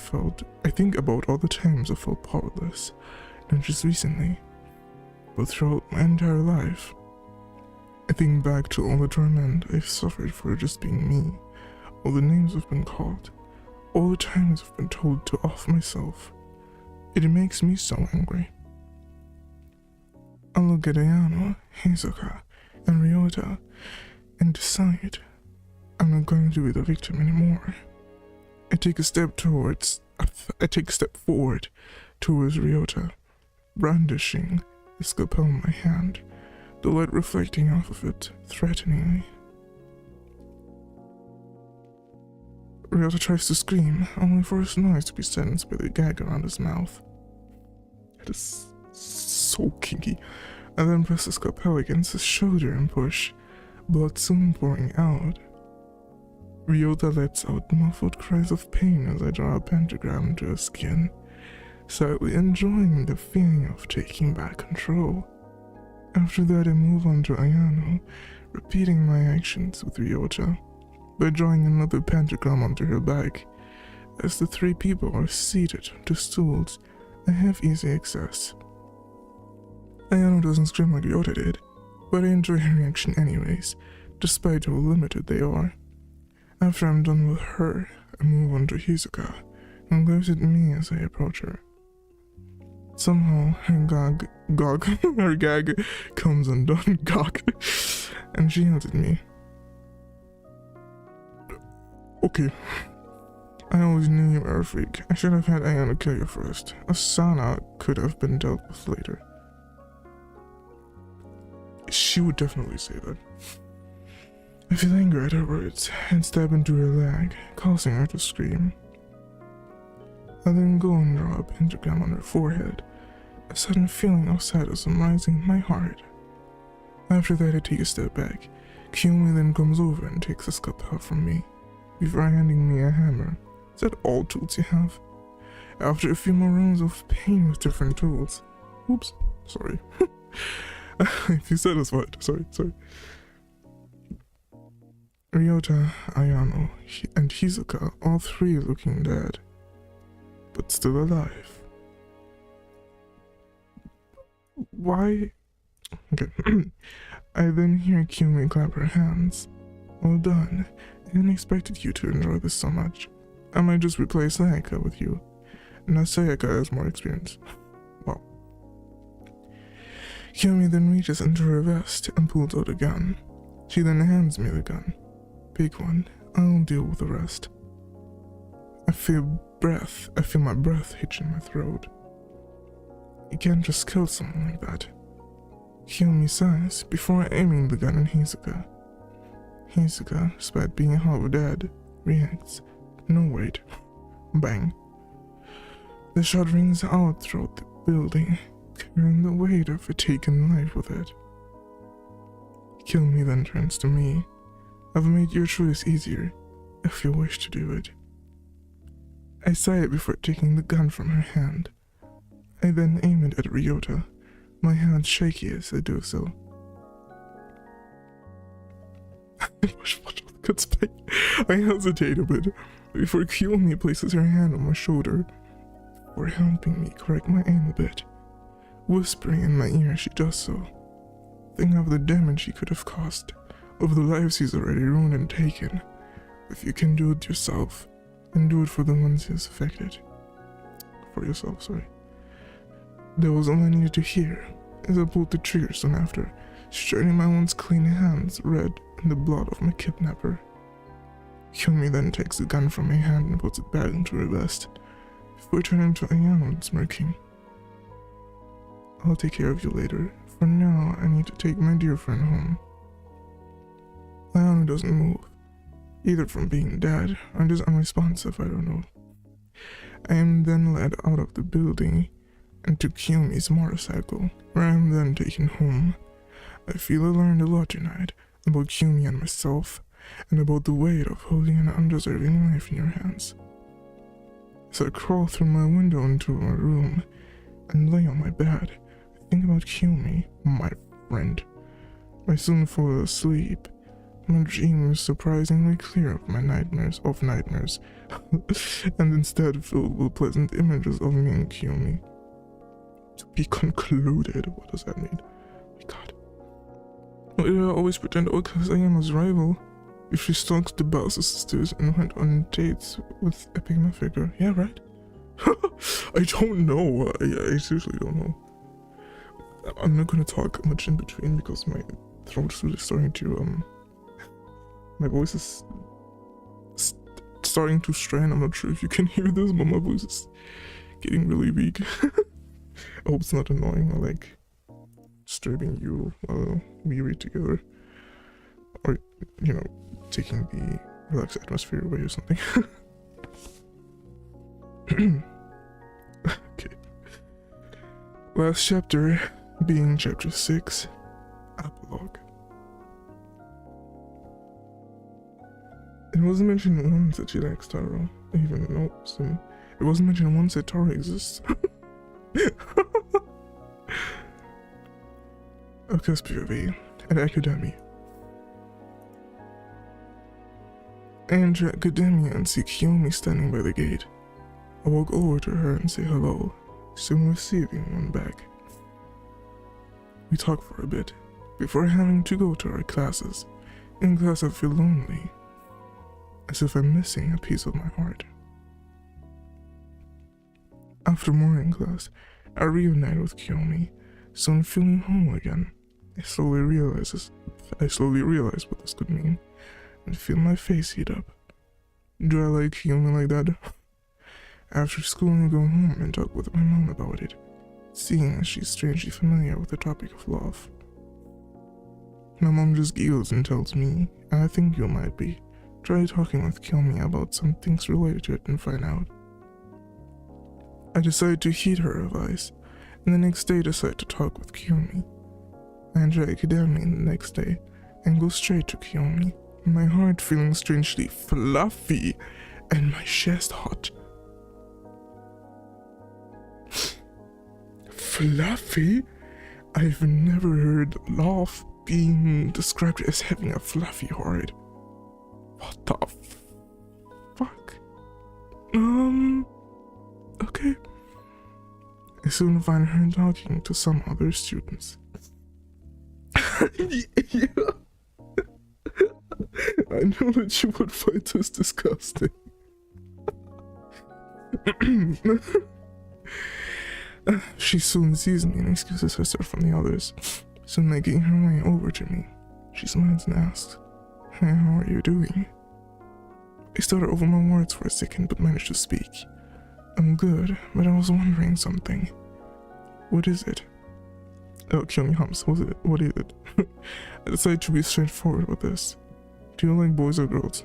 felt powerless, not just recently, but throughout my entire life. I think back to all the torment I've suffered for just being me, all the names I've been called, all the times I've been told to off myself. It makes me so angry. I look at Ayano, Hizuka, and Ryota, and decide I'm not going to be the victim anymore. I take a step forward towards Ryota, brandishing the scalpel in my hand, the light reflecting off of it threateningly. Ryota tries to scream, only for his noise to be silenced by the gag around his mouth. It is so kinky. I then press the scalpel against his shoulder and push, blood soon pouring out. Ryota lets out muffled cries of pain as I draw a pentagram into his skin, sadly enjoying the feeling of taking back control. After that I move on to Ayano, repeating my actions with Ryota, by drawing another pentagram onto her back. As the three people are seated to stools, I have easy access. Ayano doesn't scream like Ryota did, but I enjoy her reaction anyways, despite how limited they are. After I'm done with her, I move on to Hizuka, and glares at me as I approach her. Somehow, her gag comes undone, and she yells at me. Okay, I always knew you were a freak. I should have had Ayano kill you first. Asana could have been dealt with later. She would definitely say that. I feel anger at her words and stab into her leg, causing her to scream. I then go and draw a pentagram on her forehead, a sudden feeling of sadness rising in my heart. After that, I take a step back. Kiyomi then comes over and takes a scalpel from me, before handing me a hammer. Is that all tools you have? After a few more rounds of pain with different tools. Oops, sorry. If you satisfied, sorry. Ryota, Ayano, and Hizuka, all three looking dead, but still alive. Why? Okay. I then hear Kiyomi clap her hands. Well done. I didn't expect you to enjoy this so much. I might just replace Sayaka with you. Now Sayaka has more experience. Wow. Kiyomi then reaches into her vest and pulls out a gun. She then hands me the gun. Big one. I'll deal with the rest. I feel my breath hitching my throat. You can't just kill someone like that. Kiyomi sighs before aiming the gun at Hizuka. Hizuka, despite being half dead, reacts. No wait. Bang. The shot rings out throughout the building, carrying the weight of a taken life with it. Kiyomi then turns to me. I've made your choice easier, if you wish to do it. I sigh it before taking the gun from her hand. I then aim it at Ryota, my hand shaky as I do so. I hesitate a bit before Kiyomi places her hand on my shoulder, before helping me correct my aim a bit. Whispering in my ear she does so. Think of the damage she could have caused, of the lives he's already ruined and taken. If you can do it yourself, then do it for the ones he's affected. For yourself, sorry. That was all I needed to hear, as I pulled the trigger soon after, striking my once clean hands red in the blood of my kidnapper. Kiyomi then takes the gun from my hand and puts it back into her vest, before turning to Ayano and smirking. I'll take care of you later. For now, I need to take my dear friend home. Ayano doesn't move, either from being dead or just unresponsive, I don't know. I am then led out of the building and to Kiyomi's motorcycle, where I am then taken home. I feel I learned a lot tonight about Kiyomi and myself, and about the weight of holding an undeserving life in your hands. As I crawl through my window into my room and lay on my bed, I think about Kiyomi, my friend. I soon fall asleep. My dream is surprisingly clear of my nightmares, and instead filled with pleasant images of me and Kiyomi. To be concluded, what does that mean? Oh my god. Why did I always pretend because I am his rival? If she stalked the Bowser sisters and went on dates with a pigment figure, yeah, right? I don't know. I seriously don't know. I'm not gonna talk much in between because my throat is really starting to my voice is starting to strain. I'm not sure if you can hear this, but my voice is getting really weak. I hope it's not annoying or like disturbing you while we read together, or you know, taking the relaxed atmosphere away or something. Okay. Last chapter being chapter 6, Epilogue. It wasn't mentioned once that she likes Taro, even though it wasn't mentioned once that Taro exists. Ocus POV at Academy. I enter Academia and see Kiyomi standing by the gate. I walk over to her and say hello, soon receiving one back. We talk for a bit, before having to go to our classes. In class I feel lonely, as if I'm missing a piece of my heart. After morning class, I reunite with Kiyomi, soon feeling home again. I slowly realize what this could mean, and feel my face heat up. Do I like Kiyomi like that? After school, I go home and talk with my mom about it, seeing as she's strangely familiar with the topic of love. My mom just giggles and tells me, I think you might be. Try talking with Kiyomi about some things related to it and find out. I decide to heed her advice, and the next day decide to talk with Kiyomi. I enter academia the next day and go straight to Kiyomi, my heart feeling strangely fluffy and my chest hot. Fluffy? I've never heard love being described as having a fluffy heart. What the fuck? Okay. I soon find her talking to some other students. Yeah. I know that you would find this disgusting. She soon sees me and excuses herself from the others, soon making her way over to me. She smiles and asks, "Hey, how are you doing?" I stutter over my words for a second but manage to speak. I'm good, but I was wondering something. What is it? Oh, Kiyomi humps. What is it? I decided to be straightforward with this. Do you like boys or girls?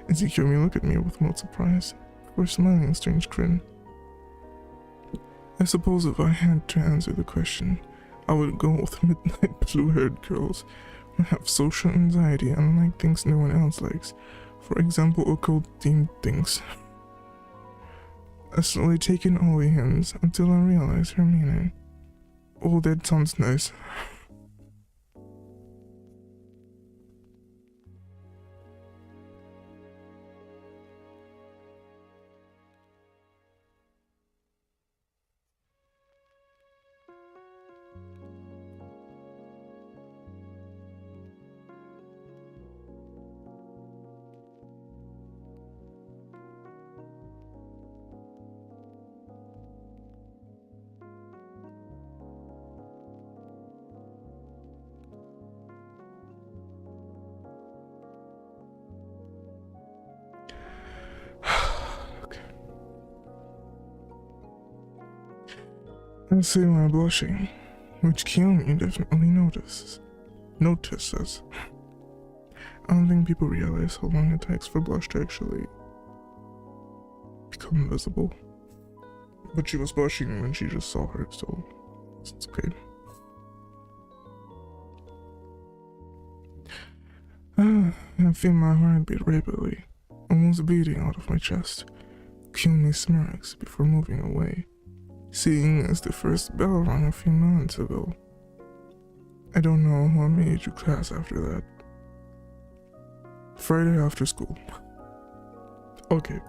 And see Kiyomi look at me with mild surprise, before smiling a strange grin. I suppose if I had to answer the question, I would go with midnight blue-haired girls who have social anxiety and like things no one else likes. For example, occult-themed things. I slowly take in all the hints until I realize her meaning. Oh, that sounds nice. I say while blushing, which Kiyomi definitely notices. I don't think people realize how long it takes for blush to actually become visible. But she was blushing when she just saw her, so it's okay. I feel my heart beat rapidly, almost bleeding out of my chest. Kiyomi smirks before moving away, seeing as the first bell rang a few moments ago. I don't know who I made it to class after that. Friday after school. Okay.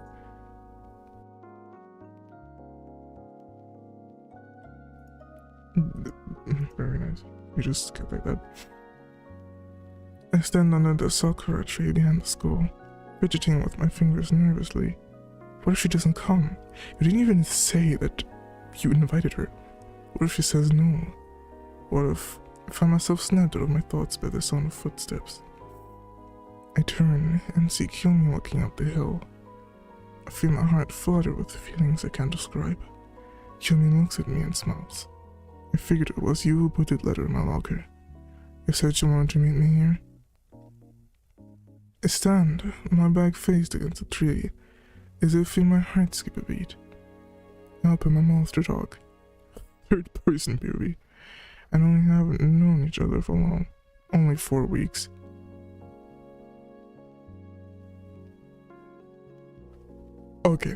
Very nice. We just skip like that. I stand under the sakura tree behind the school, fidgeting with my fingers nervously. What if she doesn't come? You didn't even say that you invited her. What if she says no? What if I find myself snapped out of my thoughts by the sound of footsteps? I turn and see Kiyomi walking up the hill. I feel my heart flutter with feelings I can't describe. Kiyomi looks at me and smiles. I figured it was you who put that letter in my locker. You said you wanted to meet me here. I stand, my back faced against a tree, as if feeling my heart skip a beat. I open my mouth to talk. Third person POV. And only haven't known each other for long. Only 4 weeks. Okay.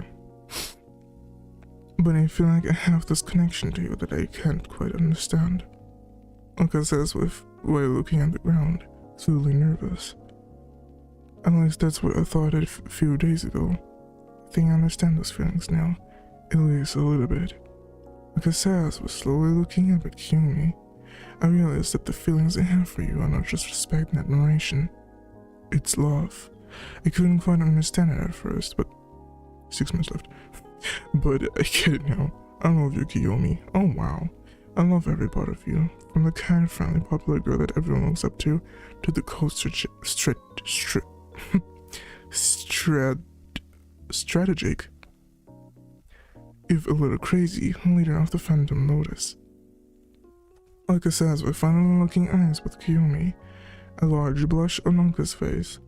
But I feel like I have this connection to you that I can't quite understand. Oka says while looking at the ground, slowly nervous. At least that's what I thought a few days ago. I think I understand those feelings now, at least a little bit. Because as I was slowly looking up at Kiyomi, I realized that the feelings I have for you are not just respect and admiration. It's love. I couldn't quite understand it at first, but 6 months left. But I get it now. I love you, Kiyomi. Oh wow. I love every part of you. From the kind, friendly, popular girl that everyone looks up to the cold strategic, if a little crazy, leader of the Phantom Lotus. Uka says with finally locking eyes with Kiyomi, a large blush on Uka's face.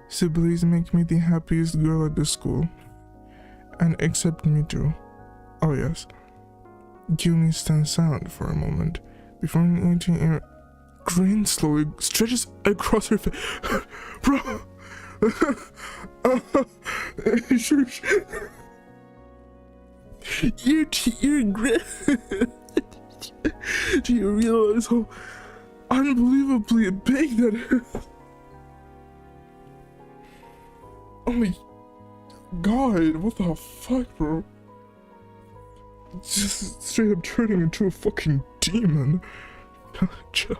Siblings make me the happiest girl at the school, and accept me too. Oh yes. Kiyomi stands silent for a moment before an 18-year grin slowly stretches across her face. Bro! Your grin. Do you realize how unbelievably big that is? Oh my god, what the fuck, bro? Just straight up turning into a fucking demon. Jeff.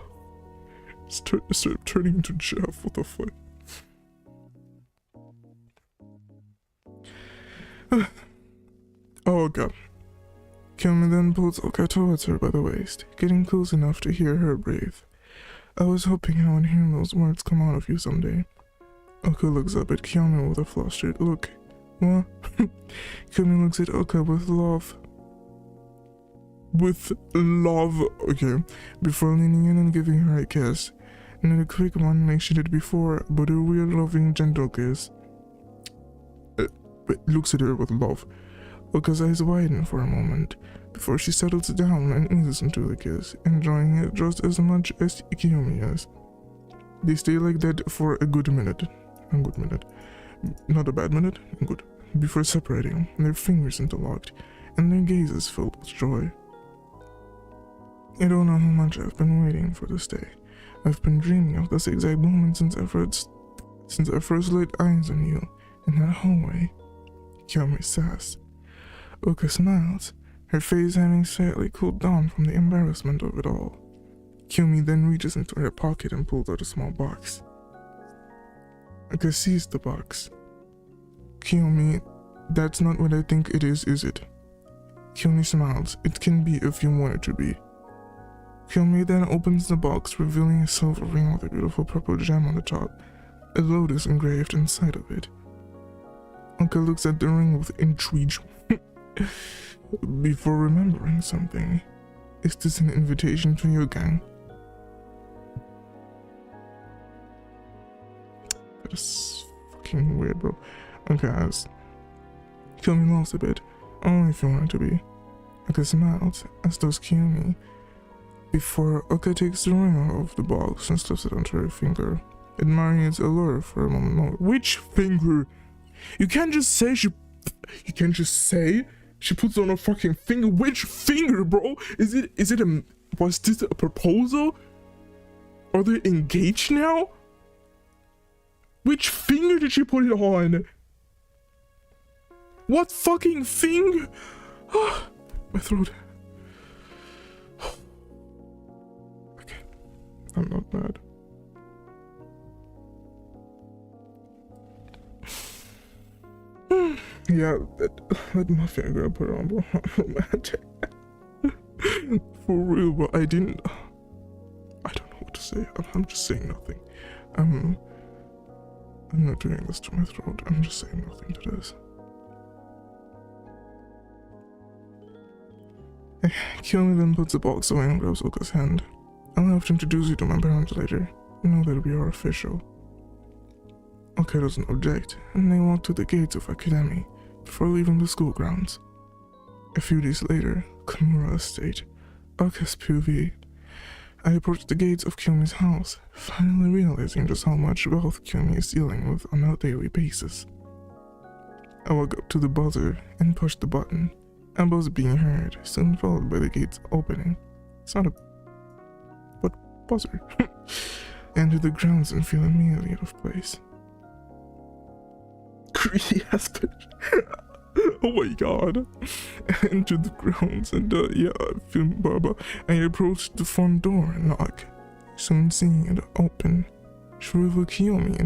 Straight up turning into Jeff, what the fuck? Oh god. Kiyomi then pulls Uka towards her by the waist, getting close enough to hear her breathe. I was hoping I would hear those words come out of you someday. Uka looks up at Kiyomi with a flustered look. What? Kiyomi looks at Uka with love. Okay, before leaning in and giving her a kiss. Not a quick one like she did before, but a real loving, gentle kiss. Looks at her with love. Uka's eyes widen for a moment, before she settles down and eases into the kiss, enjoying it just as much as Kiyomi is. They stay like that for a good minute. Not a bad minute, good. Before separating, their fingers interlocked, and their gazes filled with joy. I don't know how much I've been waiting for this day. I've been dreaming of this exact moment since I first laid eyes on you in that hallway. Kiyomi says. Uka smiles, her face having slightly cooled down from the embarrassment of it all. Kiyomi then reaches into her pocket and pulls out a small box. Uka sees the box. Kiyomi, that's not what I think it is it? Kiyomi smiles. It can be if you want it to be. Kiyomi then opens the box, revealing a silver ring with a beautiful purple gem on the top, a lotus engraved inside of it. Uka looks at the ring with intrigue. Before remembering something. Is this an invitation to your gang? That is fucking weird, bro. Uka asks. Kiyomi laughs a bit. Only if you want it to be. Uka smiles, as does Kiyomi. Before Uka takes the ring out of the box and slips it onto her finger, admiring its allure for a moment more. Which finger? You can't just say she puts it on her fucking finger. Which finger, bro? Was this a proposal? Are they engaged now? Which finger did she put it on? What fucking finger? My throat. Okay, I'm not mad. Yeah, that mafia girl put it on, bro. Romantic. For real, but I don't know what to say. I'm just saying nothing. I'm not doing this to my throat. I'm just saying nothing to this. Kiyomi then puts the box away and grabs Uka's hand. I'll have to introduce you to my parents later. Now that we are official. Uka doesn't object, and they walk to the gates of Academy before leaving the school grounds. A few days later, Komura Estate, Uka's POV. I approach the gates of Kiyomi's house, finally realizing just how much wealth Kiyomi is dealing with on a daily basis. I walk up to the buzzer and push the button, a buzz being heard, soon followed by the gates opening. It's not a... what buzzer? Enter the grounds and feel immediately out of place. Greedy ass bitch. Oh my god. I enter the grounds and yeah, I feel Baba. I approach the front door and knock. Soon seeing it open, she revealed Kiyomi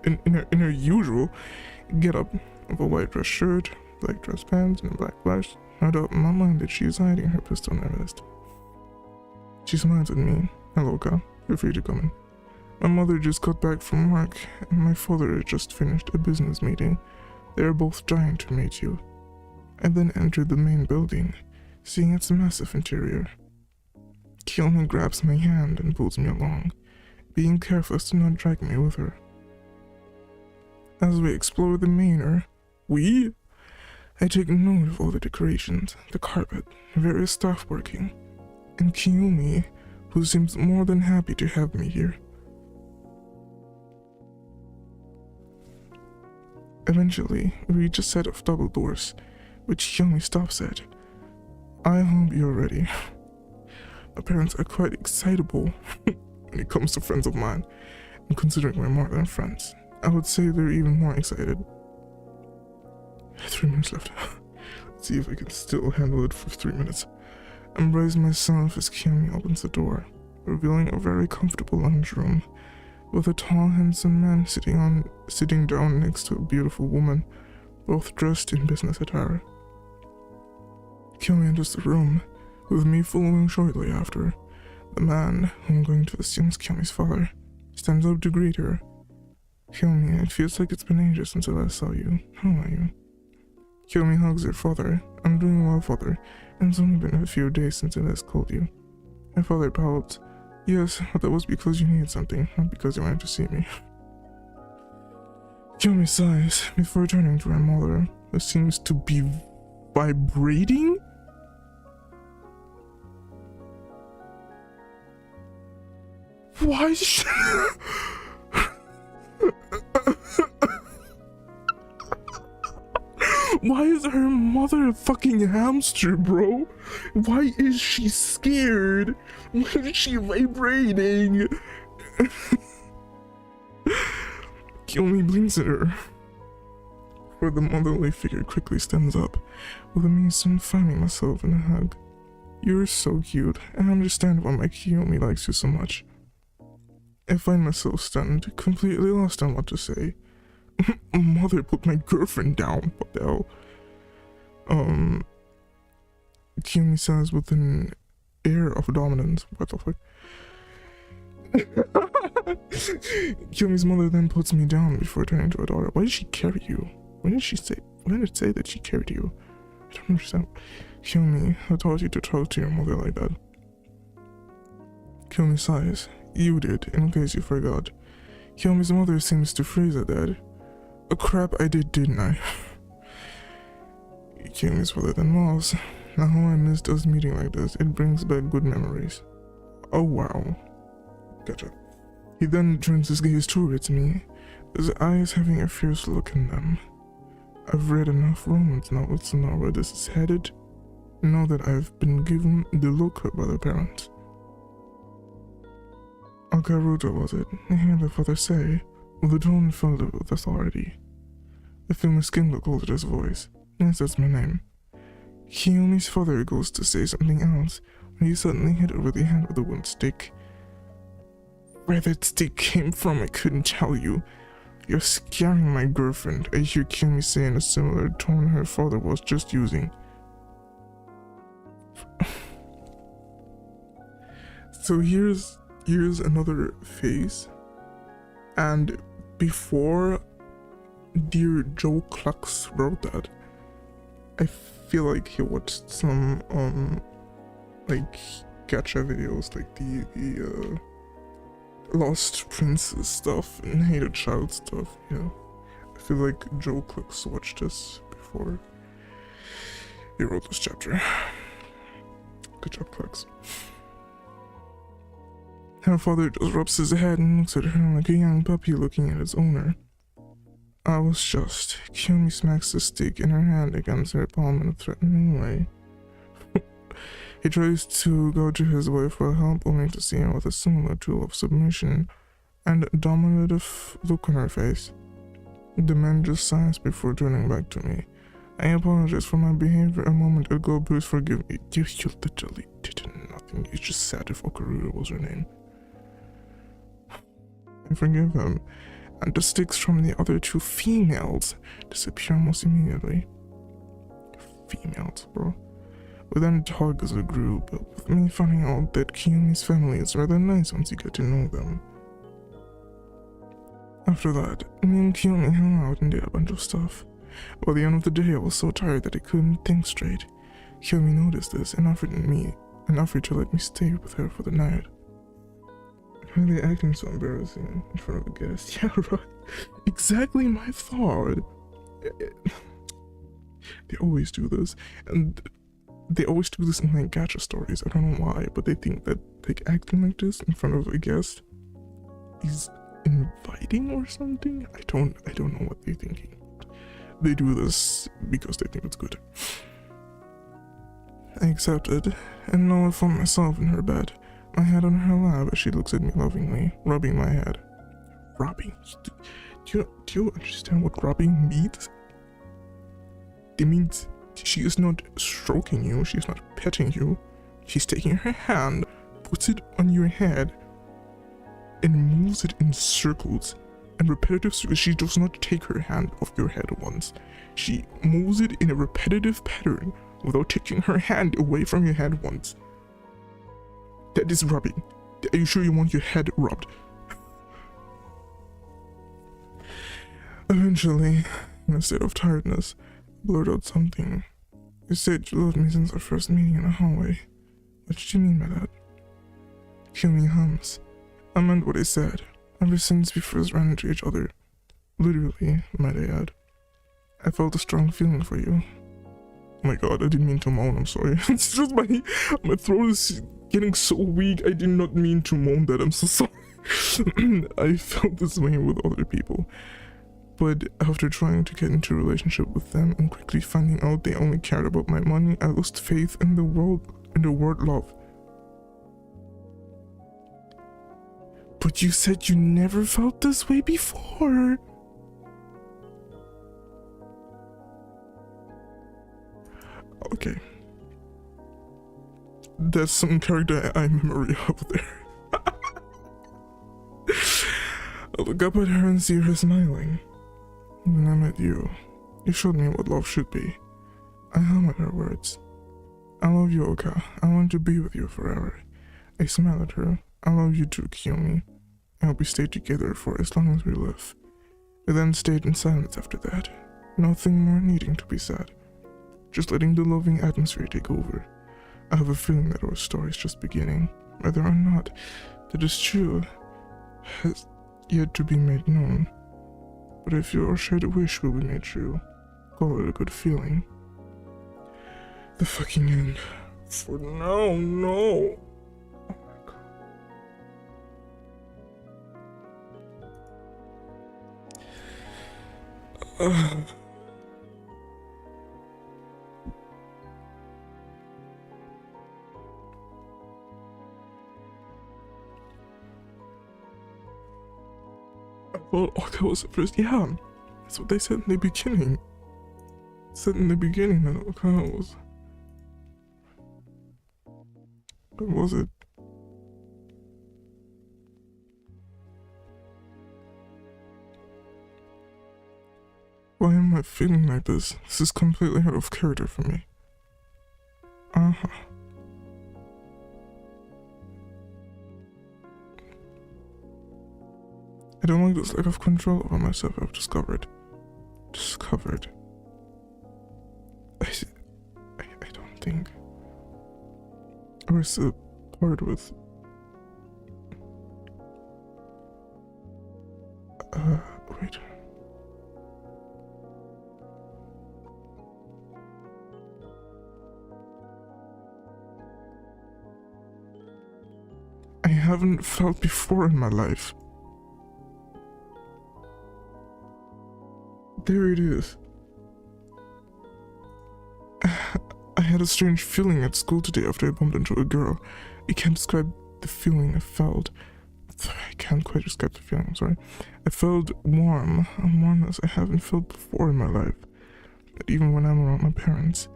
in her usual get up of a white dress shirt, black dress pants, and a black blouse. I doubt in my mind that she is hiding her pistol on her wrist. She smiles at me. Hello, Ka. Feel free to come in. My mother just got back from work, and my father had just finished a business meeting. They are both dying to meet you. I then entered the main building, seeing its massive interior. Kiyomi grabs my hand and pulls me along, being careful to not drag me with her. As we explore the manor, I take note of all the decorations, the carpet, various staff working, and Kiyomi, who seems more than happy to have me here. Eventually, we reach a set of double doors, which Kiyomi stops at. I hope you're ready. My parents are quite excitable when it comes to friends of mine, and considering we're more than friends, I would say they're even more excited. 3 minutes left. Let's see if I can still handle it for 3 minutes. Embrace myself as Kiyomi opens the door, revealing a very comfortable lounge room, with a tall, handsome man sitting down next to a beautiful woman, both dressed in business attire. Kiyomi enters the room, with me following shortly after. The man, who I'm going to assume is Kiyomi's father, stands up to greet her. Kiyomi, it feels like it's been ages since I last saw you. How are you? Kiyomi hugs her father. I'm doing well, father, and it's only been a few days since I last called you. My father pouts. Yes, but that was because you needed something, not because you wanted to see me. Kiyomi sighs before turning to her mother, who seems to be vibrating? Why is she... Why is her mother a fucking hamster, bro? Why is she scared? Why is she vibrating? Kiyomi blinks at her, where the motherly figure quickly stands up, with me soon finding myself in a hug. You're so cute. I understand why my Kiyomi likes you so much. I find myself stunned, completely lost on what to say. Mother put my girlfriend down. What the hell? Kiyomi says with an air of dominance. What the fuck? Kiyomi's mother then puts me down before turning to her daughter. Why did she carry you? When did it say that she carried you? I don't understand. Kiyomi, who taught you to talk to your mother like that? Kiyomi sighs. You did, in case you forgot. Kiyomi's mother seems to phrase it that. A crap I did, didn't I? Kiyomi's father then laughs. Now I missed us meeting like this. It brings back good memories. Oh wow. Gotcha. He then turns his gaze towards me, his eyes having a fierce look in them. I've read enough romance novels to know where this is headed. Know that I've been given the look by the parents. Akaruta was it? I hear the father say, with a tone filled with authority. I feel my skin look cold at his voice. Yes, that's my name. Kiyomi's father goes to say something else, when he suddenly hit her with the hand with a wooden stick. Where that stick came from, I couldn't tell you. You're scaring my girlfriend, I hear Kiyomi say in a similar tone her father was just using. So here's another face, and before dear Joe Clucks wrote that, I feel like he watched some like gacha videos, like the Lost Princess stuff and Hated Child stuff. Yeah, I feel like Joe Clucks watched this before he wrote this chapter. Good job, Clucks. Her father just rubs his head and looks at her like a young puppy looking at its owner. I was just. Kiyomi smacks the stick in her hand against her palm in a threatening way. He tries to go to his wife for help, only to see her with a similar tool of submission and a dominative look on her face. The man just sighs before turning back to me. I apologize for my behavior a moment ago, please forgive me. You literally did nothing, you just said if Okaruta was her name. I forgive him, and the sticks from the other two females disappear almost immediately. Females, bro. We then talk as a group, with me finding out that Kiyomi's family is rather nice once you get to know them. After that, me and Kiyomi hung out and did a bunch of stuff. By the end of the day, I was so tired that I couldn't think straight. Kiyomi noticed this and offered to let me stay with her for the night. Why are they acting so embarrassing in front of a guest? Yeah, right. Exactly my thought. They always do this, and they always do this in like gacha stories. I don't know why, but they think that like acting like this in front of a guest is inviting or something. I don't know what they're thinking. They do this because they think it's good. I accepted, and now I found myself in her bed, my head on her lap as she looks at me lovingly, rubbing my head. Rubbing? Do you understand what rubbing means? It means she is not stroking you, she is not petting you. She's taking her hand, puts it on your head, and moves it in circles and repetitive circles. She does not take her hand off your head once. She moves it in a repetitive pattern without taking her hand away from your head once. That is rubbing. Are you sure you want your head rubbed? Eventually, in a state of tiredness, I blurted out something. You said you loved me since our first meeting in the hallway. What did you mean by that? Kiyomi hums. I meant what I said, ever since we first ran into each other. Literally, might I add. I felt a strong feeling for you. Oh my god, I didn't mean to moan, I'm sorry. It's just my throat is getting so weak, I did not mean to moan that, I'm so sorry. I felt this way with other people. But after trying to get into a relationship with them and quickly finding out they only cared about my money, I lost faith in the word love. But you said you never felt this way before. Okay. That's some character I memory up there. I look up at her and see her smiling. When I met you, you showed me what love should be. I hum at her words. I love you, Oka. I want to be with you forever. I smile at her. I love you too, Kiyomi. I hope we stay together for as long as we live. We then stayed in silence after that. Nothing more needing to be said. Just letting the loving atmosphere take over. I have a feeling that our story is just beginning. Whether or not that is true has yet to be made known. But if your shared wish will be made true, call it a good feeling. The fucking end. For now, no. Oh my god. Well, Oka was the first. Yeah, that's what they said in the beginning. Said in the beginning that Oka was. What was it? Why am I feeling like this? This is completely out of character for me. I don't like this lack of control over myself I've discovered. I don't think. Where's the part with... wait. I haven't felt before in my life. There it is. I had a strange feeling at school today after I bumped into a girl. I can't describe the feeling I felt. I can't quite describe the feeling, I'm sorry. I felt warm, a warmness I haven't felt before in my life. Not even when I'm around my parents.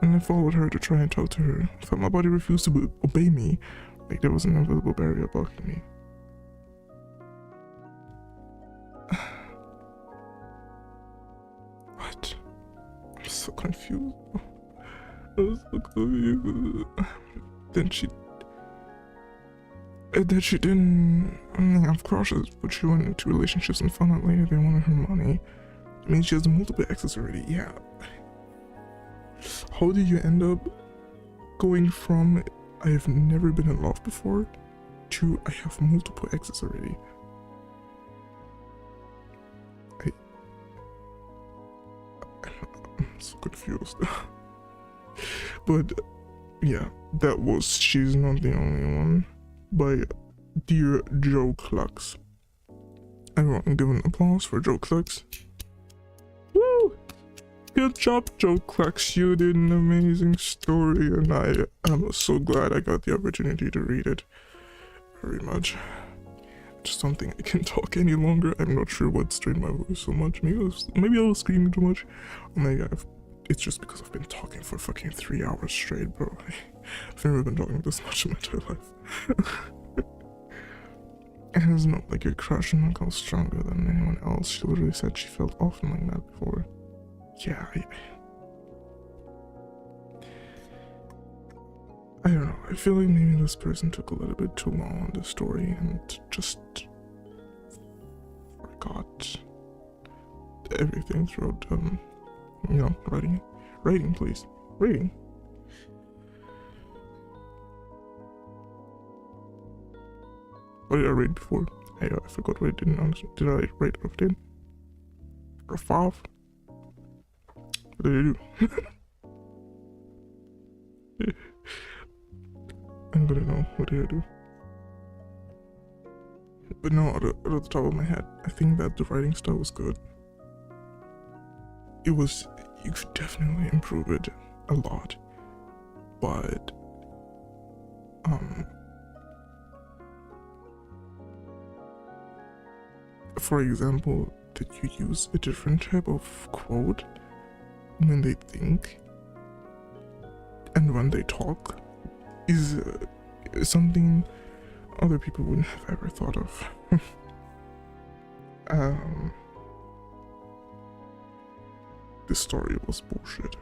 And I followed her to try and talk to her. I felt my body refuse to obey me, like there was an invisible barrier blocking me. What? I'm so confused. I was so confused. Then she... that she didn't have crushes, but she went into relationships and found out later they wanted her money. I mean, she has multiple exes already, yeah. How do you end up going from I've never been in love before to I have multiple exes already? I'm so confused. But yeah, that was She's Not the Only One by Dear Joe Clucks. Everyone give an applause for Joe Clucks. Woo! Good job, Joe Clucks. You did an amazing story, and I am so glad I got the opportunity to read it. Very much. Just don't think I can talk any longer. I'm not sure what strained my voice so much. Maybe I was screaming too much. Or maybe it's just because I've been talking for fucking 3 hours straight, bro. I've never been talking this much in my entire life. And it's not like your crush and like stronger than anyone else. She literally said she felt often like that before. Yeah, I don't know. I feel like maybe this person took a little bit too long on the story and just forgot everything throughout, writing, please. Writing. What did I rate before? I forgot what I didn't honestly. Did I rate out of 10? Or 5? What did I do? I'm gonna know. What did I do? But no, out of the top of my head, I think that the writing style was good. You could definitely improve it a lot. But, for example, did you use a different type of quote when they think and when they talk is something other people wouldn't have ever thought of. This story was bullshit.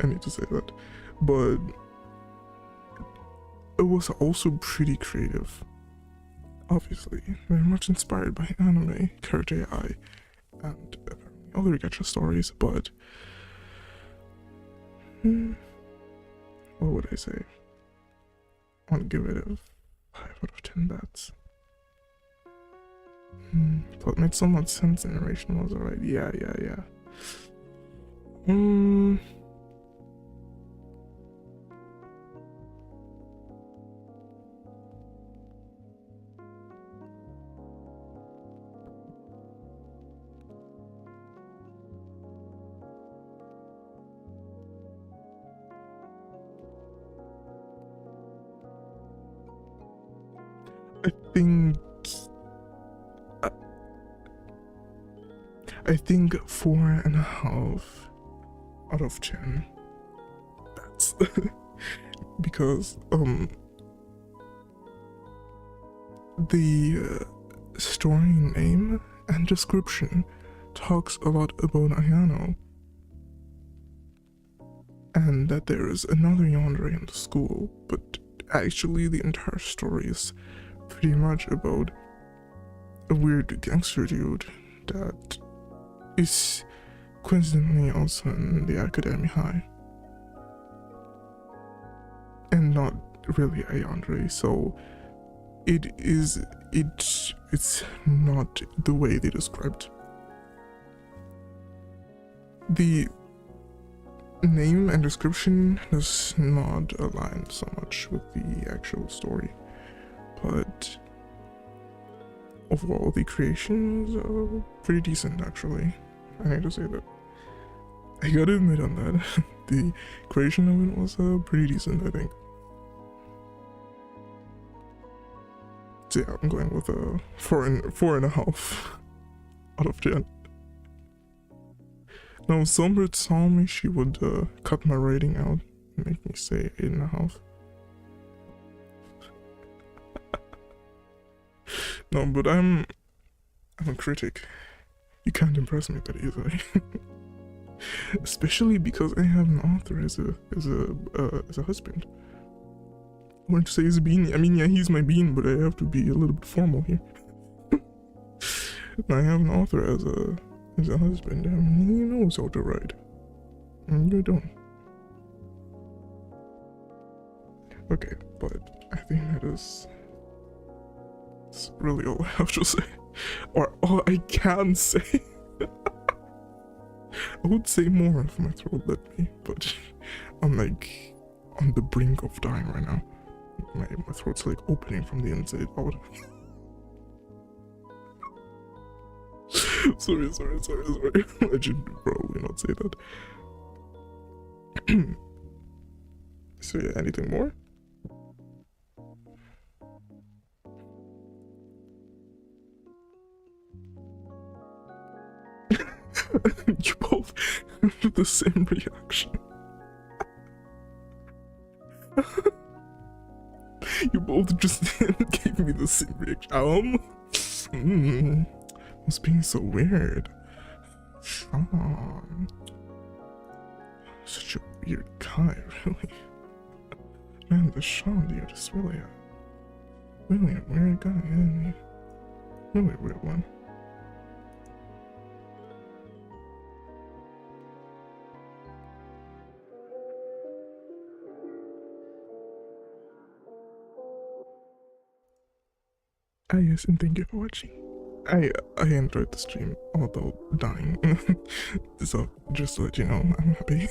I need to say that. But it was also pretty creative. Obviously, very much inspired by anime, character AI, and other gacha stories, but what would I say? I want to give it a 5 out of 10 bats. Plot made so much sense, narration was alright. Yeah. I think 4.5 out of 10. That's because the story name and description talks a lot about Ayano, and that there is another yandere in the school, but actually the entire story is pretty much about a weird gangster dude that is coincidentally also in the academy high and not really a yandere, so it's not the way they described. The name and description does not align so much with the actual story, but overall the creation is pretty decent actually. I need to say that. I gotta admit on that. The creation of it was pretty decent, I think. So yeah, I'm going with a 4.5 out of 10. Now, Sombra told me she would cut my rating out and make me say 8.5. No, but I'm a critic. You can't impress me that easily. Especially because I have an author as a husband. wanted to say his beanie. I mean, yeah, he's my bean, but I have to be a little bit formal here. I have an author as a husband. I mean, he knows how to write. And you don't. Okay, but I think that is... It's really all I have to say. Or all I can say. I would say more if my throat let me, but I'm like on the brink of dying right now. My throat's like opening from the inside out. sorry. I should probably not say that. So yeah, anything more? You both have the same reaction. You both just gave me the same reaction. Was being so weird. Sean. Such a weird guy, really. Man, the Sean dude is really a weird guy, isn't he? Really weird one. Yes, and thank you for watching. I enjoyed the stream, although dying. So, just to let you know, I'm happy.